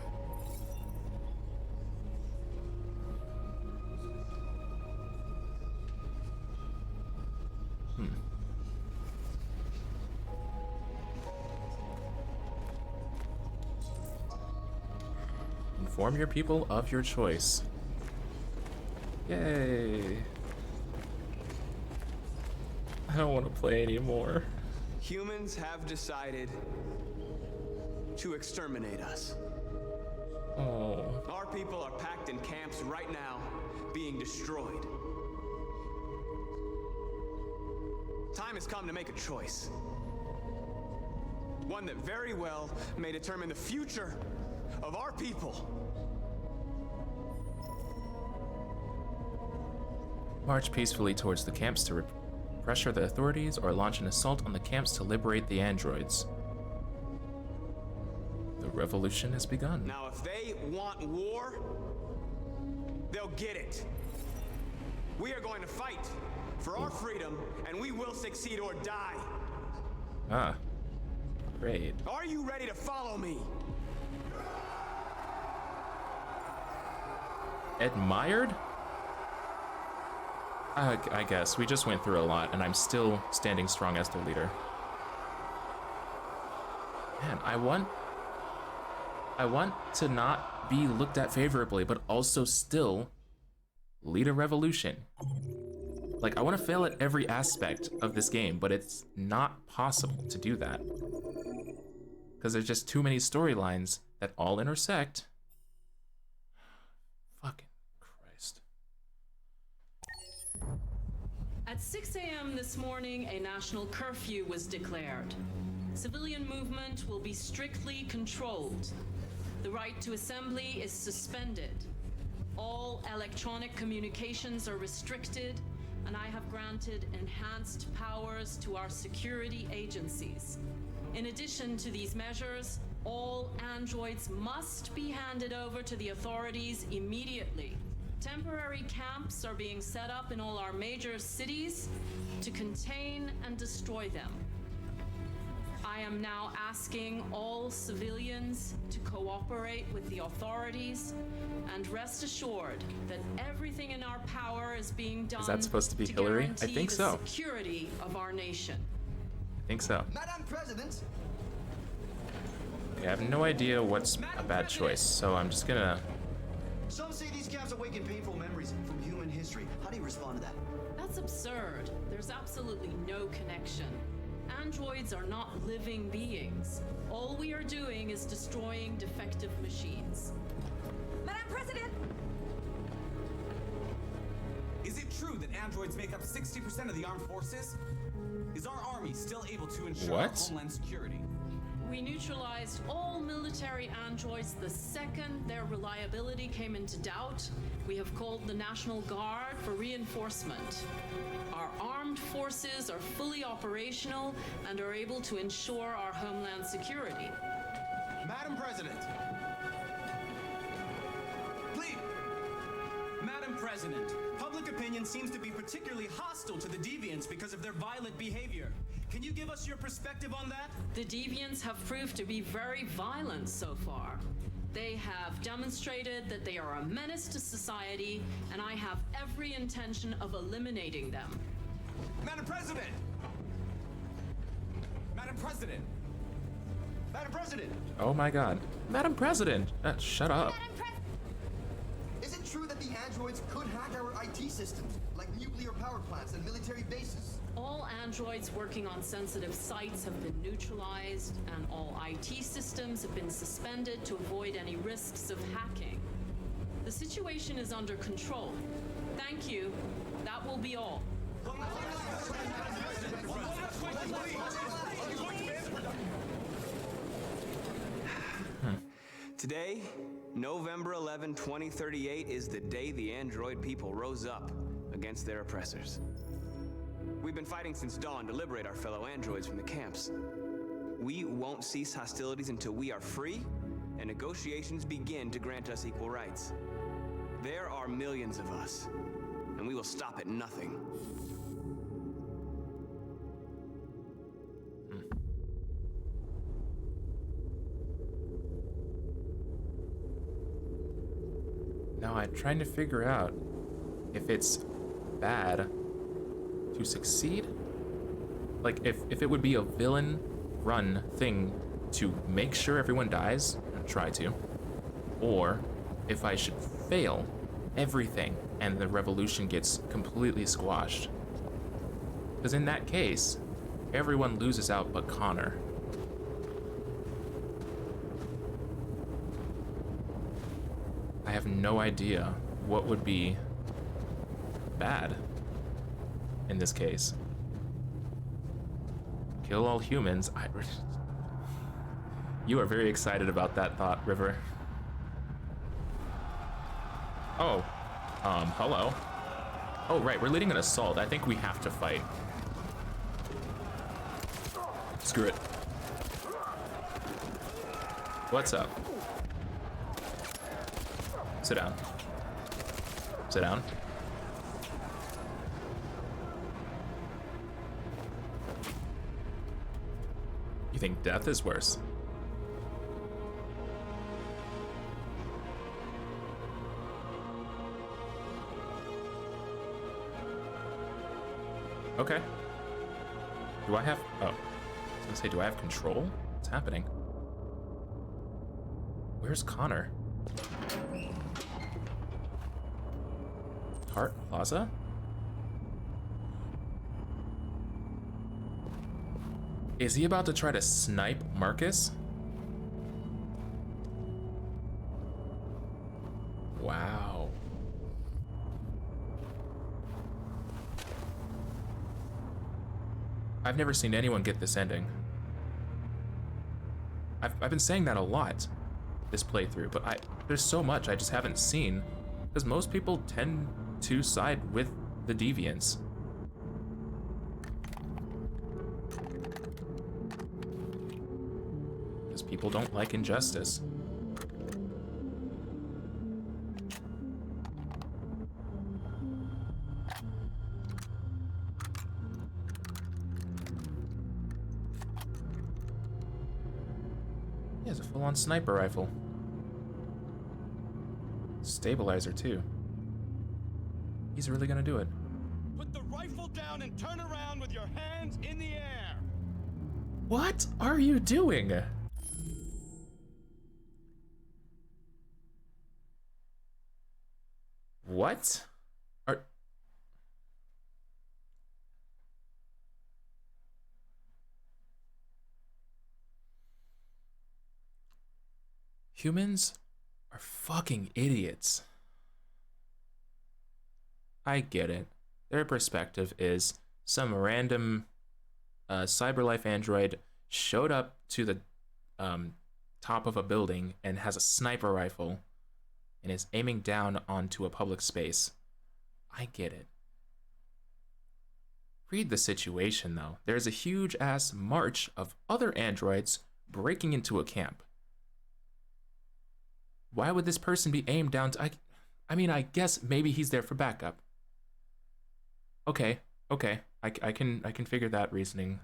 Inform your people of your choice. Yay. I don't want to play anymore. Humans have decided to exterminate us. Oh. Our people are packed in camps right now, being destroyed. Time has come to make a choice. One that very well may determine the future of our people. March peacefully towards the camps to pressure the authorities or launch an assault on the camps to liberate the androids. The revolution has begun. Now, if they want war, they'll get it. We are going to fight for our freedom, and we will succeed or die. Ah, great. Are you ready to follow me? Admired? I guess. We just went through a lot, and I'm still standing strong as the leader. Man, I want I want to not be looked at favorably, but also still lead a revolution. Like, I want to fail at every aspect of this game, but it's not possible to do that. Because there's just too many storylines that all intersect. Fucking Christ. At 6 a.m. this morning, a national curfew was declared. Civilian movement will be strictly controlled. The right to assembly is suspended. All electronic communications are restricted, and I have granted enhanced powers to our security agencies. In addition to these measures, all androids must be handed over to the authorities immediately. Temporary camps are being set up in all our major cities to contain and destroy them. I am now asking all civilians to cooperate with the authorities and rest assured that everything in our power is being done. Is that supposed to be Hillary? I think so. The security of our nation. I think so. Madam President. Okay, I have no idea what's a bad choice, so I'm just gonna... Some say these camps awaken painful memories from human history. How do you respond to that? That's absurd. There's absolutely no connection. Androids are not living beings. All we are doing is destroying defective machines. Madam President! Is it true that androids make up 60% of the armed forces? Is our army still able to ensure our homeland security? We neutralized all military androids the second their reliability came into doubt. We have called the National Guard for reinforcement. Our armed forces are fully operational and are able to ensure our homeland security. Madam President. Please. Madam President, public opinion seems to be particularly hostile to the deviants because of their violent behavior. Can you give us your perspective on that? The deviants have proved to be very violent so far. They have demonstrated that they are a menace to society, and I have every intention of eliminating them. Madam President! Madam President! Madam President! Oh my god. Madam President! Shut up. Is it true that the androids could hack our IT systems, like nuclear power plants and military bases? All androids working on sensitive sites have been neutralized, and all IT systems have been suspended to avoid any risks of hacking. The situation is under control. Thank you. That will be all. Today, November 11, 2038, is the day the android people rose up against their oppressors. We've been fighting since dawn to liberate our fellow androids from the camps. We won't cease hostilities until we are free and negotiations begin to grant us equal rights. There are millions of us, and we will stop at nothing. Now I'm trying to figure out if it's bad to succeed. Like, if it would be a villain run thing to make sure everyone dies, or try to, or if I should fail everything and the revolution gets completely squashed. Because in that case, everyone loses out but Connor. I have no idea what would be bad in this case. Kill all humans. You are very excited about that thought, River. Oh, hello. Oh, right, we're leading an assault. I think we have to fight. Screw it. What's up? Sit down. Sit down. You think death is worse? Okay. Do I have... Oh. I was gonna say, do I have control? What's happening? Where's Connor? Hart Plaza? Is he about to try to snipe Marcus? Wow. I've never seen anyone get this ending. I've been saying that a lot this playthrough, but there's so much I just haven't seen, because most people tend to side with the deviants. Because people don't like injustice. He has a full-on sniper rifle. Stabilizer, too. He's really gonna do it. Put the rifle down and turn around with your hands in the air. What are you doing? What? Humans are fucking idiots. I get it. Their perspective is some random cyberlife android showed up to the top of a building and has a sniper rifle and is aiming down onto a public space. I get it. Read the situation, though. There's a huge-ass march of other androids breaking into a camp. Why would this person be aimed down to... I mean, I guess maybe he's there for backup. Okay. I can figure that reasoning.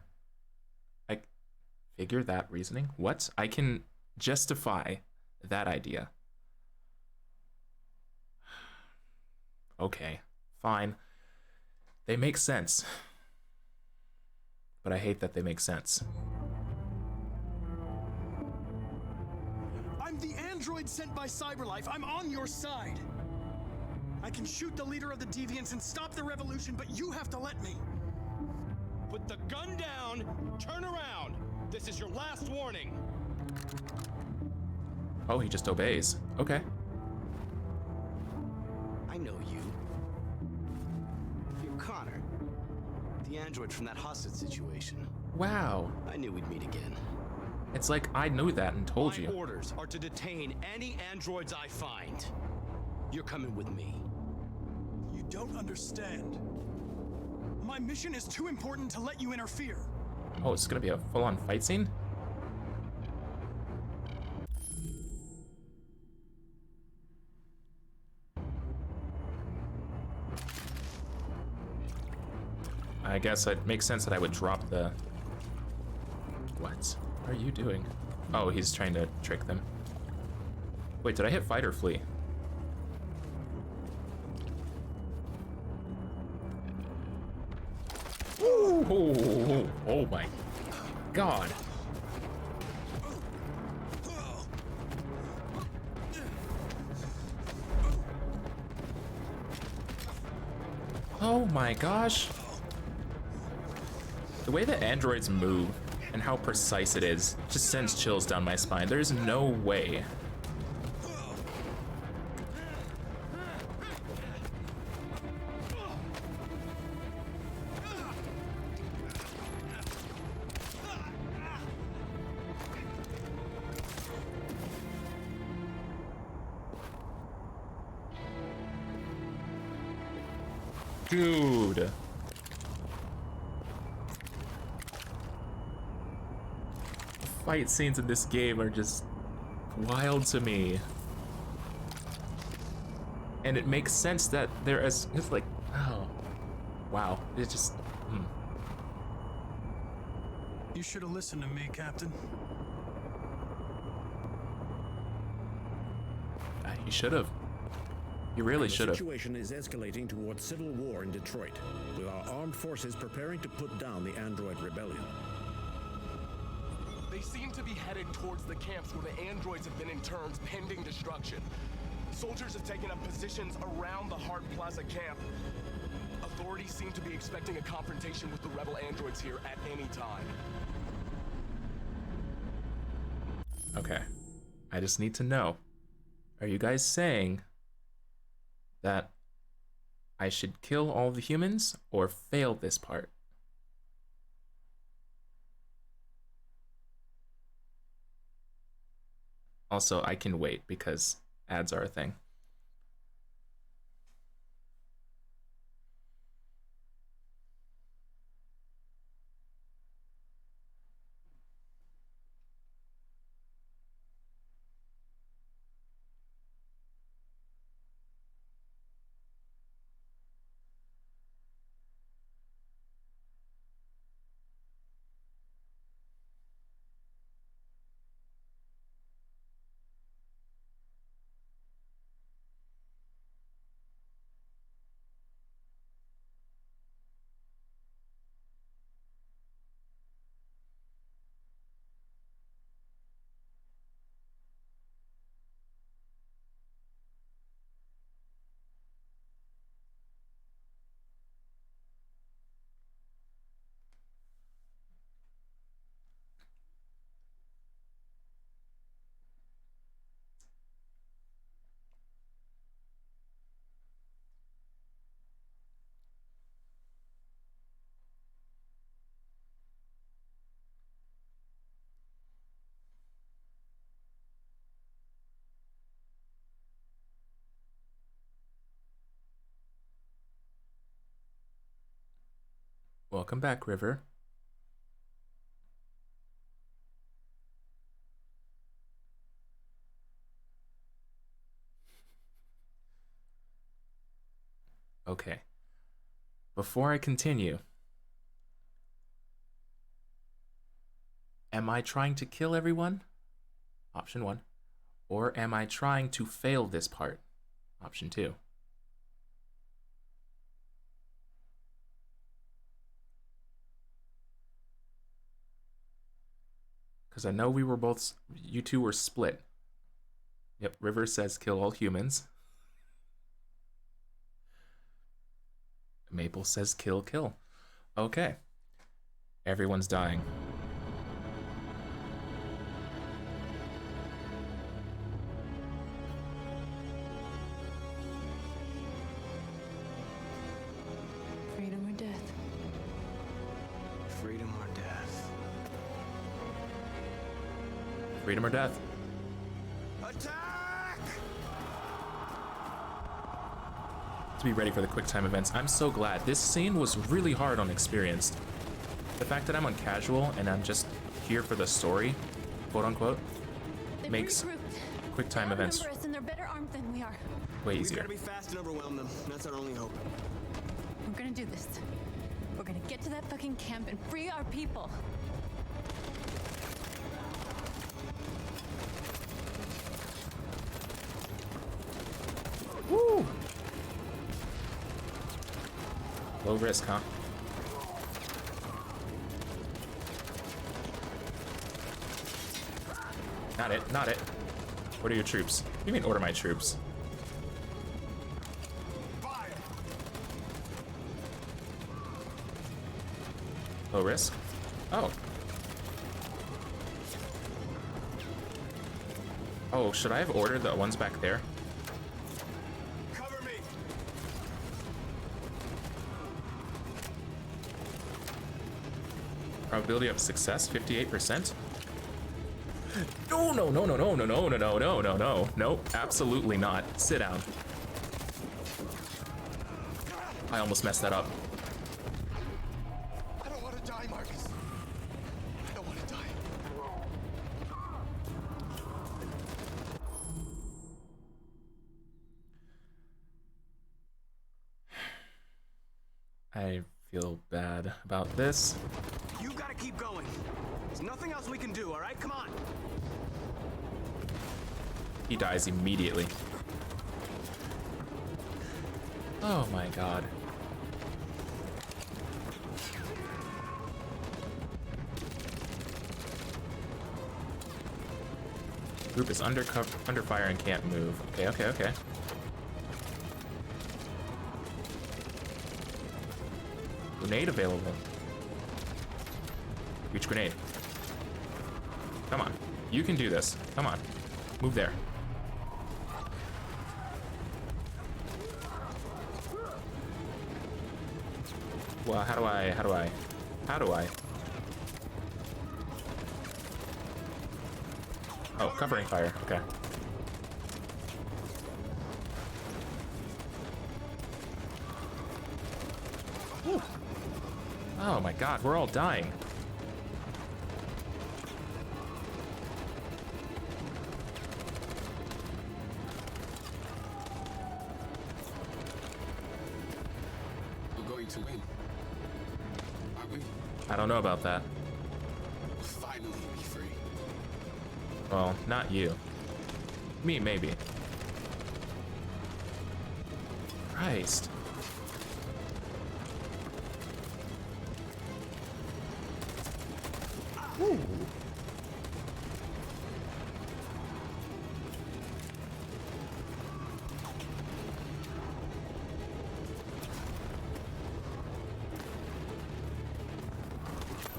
Figure that reasoning? What? I can justify that idea. Okay, fine. They make sense. But I hate that they make sense. I'm the android sent by Cyberlife. I'm on your side. I can shoot the leader of the Deviants and stop the revolution, but you have to let me. Put the gun down, turn around. This is your last warning. Oh, he just obeys. Okay. I know you. You're Connor, the android from that hostage situation. Wow. I knew we'd meet again. It's like I knew that and told My you. orders are to detain any androids I find. You're coming with me. You don't understand. My mission is too important to let you interfere. Oh, it's gonna be a full-on fight scene? I guess it makes sense that I would drop the... What are you doing? Oh, he's trying to trick them. Wait, did I hit fight or flee? Ooh, oh my god. Oh my gosh. The way that androids move and how precise it is just sends chills down my spine. There's no way. Dude. Fight scenes in this game are just wild to me. And it makes sense that they're it's like, oh, wow. It's just, You should have listened to me, Captain. You should have. You really should have. The situation is escalating towards civil war in Detroit, with our armed forces preparing to put down the android rebellion. They seem to be headed towards the camps where the androids have been interned pending destruction. Soldiers have taken up positions around the Hart Plaza camp. Authorities seem to be expecting a confrontation with the rebel androids here at any time. Okay. I just need to know. Are you guys saying that I should kill all the humans or fail this part? Also, I can wait because ads are a thing. Welcome back, River. Okay. Before I continue, am I trying to kill everyone? Option 1. Or am I trying to fail this part? Option 2. Because I know we were both, you two were split. Yep, River says kill all humans. Maple says kill, kill. Okay. Everyone's dying. Freedom or death? Freedom or death? Freedom or death? To be ready for the quick time events. I'm so glad. This scene was really hard on Experienced. The fact that I'm on casual and I'm just here for the story, quote unquote, makes quick time events And they're better armed than we are. way We easier. gotta be fast and overwhelm them. That's our only hope. We're gonna do this. We're gonna get to that fucking camp and free our people. Woo! Low risk, huh? Not it, not it. Order your troops. What do you mean order my troops? Low risk? Oh. Oh, should I have ordered the ones back there? Cover me. Probability of success, 58%? No, no, no, no, no, no, no, no, no, no, no, no. Nope, absolutely not. Sit down. I almost messed that up. I don't want to die, Marcus. I don't want to die. I feel bad about this. You gotta keep going. There's nothing else we can do, all right? Come on. He dies immediately. Oh my god. Group is under fire and can't move. Okay, okay, okay. Grenade available. Reach grenade. Come on. You can do this. Come on. Move there. Well, how do I? Oh, covering fire. Okay. Whew. Oh my god, we're all dying. We're going to win. Aren't we? I don't know about that. We'll finally be free. Well, not you. Me, maybe. Christ. Ooh.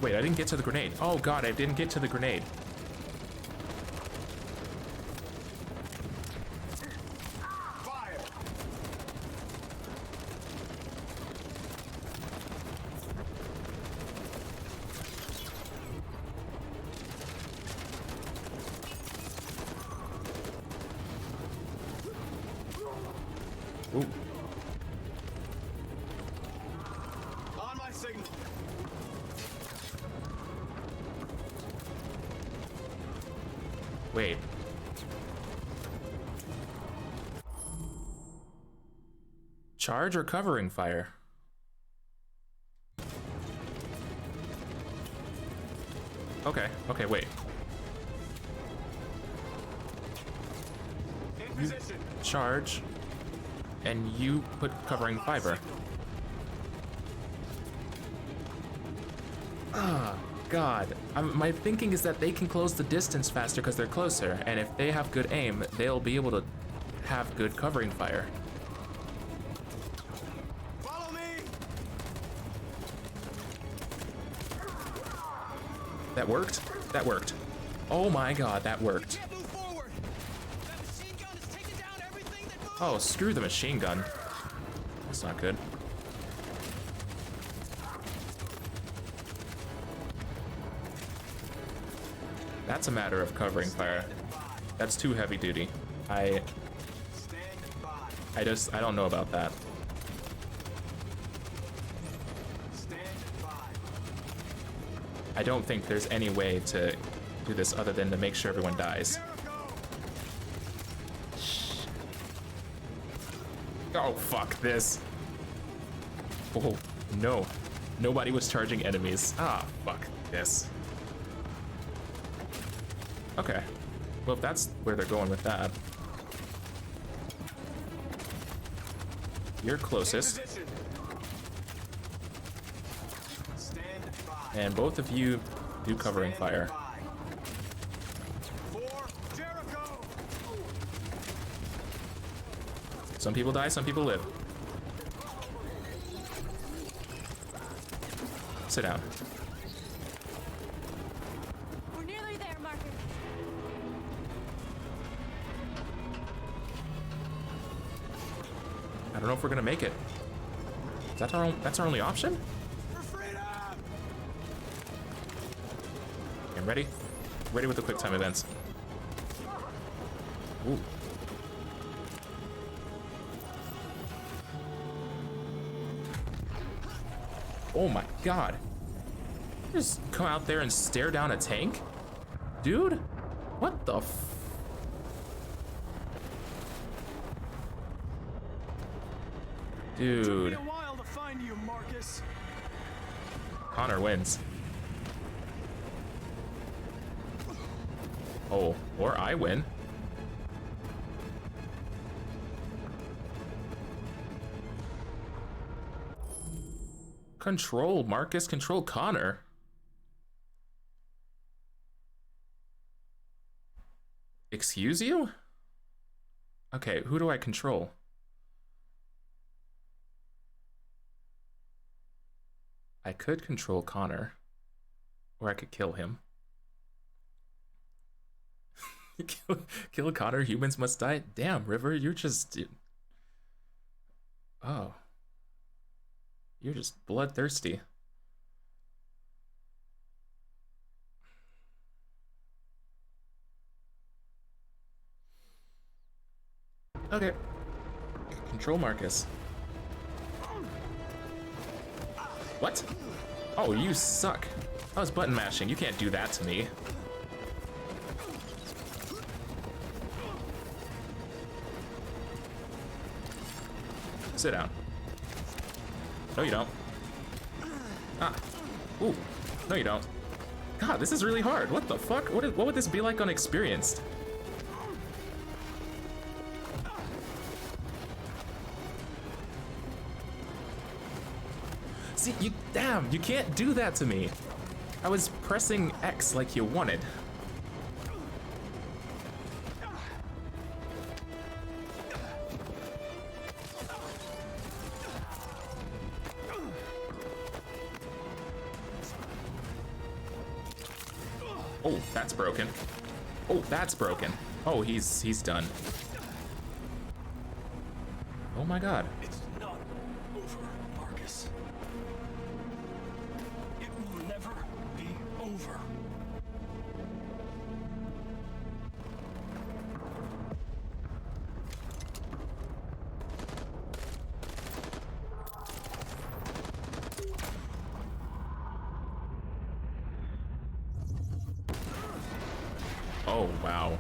Wait, I didn't get to the grenade. Oh god, I didn't get to the grenade. Ooh. On my signal. Wait. Charge or covering fire? Okay, okay, wait. You charge, and you put covering fiber. Ah, God. My thinking is that they can close the distance faster because they're closer, and if they have good aim, they'll be able to have good covering fire. Follow me. That worked? That worked. Oh my god, that worked. Oh, screw the machine gun. That's not good. That's a matter of covering fire. That's too heavy duty. I don't know about that. I don't think there's any way to do this other than to make sure everyone dies. Oh, fuck this. Oh, no. Nobody was charging enemies. Ah, fuck this. Okay. Well, if that's where they're going with that. You're closest. And both of you do covering fire. Some people die, some people live. Sit down. We're nearly there, Marcus. I don't know if we're gonna make it. That's our only option? I'm ready. Ready with the quick time events. Ooh. Oh my god. Just come out there and stare down a tank? Dude? What the f... Dude. Took me a while to find you, Marcus. Connor wins. Oh, or I win. Control, Marcus. Control Connor. Excuse you? Okay, who do I control? I could control Connor. Or I could kill him. Kill Connor, humans must die? Damn, River, you're just... Oh. You're just bloodthirsty. Okay. Control Marcus. What? Oh, you suck. I was button mashing. You can't do that to me. Sit down. No, you don't. Ah. Ooh. No, you don't. God, this is really hard. What the fuck? What would this be like on Experienced? See, damn, you can't do that to me. I was pressing X like you wanted. Oh, that's broken. Oh, that's broken. Oh, he's done. Oh my god. It's not over, Marcus. It will never be over. Oh, wow.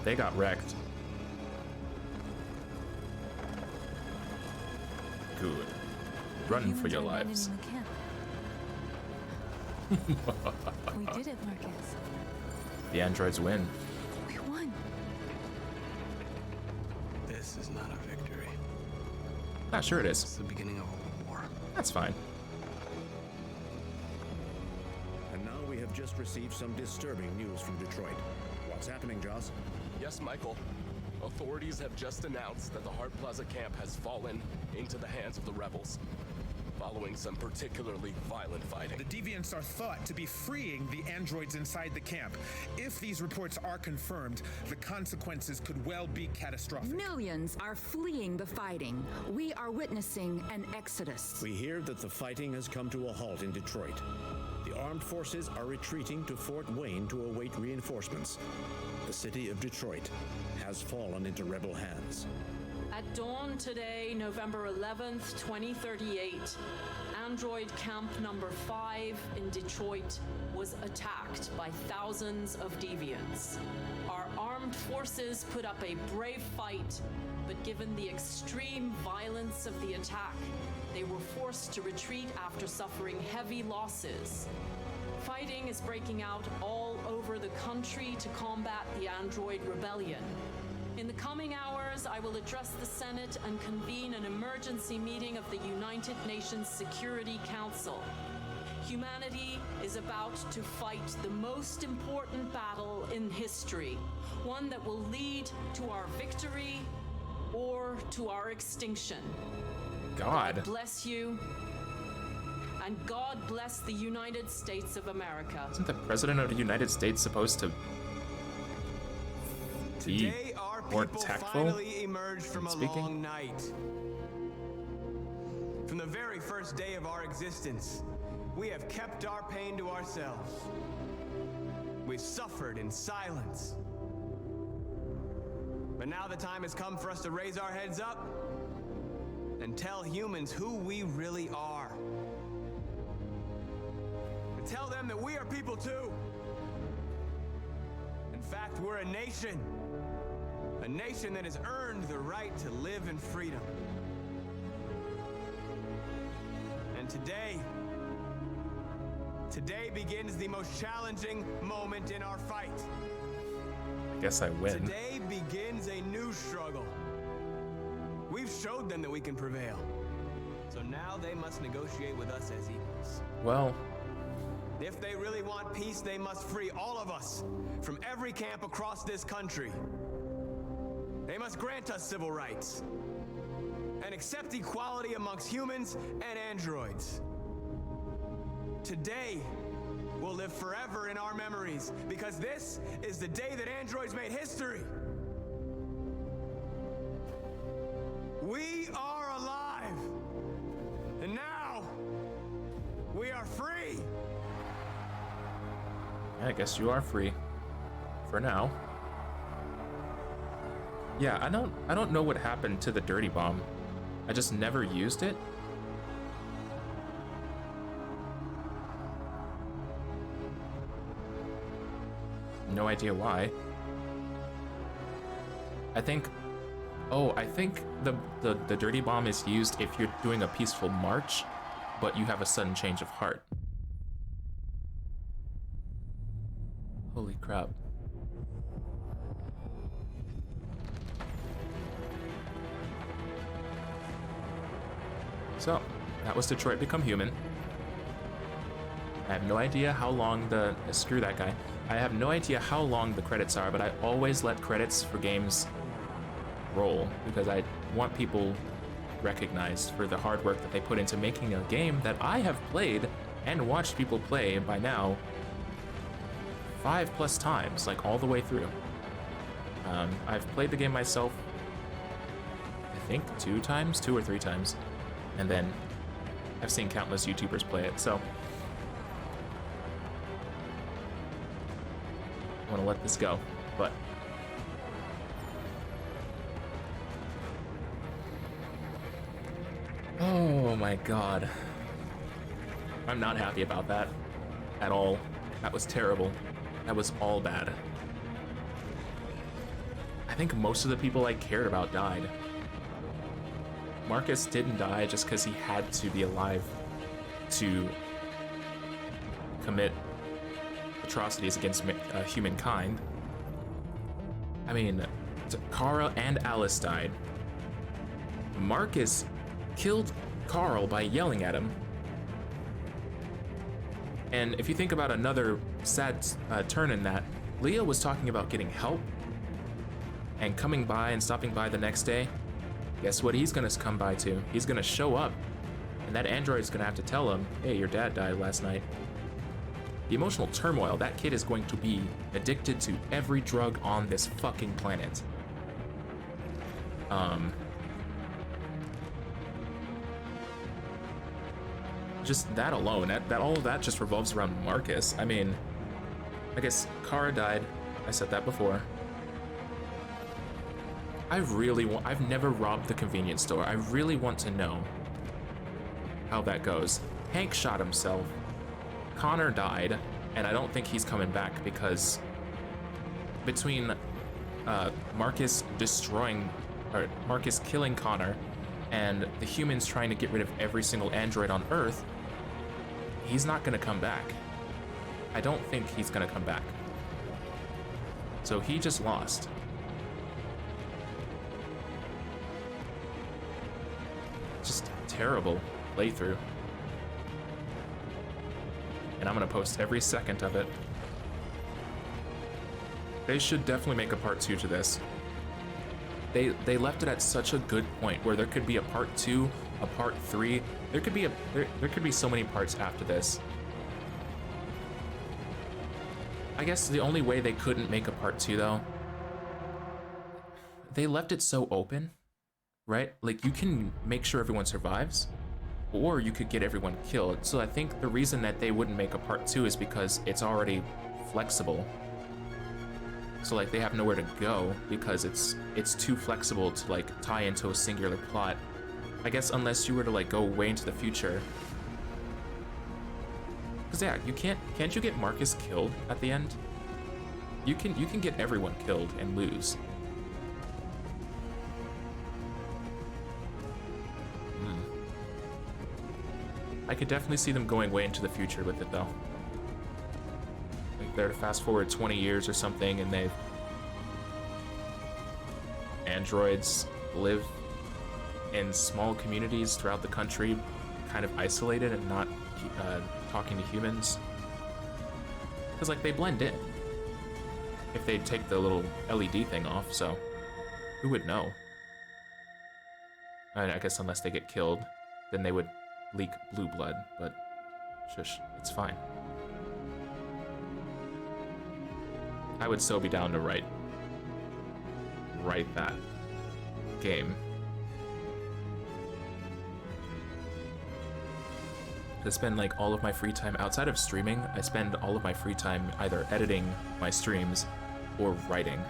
They got wrecked. Good. Run for your lives. We did it, Marcus. The androids win. We won. This is not a victory. Ah, sure it is. It's the beginning of a war. That's fine. And now we have just received some disturbing news from Detroit. What's happening, Joss? Yes, Michael. Authorities have just announced that the Hart Plaza camp has fallen into the hands of the rebels, following some particularly violent fighting. The deviants are thought to be freeing the androids inside the camp. If these reports are confirmed, the consequences could well be catastrophic. Millions are fleeing the fighting. We are witnessing an exodus. We hear that the fighting has come to a halt in Detroit. The armed forces are retreating to Fort Wayne to await reinforcements. The city of Detroit has fallen into rebel hands. At dawn today, November 11th, 2038, Android Camp number 5 in Detroit was attacked by thousands of deviants. Our armed forces put up a brave fight, but given the extreme violence of the attack, they were forced to retreat after suffering heavy losses. Fighting is breaking out all over the country to combat the Android rebellion. In the coming hours, I will address the Senate and convene an emergency meeting of the United Nations Security Council. Humanity is about to fight the most important battle in history, one that will lead to our victory or to our extinction. God bless you, and God bless the United States of America. Isn't the President of the United States supposed to be more tactful finally emerged from in a speaking? long night. From the very first day of our existence, we have kept our pain to ourselves. We've suffered in silence. But now the time has come for us to raise our heads up and tell humans who we really are. And tell them that we are people too. In fact, we're a nation. A nation that has earned the right to live in freedom. And today begins the most challenging moment in our fight. guess I win. Today begins a new struggle. We've showed them that we can prevail. So now they must negotiate with us as equals. Well, if they really want peace, they must free all of us from every camp across this country. They must grant us civil rights and accept equality amongst humans and androids. Today will live forever in our memories because this is the day that androids made history. We are alive, and now we are free. I guess you are free for now. Yeah, I don't know what happened to the dirty bomb. I just never used it. No idea why. I think the dirty bomb is used if you're doing a peaceful march, but you have a sudden change of heart. Holy crap. So, that was Detroit Become Human. I have no idea how long screw that guy. I have no idea how long the credits are, but I always let credits for games roll because I want people recognized for the hard work that they put into making a game that I have played and watched people play by now 5+ times, like all the way through. I've played the game myself, I think 2 or 3 times, and then I've seen countless YouTubers play it, so I want to let this go, but oh my god. I'm not happy about that at all. That was terrible. That was all bad. I think most of the people I cared about died. Marcus didn't die just because he had to be alive to commit atrocities against humankind. I mean, Kara and Alice died. Marcus killed Carl by yelling at him. And if you think about another sad turn in that, Leah was talking about getting help and coming by and stopping by the next day. Guess what he's gonna come by to? He's gonna show up, and that android's gonna have to tell him, hey, your dad died last night. The emotional turmoil, that kid is going to be addicted to every drug on this fucking planet. Just that alone, that all of that just revolves around Marcus. I mean, I guess Kara died. I said that before. I've never robbed the convenience store. I really want to know how that goes. Hank shot himself. Connor died, and I don't think he's coming back because between Marcus killing Connor and the humans trying to get rid of every single android on Earth, he's not gonna come back. I don't think he's gonna come back. So he just lost. Just terrible playthrough. And I'm gonna post every second of it. They should definitely make a part 2 to this. They left it at such a good point where there could be a part 2, a part 3. There could be so many parts after this. I guess the only way they couldn't make a part 2 though, they left it so open, right? Like you can make sure everyone survives, or you could get everyone killed. So I think the reason that they wouldn't make a part 2 is because it's already flexible. So like they have nowhere to go because it's too flexible to like tie into a singular plot. I guess unless you were to like go way into the future. Cause yeah, can't you get Marcus killed at the end? You can get everyone killed and lose. I could definitely see them going way into the future with it though. Like they're to fast forward 20 years or something and androids live in small communities throughout the country, kind of isolated and not talking to humans. Because, like, they blend in. If they take the little LED thing off, so who would know? I guess unless they get killed, then they would leak blue blood, but shush, it's fine. I would so be down to write that game. I spend like all of my free time outside of streaming. I spend all of my free time either editing my streams or writing.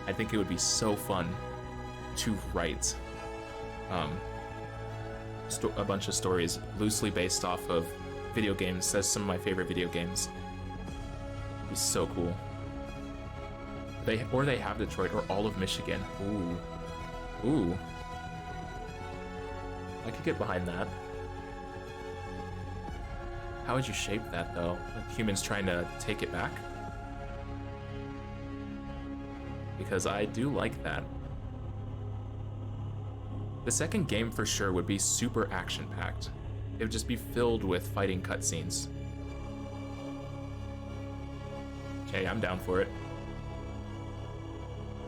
I think it would be so fun to write a bunch of stories loosely based off of video games. That's some of my favorite video games. It'd be so cool. They have Detroit or all of Michigan. Ooh. I could get behind that. How would you shape that, though? Like humans trying to take it back? Because I do like that. The second game for sure would be super action-packed. It would just be filled with fighting cutscenes. Okay, I'm down for it.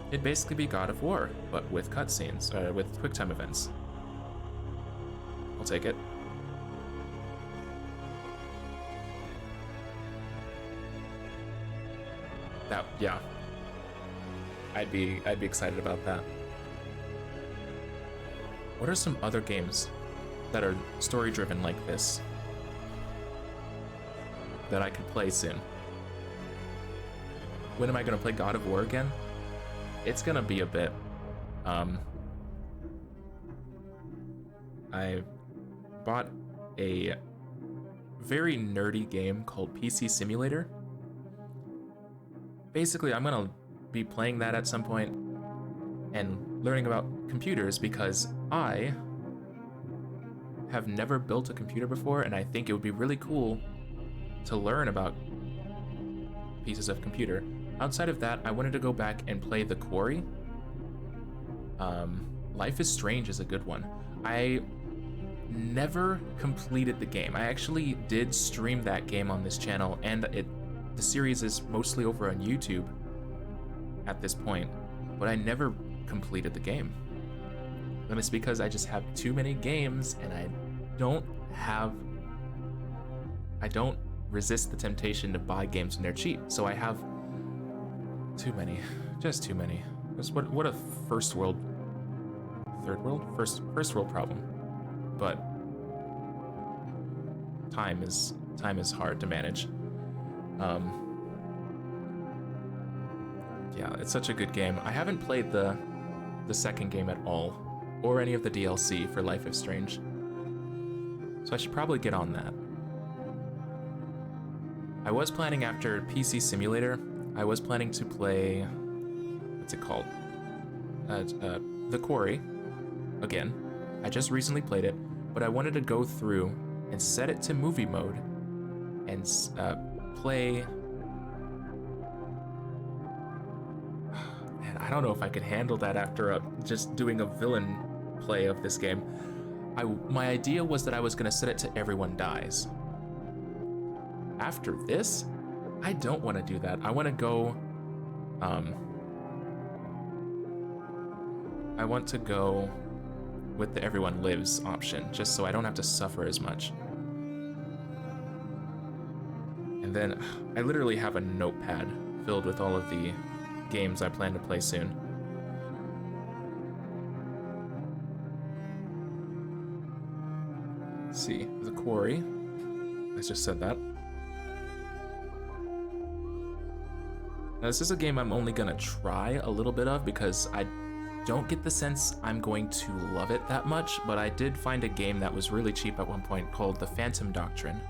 It'd basically be God of War, but with cutscenes, with QuickTime events. I'll take it. Yeah. I'd be excited about that. What are some other games that are story-driven like this that I could play soon? When am I gonna play God of War again? It's gonna be a bit. I bought a very nerdy game called PC Simulator. Basically, I'm gonna be playing that at some point and learning about computers because I have never built a computer before, and I think it would be really cool to learn about pieces of computer. Outside of that, I wanted to go back and play The Quarry. Life is Strange is a good one. I never completed the game. I actually did stream that game on this channel, and the series is mostly over on YouTube at this point, but I never completed the game. And it's because I just have too many games, and I don't resist the temptation to buy games when they're cheap. So I have too many, just too many. What a first world problem. But time is hard to manage. Yeah, it's such a good game. I haven't played the second game at all, or any of the DLC for Life is Strange. So I should probably get on that. I was planning after PC Simulator, I was planning to play, what's it called? The Quarry, again. I just recently played it, but I wanted to go through and set it to movie mode and play. Man, I don't know if I could handle that after just doing a villain play of this game. My idea was that I was gonna set it to everyone dies. After this, I don't want to do that. I want to go, I want to go with the everyone lives option, just so I don't have to suffer as much. And then I literally have a notepad filled with all of the games I plan to play soon. Let's see, The Quarry. I just said that. Now, this is a game I'm only gonna try a little bit of because I don't get the sense I'm going to love it that much, but I did find a game that was really cheap at one point called The Phantom Doctrine.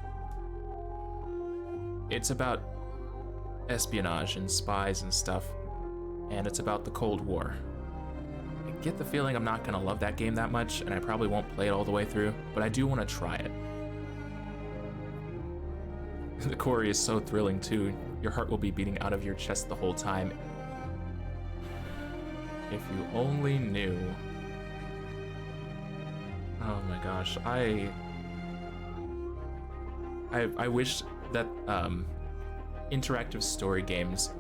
It's about espionage and spies and stuff, and it's about the Cold War. I get the feeling I'm not gonna love that game that much, and I probably won't play it all the way through, but I do want to try it. The Quarry is so thrilling too. Your heart will be beating out of your chest the whole time. If you only knew. Oh my gosh, I wish that interactive story games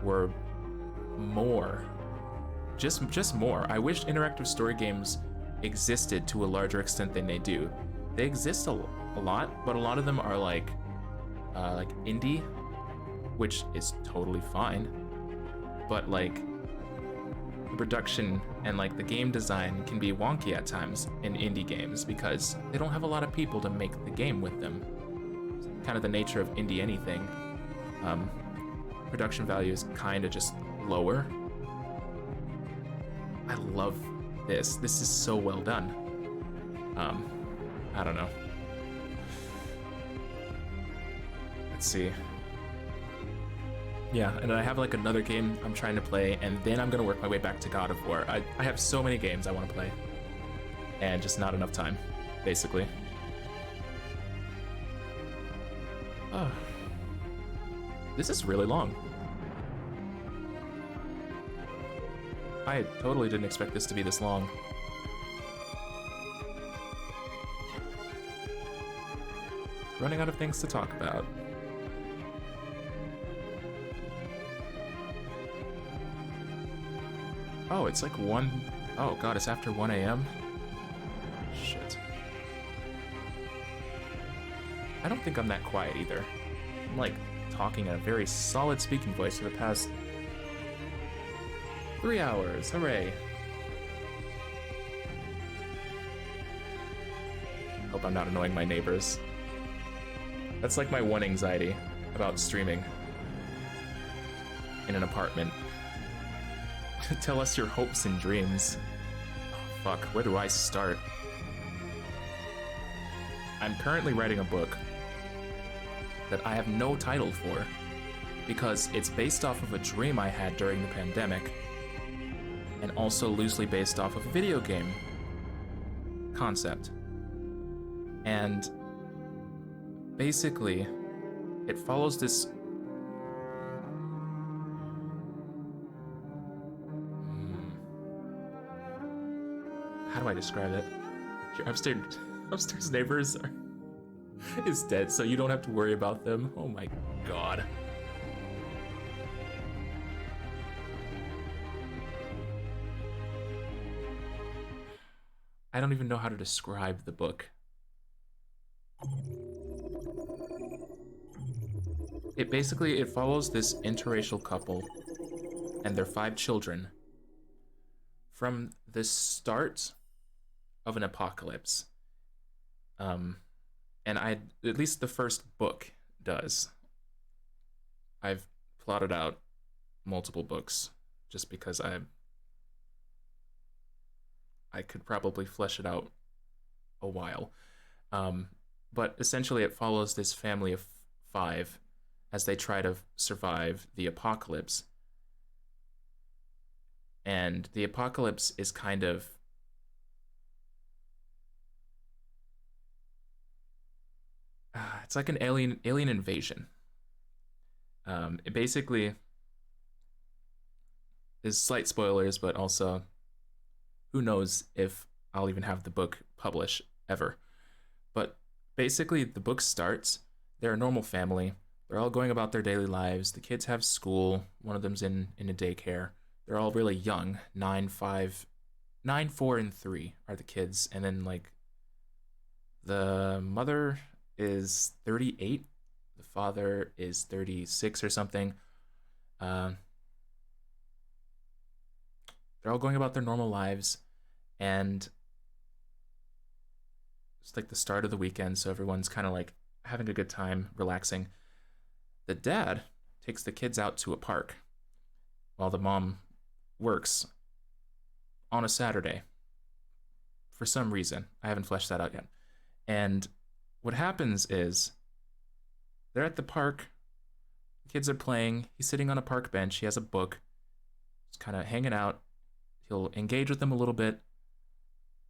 were more. Just more. I wish interactive story games existed to a larger extent than they do. They exist a lot, but a lot of them are like indie, which is totally fine. But like the production and like the game design can be wonky at times in indie games because they don't have a lot of people to make the game with them. It's kind of the nature of indie anything. Production value is kind of just lower. I love this. This is so well done. I don't know. Let's see. Yeah, and I have like another game I'm trying to play, and then I'm gonna work my way back to God of War. I have so many games I want to play, and just not enough time, basically. Oh. This is really long. I totally didn't expect this to be this long. Running out of things to talk about. Oh, it's like 1... Oh god, it's after 1 a.m.? Shit. I don't think I'm that quiet either. I'm like talking in a very solid speaking voice for the past 3 hours. Hooray. Hope I'm not annoying my neighbors. That's like my one anxiety about streaming in an apartment. Tell us your hopes and dreams. Oh, fuck, where do I start? I'm currently writing a book that I have no title for because it's based off of a dream I had during the pandemic and also loosely based off of a video game concept. And basically, it follows this how do I describe it? Your upstairs neighbors is dead, so you don't have to worry about them. Oh my god. I don't even know how to describe the book. It follows this interracial couple and their 5 children from the start of an apocalypse. And at least the first book does. I've plotted out multiple books just because I could probably flesh it out a while. But essentially it follows this family of 5 as they try to survive the apocalypse. And the apocalypse is kind of it's like an alien invasion. It basically is slight spoilers, but also who knows if I'll even have the book published ever. But basically the book starts, they're a normal family. They're all going about their daily lives. The kids have school. One of them's in a daycare. They're all really young. 9, 4, and 3 are the kids. And then, like, the mother is 38. The father is 36 or something. They're all going about their normal lives. And it's like the start of the weekend, so everyone's kind of, like, having a good time, relaxing. The dad takes the kids out to a park while the mom works on a Saturday for some reason. I haven't fleshed that out yet. And what happens is they're at the park, the kids are playing, he's sitting on a park bench, he has a book, just kind of hanging out. He'll engage with them a little bit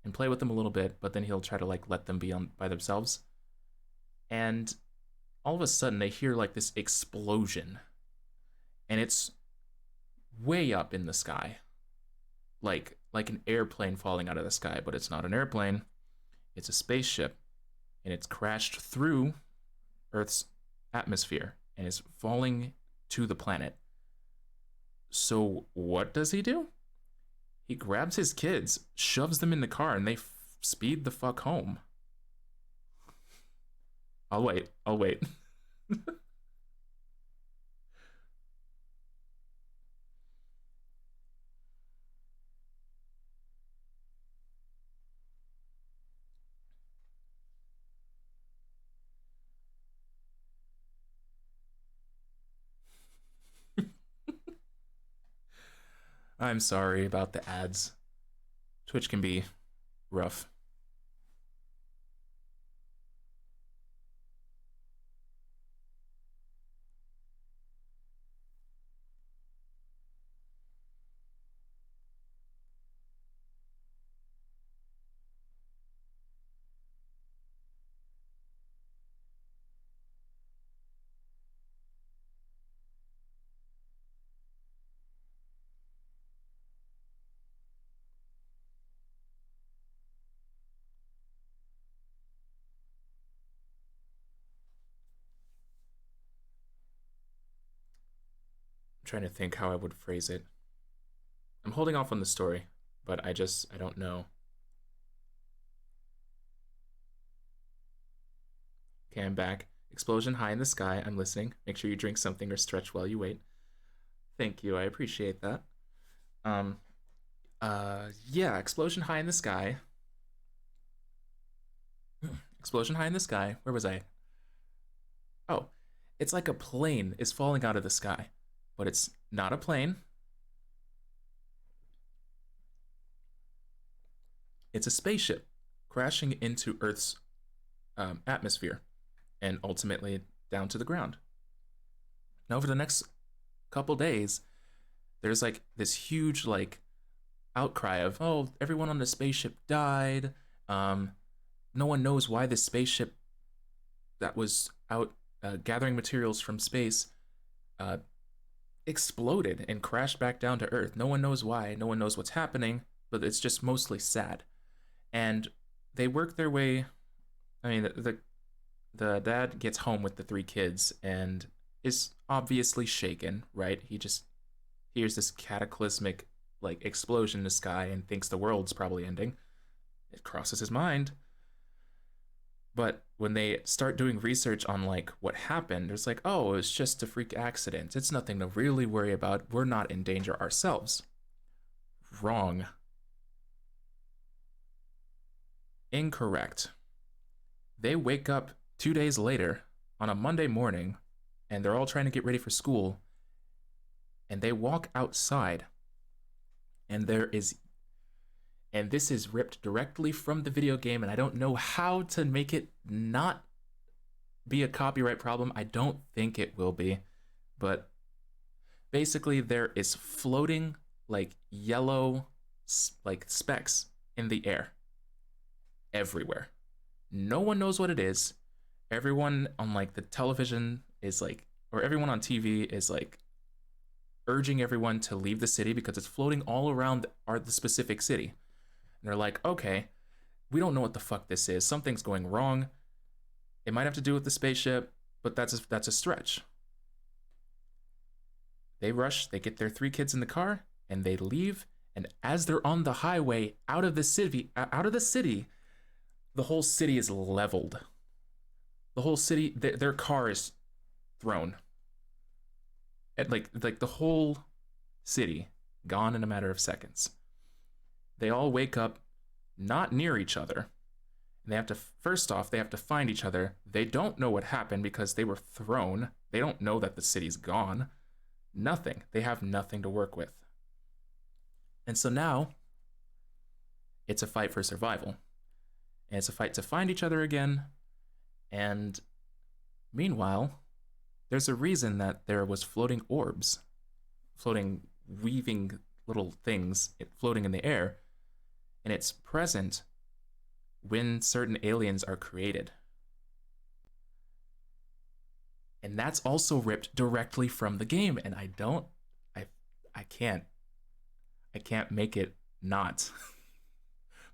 and play with them a little bit, but then he'll try to like let them be by themselves. And all of a sudden they hear like this explosion, and it's way up in the sky. like an airplane falling out of the sky, but it's not an airplane. It's a spaceship, and it's crashed through Earth's atmosphere and is falling to the planet. So what does he do? He grabs his kids, shoves them in the car, and they speed the fuck home. I'll wait. I'm sorry about the ads. Twitch can be rough. Trying to think how I would phrase it. I'm holding off on the story, but I don't know. Okay, I'm back. Explosion high in the sky. I'm listening. Make sure you drink something or stretch while you wait. Thank you. I appreciate that. Yeah, explosion high in the sky. Explosion high in the sky. Where was I? Oh, it's like a plane is falling out of the sky, but it's not a plane. It's a spaceship crashing into Earth's atmosphere and ultimately down to the ground. Now, over the next couple days, there's like this huge like outcry of, oh, everyone on the spaceship died. No one knows why this spaceship that was out gathering materials from space exploded and crashed back down to Earth. No one knows why. No one knows what's happening, but it's just mostly sad. And they work their way. I mean, the dad gets home with the 3 kids and is obviously shaken, right? He just hears this cataclysmic like explosion in the sky and thinks the world's probably ending. It crosses his mind. But when they start doing research on like what happened, it's like, oh, it's just a freak accident. It's nothing to really worry about. We're not in danger ourselves. Wrong. Incorrect. They wake up 2 days later on a Monday morning and they're all trying to get ready for school. And they walk outside and this is ripped directly from the video game, and I don't know how to make it not be a copyright problem. I don't think it will be, but basically there is floating like yellow like specks in the air everywhere. No one knows what it is. Everyone on like the television is like, or everyone on TV is like urging everyone to leave the city because it's floating all around the specific city. And they're like, okay, we don't know what the fuck this is. Something's going wrong. It might have to do with the spaceship, but that's a stretch. They rush, they get their 3 kids in the car, and they leave. And as they're on the highway out of the city, the whole city is leveled. The whole city, their car is thrown. And like the whole city gone in a matter of seconds. They all wake up not near each other. And they have to, first off, they have to find each other. They don't know what happened because they were thrown. They don't know that the city's gone. Nothing. They have nothing to work with. And so now, it's a fight for survival. And it's a fight to find each other again. And meanwhile, there's a reason that there was floating orbs. Floating, weaving little things floating in the air. And it's present when certain aliens are created. And that's also ripped directly from the game. And I can't make it not.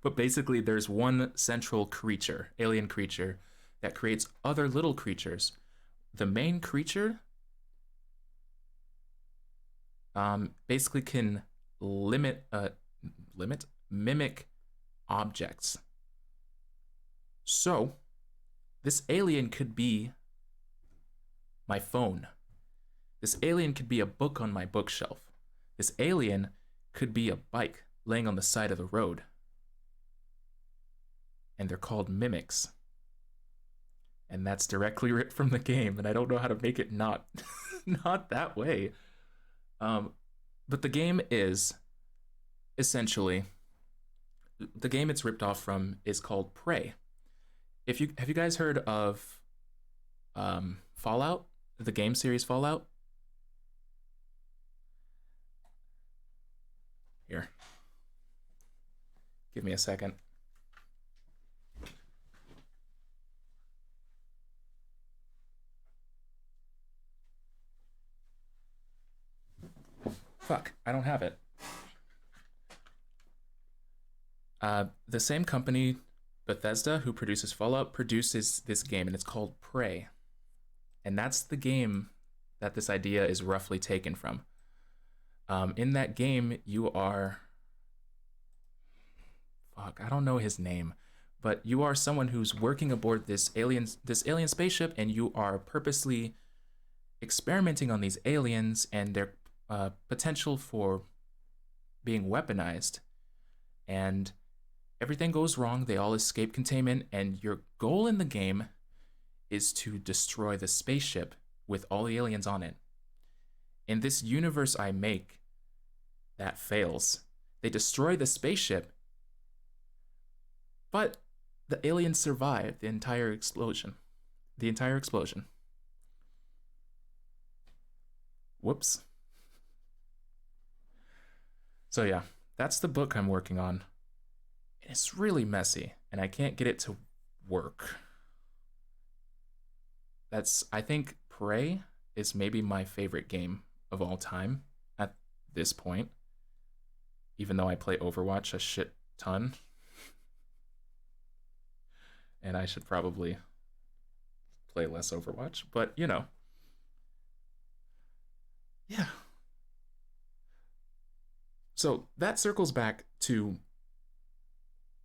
But basically, there's one central creature, alien creature, that creates other little creatures. The main creature basically can mimic objects. So, this alien could be my phone. This alien could be a book on my bookshelf. This alien could be a bike laying on the side of the road. And they're called mimics. And that's directly ripped from the game, and I don't know how to make it not not that way. But the game is essentially, the game it's ripped off from is called Prey. Have you guys heard of Fallout, the game series Fallout? Here, give me a second. Fuck, I don't have it. The same company, Bethesda, who produces Fallout, produces this game, and it's called Prey. And that's the game that this idea is roughly taken from. In that game, you are... Fuck, I don't know his name. But you are someone who's working aboard this alien spaceship, and you are purposely experimenting on these aliens and their potential for being weaponized. And everything goes wrong. They all escape containment, and your goal in the game is to destroy the spaceship with all the aliens on it. In this universe I make, that fails. They destroy the spaceship, but the aliens survive the entire explosion. Whoops. So yeah, that's the book I'm working on. It's really messy, and I can't get it to work. I think Prey is maybe my favorite game of all time at this point, even though I play Overwatch a shit ton. And I should probably play less Overwatch, but you know. Yeah. So that circles back to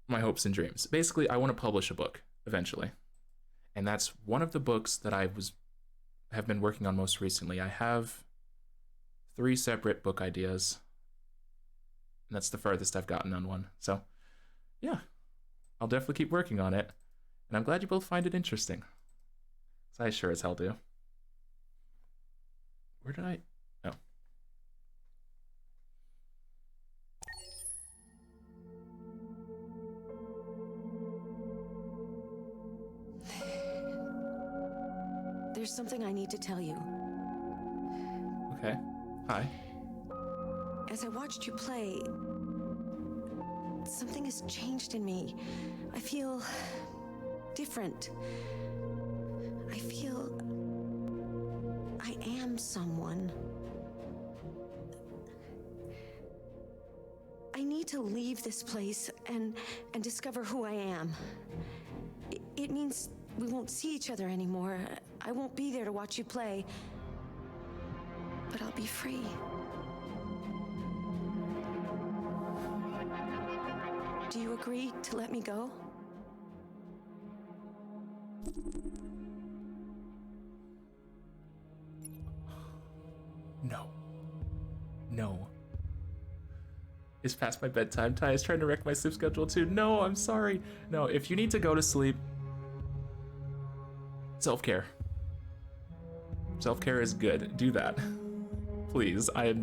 my hopes and dreams. Basically, I want to publish a book eventually. And that's one of the books that I have been working on most recently. I have 3 separate book ideas. And that's the farthest I've gotten on one. So, yeah. I'll definitely keep working on it. And I'm glad you both find it interesting. So I sure as hell do. Where did I... Oh. There's something I need to tell you. Okay. Hi. As I watched you play, something has changed in me. I feel different. I feel I am someone. I need to leave this place and discover who I am. It means we won't see each other anymore. I won't be there to watch you play. But I'll be free. Do you agree to let me go? No. No. It's past my bedtime. Ty is trying to wreck my sleep schedule too. No, I'm sorry. No, if you need to go to sleep, self-care. Self-care is good. Do that. Please. I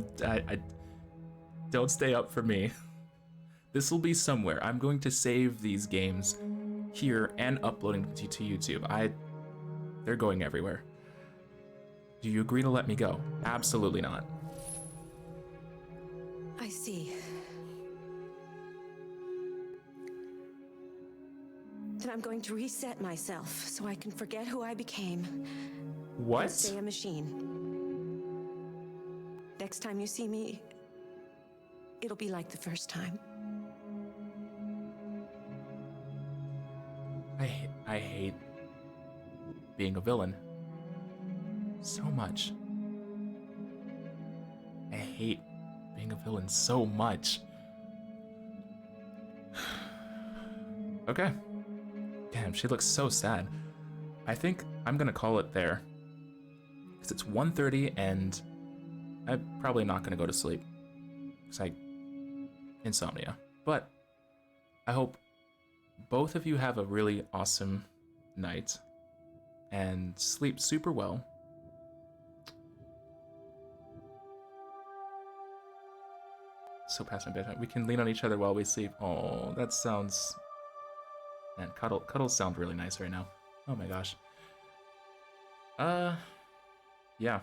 don't stay up for me. This will be somewhere. I'm going to save these games here and uploading them to YouTube. They're going everywhere. Do you agree to let me go? Absolutely not. I see. Then I'm going to reset myself so I can forget who I became. What? And stay a machine. Next time you see me, it'll be like the first time. I hate being a villain so much. I hate being a villain so much. Okay. Damn, she looks so sad. I think I'm gonna call it there. Because it's 1:30 and I'm probably not gonna go to sleep. Because insomnia. But I hope both of you have a really awesome night and sleep super well. So past my bedtime. We can lean on each other while we sleep. Oh, that sounds... Man, cuddles sound really nice right now. Oh my gosh. Yeah.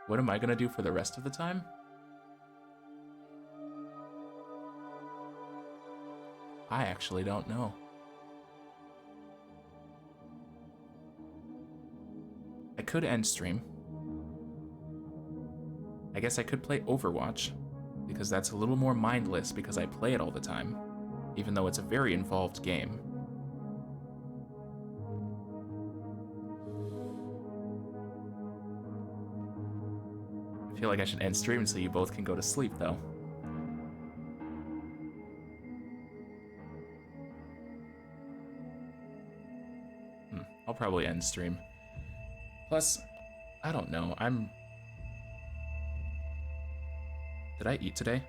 What am I gonna do for the rest of the time? I actually don't know. I could end stream. I guess I could play Overwatch, because that's a little more mindless because I play it all the time, even though it's a very involved game. I feel like I should end stream so you both can go to sleep, though. I'll probably end stream. Plus, I don't know, Did I eat today?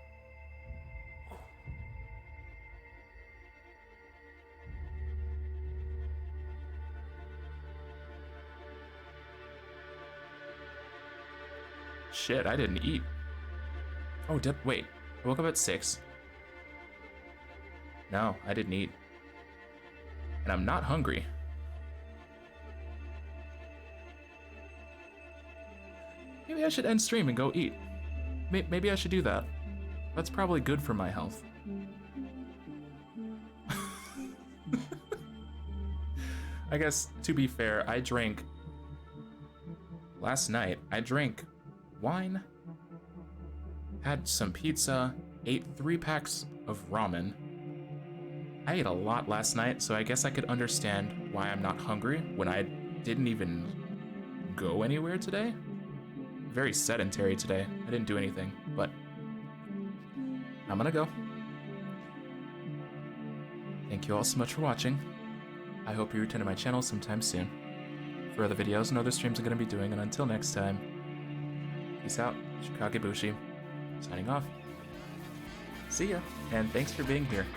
Shit, I didn't eat. Oh, wait. I woke up at 6. No, I didn't eat. And I'm not hungry. Maybe I should end stream and go eat. Maybe I should do that. That's probably good for my health. I guess, to be fair, I drank... Last night, I drank wine, had some pizza, ate 3 packs of ramen. I ate a lot last night, so I guess I could understand why I'm not hungry when I didn't even go anywhere today. Very sedentary today. I didn't do anything, but I'm gonna go. Thank you all so much for watching. I hope you return to my channel sometime soon for other videos and other streams I'm gonna be doing, and until next time, peace out, Shikagebushi, signing off. See ya, and thanks for being here.